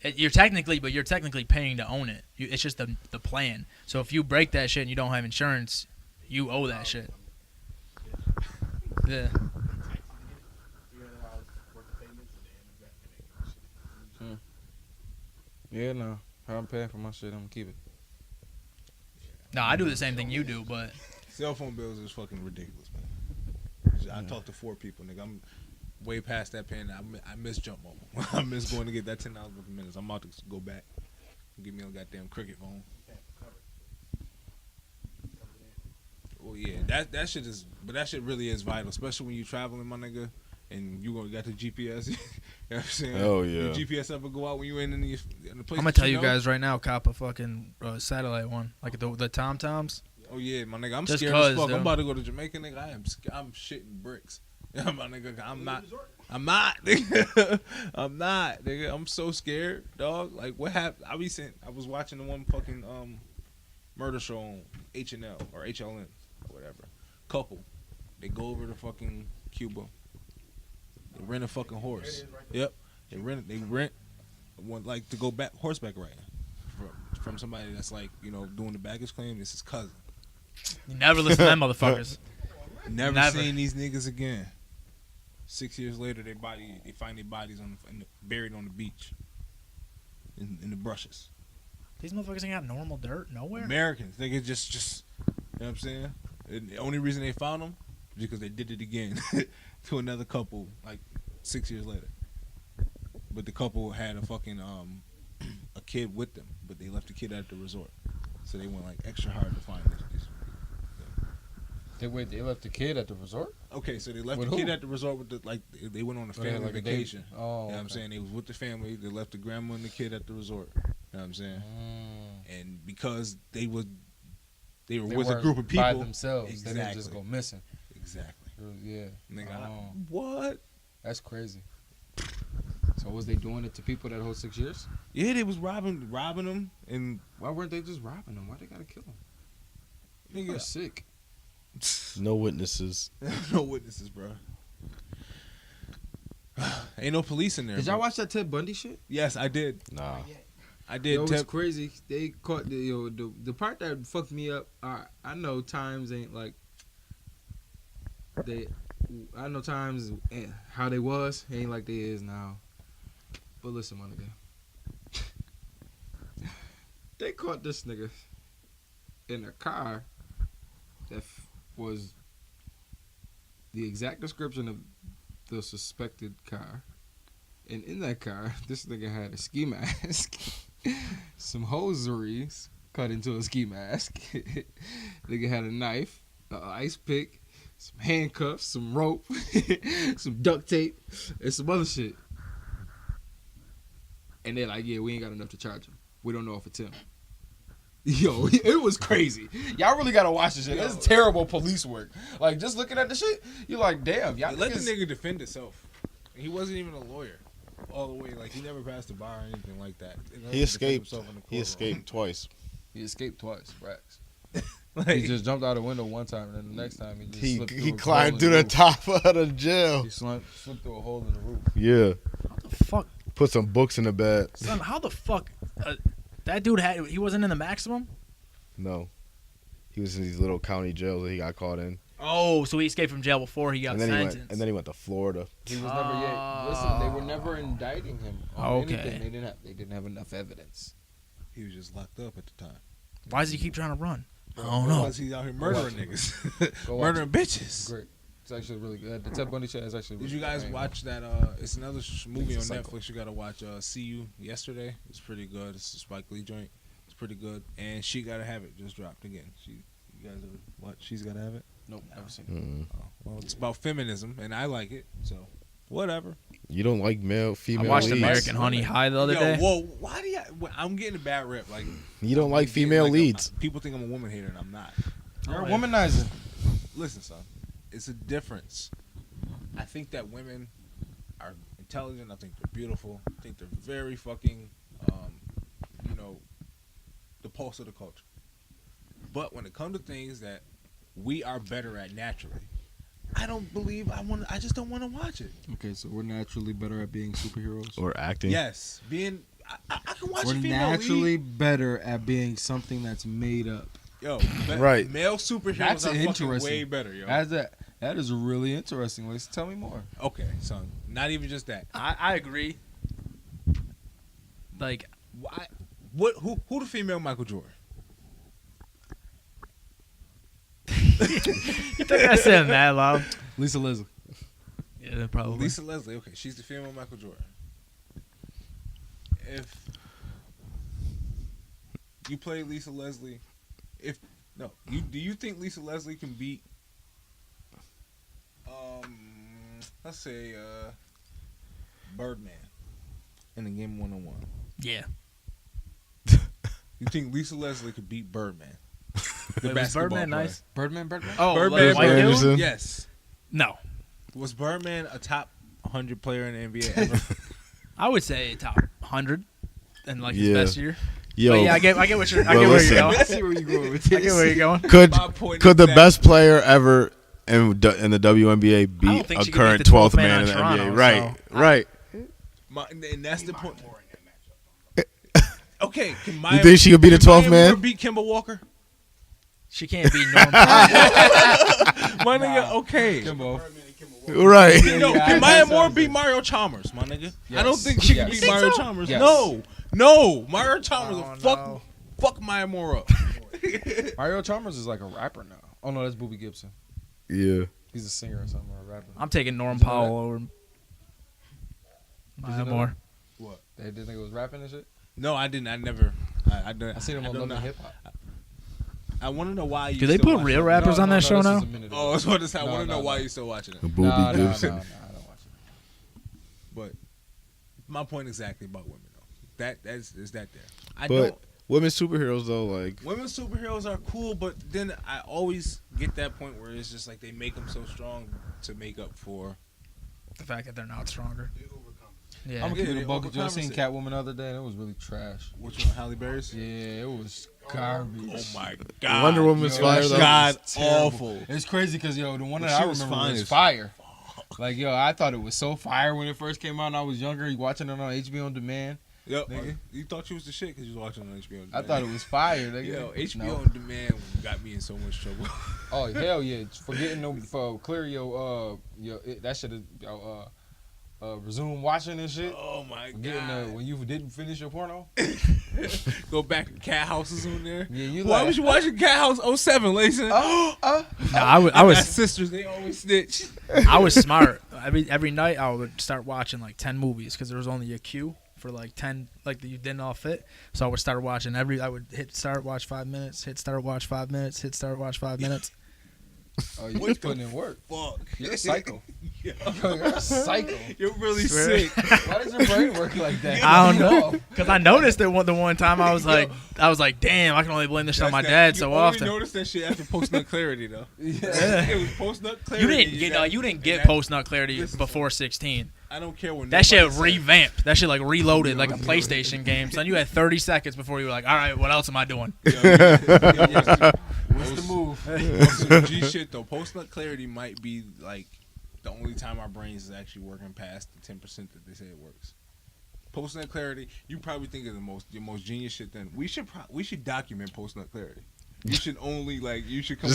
You're technically paying to own it. It's just the plan. So if you break that shit and you don't have insurance, you owe that shit. Yeah. Yeah, no. How I'm paying for my shit, I'm gonna keep it. No, I do the same thing you do, but Cell phone bills is fucking ridiculous, man. I talked to 4 people, nigga. I'm way past that paying. I miss jump mobile. I miss going to get that $10 worth of minutes. I'm about to go back. Give me a goddamn cricket phone. Well, yeah, that shit is, but that shit really is vital, especially when you traveling, my nigga, and you got the GPS. You know what I'm saying? Oh, yeah. Your GPS ever go out when you in the place? I'm gonna tell you guys right now, cop a fucking satellite one, like the Tom Toms. Oh yeah, my nigga, I'm Just scared as fuck. dude. I'm about to go to Jamaica, nigga. I'm shitting bricks. Yeah, my nigga, I'm not, nigga. I'm not, nigga. I'm so scared, dog. Like, what happened? I was watching the one fucking murder show on HNL or HLN or whatever. Couple, they go over to fucking Cuba. They rent a fucking horse. Yep, they rent one, like, to go back horseback riding from somebody that's, like, you know, doing the baggage claim. This is cousin. You never listen to them motherfuckers. Never seen these niggas again. 6 years later, they find their bodies buried on the beach in the brushes. These motherfuckers ain't got normal dirt nowhere. Americans, they could just you know what I'm saying? And the only reason they found them is because they did it again to another couple like 6 years later. But the couple had a fucking a kid with them, but they left the kid at the resort, so they went like extra hard to find these. They left the kid at the resort? Okay, so they left With the kid who? at the resort with they went on a Oh, they had, family like, a date? vacation. Oh, You know what I'm okay. saying? They was with the family. They left the grandma and the kid at the resort. You know what I'm saying? And because they were with a weren't group of people by themselves. Exactly. They didn't just go missing. Exactly. Yeah. Nigga, Oh. what? That's crazy. So was they doing it to people that whole 6 years? Yeah, they was robbing them, and Why weren't they just robbing them? Why they gotta kill them? They're nigga, sick. No witnesses. no witnesses, bro. Ain't no police in there. Did bro. y'all watch that Ted Bundy shit? Yes, I did. Nah. I did. Yo, it's crazy. They caught the part that fucked me up. I know times ain't like they. I know times how they was ain't like they is now. But listen, my nigga, they caught this nigga in a car that was the exact description of the suspected car. And in that car, this nigga had a ski mask, some hosieries cut into a ski mask. Nigga had a knife, an ice pick, some handcuffs, some rope, some duct tape, and some other shit. And they're like, yeah, we ain't got enough to charge him. We don't know if it's him. Yo, it was crazy. Y'all really gotta watch this shit. That's terrible police work. Like, just looking at the shit, you're like, damn, y'all Let the niggas- nigga defend himself. He wasn't even a lawyer all the way. Like, he never passed the bar or anything like that. He escaped. He escaped twice. He escaped twice, Brax. Like, He just jumped out a window one time, and then the next time he just slipped through He a climbed hole through in the roof. top of the jail. He slipped through a hole in the roof. Yeah. What the fuck, Put some books in the bed. son? How the fuck? That dude he wasn't in the maximum. No. He was in these little county jails that he got caught in. Oh, so he escaped from jail before he got And then sentenced. he went to Florida. He was never yet. Listen, they were never indicting him on Okay. anything. They didn't have enough evidence. he was just locked up at the time. Why does he keep trying to run? I don't know. Because he's out here murdering watch it, niggas. Go watch Murdering it. bitches. Great. It's actually really good. The Ted Bundy shit is actually. Did Really you guys good. watch that? It's another movie on It's a cycle. Netflix. You gotta watch. See You Yesterday. It's pretty good. It's a Spike Lee joint. It's pretty good. And She Gotta Have It just dropped again. You guys ever watch She's Gotta Have It? Nope, never seen it. Oh, well, it's about feminism, and I like it. So whatever. You don't like I female watched leads. American Honey High the other Yo, day. whoa, why do you? I'm getting a bad rep. Like You don't like I'm getting female like leads. People think I'm a woman hater, and I'm not. You're a womanizer. Listen, son, it's a difference. I think that women are intelligent. I think they're beautiful. I think they're very fucking, the pulse of the culture. But when it comes to things that we are better at naturally, I don't believe I just don't want to watch it. Okay, so we're naturally better at being superheroes. Or acting. Yes, being I can watch We're a female naturally lead. better at being something that's made up. Yo, Right. Male superheroes That's are fucking interesting. way better, yo. That is really interesting. Let's tell me more. Okay, son. Not even just that. I agree. Like, Why? Who the female Michael Jordan? you think I said that loud? Lisa Leslie. Yeah, probably. Lisa Leslie. Okay, she's the female Michael Jordan. If you play Lisa Leslie, do you think Lisa Leslie can beat? Let's say Birdman in the game 1-on-1. Yeah. You think Lisa Leslie could beat Birdman? Wait, was Birdman player. nice? Birdman. Oh, Birdman, like white dude? Anderson? Yes. No. Was Birdman a top 100 player in the NBA ever? I would say top 100 in like his Yeah. best year. Yo, But yeah, I get what you're. I Well, get where listen. you're going. I see where you're going with I get where you're going. could My point the is that- best player ever in the WNBA I don't beat think a she could current beat the 12th 12th man man in the on Toronto, NBA? Right, so- right. And that's the point. Okay, can Maya, You think she could beat a can 12th Maya man? Moore beat Kimball Walker? She can't beat Norm Powell. My nigga, okay. Kimbo. Right. No, Yeah, can I Maya think Moore so. beat Mario Chalmers, my nigga? I Yes. don't think she can Yes. beat You Mario think so? Chalmers. Yes. No. Mario Chalmers will no. fuck Maya Moore up. Mario Chalmers is like a rapper now. Oh no, that's Boobie Gibson. Yeah. He's a singer or something, or a rapper. I'm taking Norm Did you know Powell over Did Maya you know Moore. They didn't think it was rapping and shit. No, I didn't. I never. I I seen him on don't Love know. and Hip Hop. I want to know why you. Do they still put watch real it. rappers on that show now? Oh, that's what it's. I No, want to no, know why no. you still watching it. Booby Nah, Gibson. I don't watch it. But my point exactly about women though. That's that there. I But don't. women superheroes though, like Women superheroes are cool, but then I always get that point where it's just like they make them so strong to make up for. The fact that they're not stronger. Yeah. I'm gonna keep Yeah, it a they buck. I overcompensate. seen Catwoman the other day and it was really trash. Which one, Halle Berry's? Yeah, it was garbage. Oh my god. Wonder Woman's Yo, fire that though. shit God was terrible. awful. It's crazy because yo, the one But that she I was remember fine was as fire. Like yo, I thought it was so fire when it first came out. And I was younger, watching it on HBO on demand. Yep. Nigga. You thought you was the shit because you was watching on HBO. I thought it was fire. Nigga. Yo, HBO No. on demand got me in so much trouble. Oh hell yeah! Forgetting for clear that should have resume watching and shit. Oh my Forgetting god. when you didn't finish your porno. Go back to Cat Houses on there. Yeah, you Why like. was you watching Cat House 07, Lacey? No, I My was sisters, they always snitch. I was smart. Every night I would start watching like 10 movies because there was only a queue for like 10, like you didn't all fit. So I would start watching I would hit start, watch 5 minutes, hit start, watch 5 minutes, hit start, watch 5 minutes. Oh, you was putting in work. Fuck. You're a psycho. Yo. You're a psycho. You're really Swear. sick. Why does your brain work like that? I don't know because I noticed it the one time I was like, damn, I can only blame this shit on my dad so often. You only noticed that shit after post nut clarity though. Yeah. It was post nut clarity. You didn't get that- post nut clarity Listen. before 16. I don't care when That shit nobody said- revamped. That shit like reloaded like a PlayStation game. Son, you had 30 seconds before you were like, all right, what else am I doing? What's the move? Some G shit though. Post nut clarity might be like the only time our brains is actually working past the 10% that they say it works. Post nut clarity, you probably think of your most genius shit. Then we should document post nut clarity. You should only you should come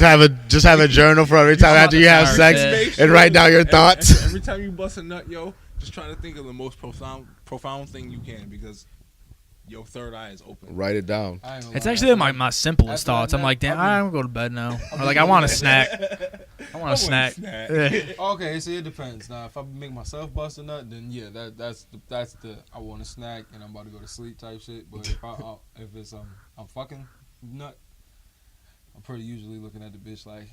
just have a journal for every time after you have sex Make and sure write down your thoughts. Every time you bust a nut, yo, just try to think of the most profound thing you can because your third eye is open. Write it down. I ain't gonna It's lie. actually my simplest After thoughts. that I'm like, damn, nap, I'm gonna go to bed now. Or like, I want a snack. I want a snack. Okay, see, it depends. Now, if I make myself bust a nut, then yeah, that's the I want a snack and I'm about to go to sleep type shit. But if it's I'm fucking nut, I'm pretty usually looking at the bitch like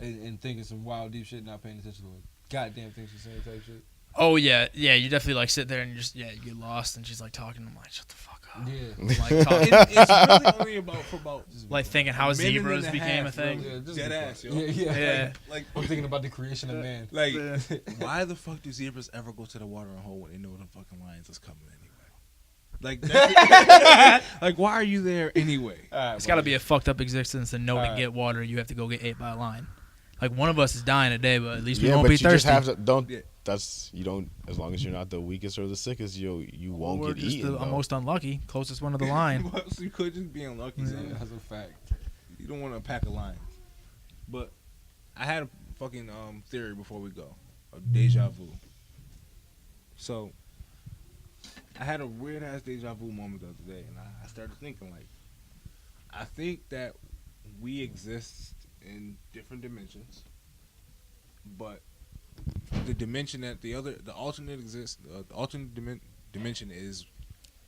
and thinking some wild deep shit, not paying attention to what goddamn things she's saying type shit. Oh yeah, you definitely like sit there and you get lost, and she's like talking. I'm like, shut the fuck up. Yeah. Like, talking, It's really only about like thinking how minute zebras and a became half, a thing. Yeah, just dead be ass, fun. yo. Yeah. Like I'm thinking about the creation of man. Like, why the fuck do zebras ever go to the watering hole when they know the fucking lions is coming anyway? Like, like, why are you there anyway? It's got to be a fucked up existence to know to get water, you have to go get ate by a lion. Like, one of us is dying today, but at least we won't but be you thirsty. just have to don't. Yeah. That's you don't. As long as you're not the weakest or the sickest, you won't We're get just eaten. the though. most unlucky, closest one to the lion. Well, so you could just be unlucky. So Yeah, that's a fact. you don't want to pack a lion. But I had a fucking theory before we go, of deja vu. So I had a weird ass deja vu moment the other day, and I started thinking like, I think that we exist in different dimensions, but the dimension that the alternate exists, the alternate dimension is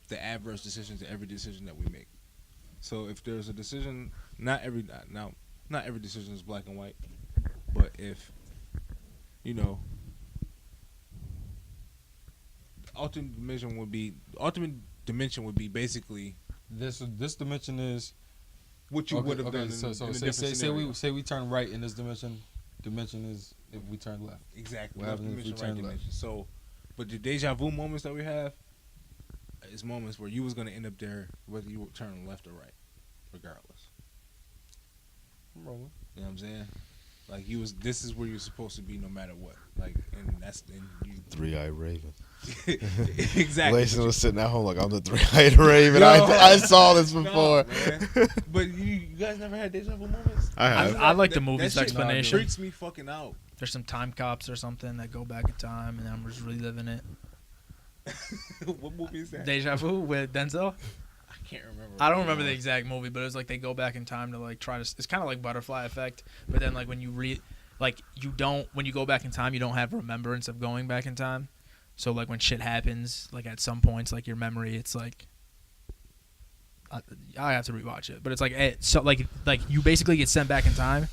the adverse decision to every decision that we make. So if there's a decision, not every decision is black and white, but if the ultimate dimension would be basically This dimension is what you would have done. So in a say different scenario. we turn right in this dimension. Dimension is if we turn left. Exactly. What Left happens if we dimension, right turn left? dimension. So, but the deja vu moments that we have is moments where you was gonna end up there whether you would turn left or right, regardless. I'm rolling. You know what I'm saying? Like this is where you're supposed to be no matter what. Like, and you. Three-eyed raven. Exactly. Layson was sitting at home like I'm the three-eyed raven. I saw this before. No, but you guys never had deja vu moments? I have. I like the That movie's shit explanation. freaks me fucking out. There's some time cops or something that go back in time, and I'm just reliving it. What movie is that? Deja Vu with Denzel. I can't remember. I don't remember the exact movie, but it was like they go back in time to like try to. It's kind of like Butterfly Effect, but then like when you when you go back in time, you don't have remembrance of going back in time. So like when shit happens, like at some points, like your memory, it's like I have to rewatch it, but it's like so like you basically get sent back in time,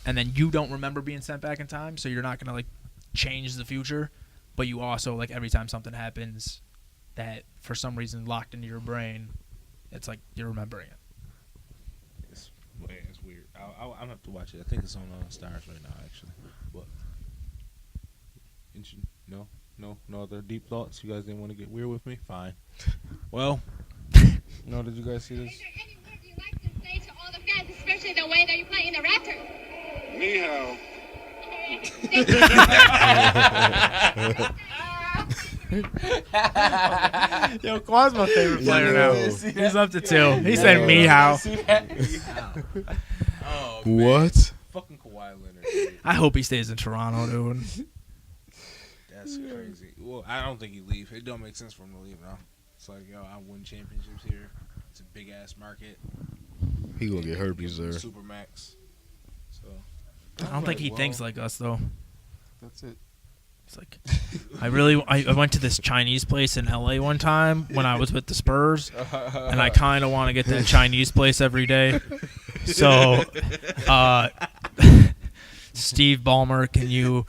and then you don't remember being sent back in time, so you're not gonna like change the future, but you also like every time something happens that for some reason locked into your brain, it's like you're remembering it. It's weird. I'm gonna have to watch it. I think it's on Stars right now, actually. But no other deep thoughts. You guys didn't want to get weird with me. Fine. Well, No, did you guys see this? Is there any word you'd like to say to all the fans, especially the way that you play in the Raptors? Yo, Kawhi's my favorite player now. He's up to 2. He said me how. oh, man. What? Fucking Kawhi Leonard. Dude. I hope he stays in Toronto, dude. That's crazy. Well, I don't think he leave. It don't make sense for him to leave now. It's like, yo, I win championships here. It's a big ass market. He gonna get herpes there. Supermax. So I don't think he thinks like us though. That's it. It's like I went to this Chinese place in LA one time when I was with the Spurs, and I kind of want to get that Chinese place every day. So, Steve Ballmer, can you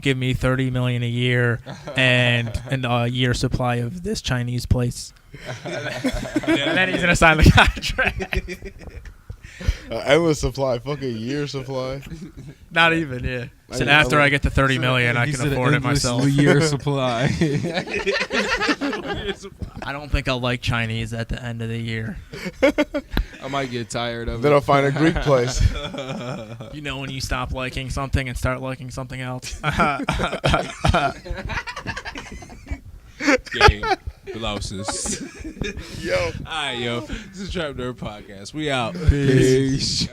give me $30 million a year and a year supply of this Chinese place? And then he's gonna sign the contract. Endless supply, fucking year supply. Not even, yeah. So after I get the $30 million, I can afford it myself. Year supply. I don't think I'll like Chinese at the end of the year. I might get tired of Then it. I'll find a Greek place. You know when you stop liking something and start liking something else. game blouses. Yo. Alright, yo. This is Trap Nerd Podcast. We out. Peace.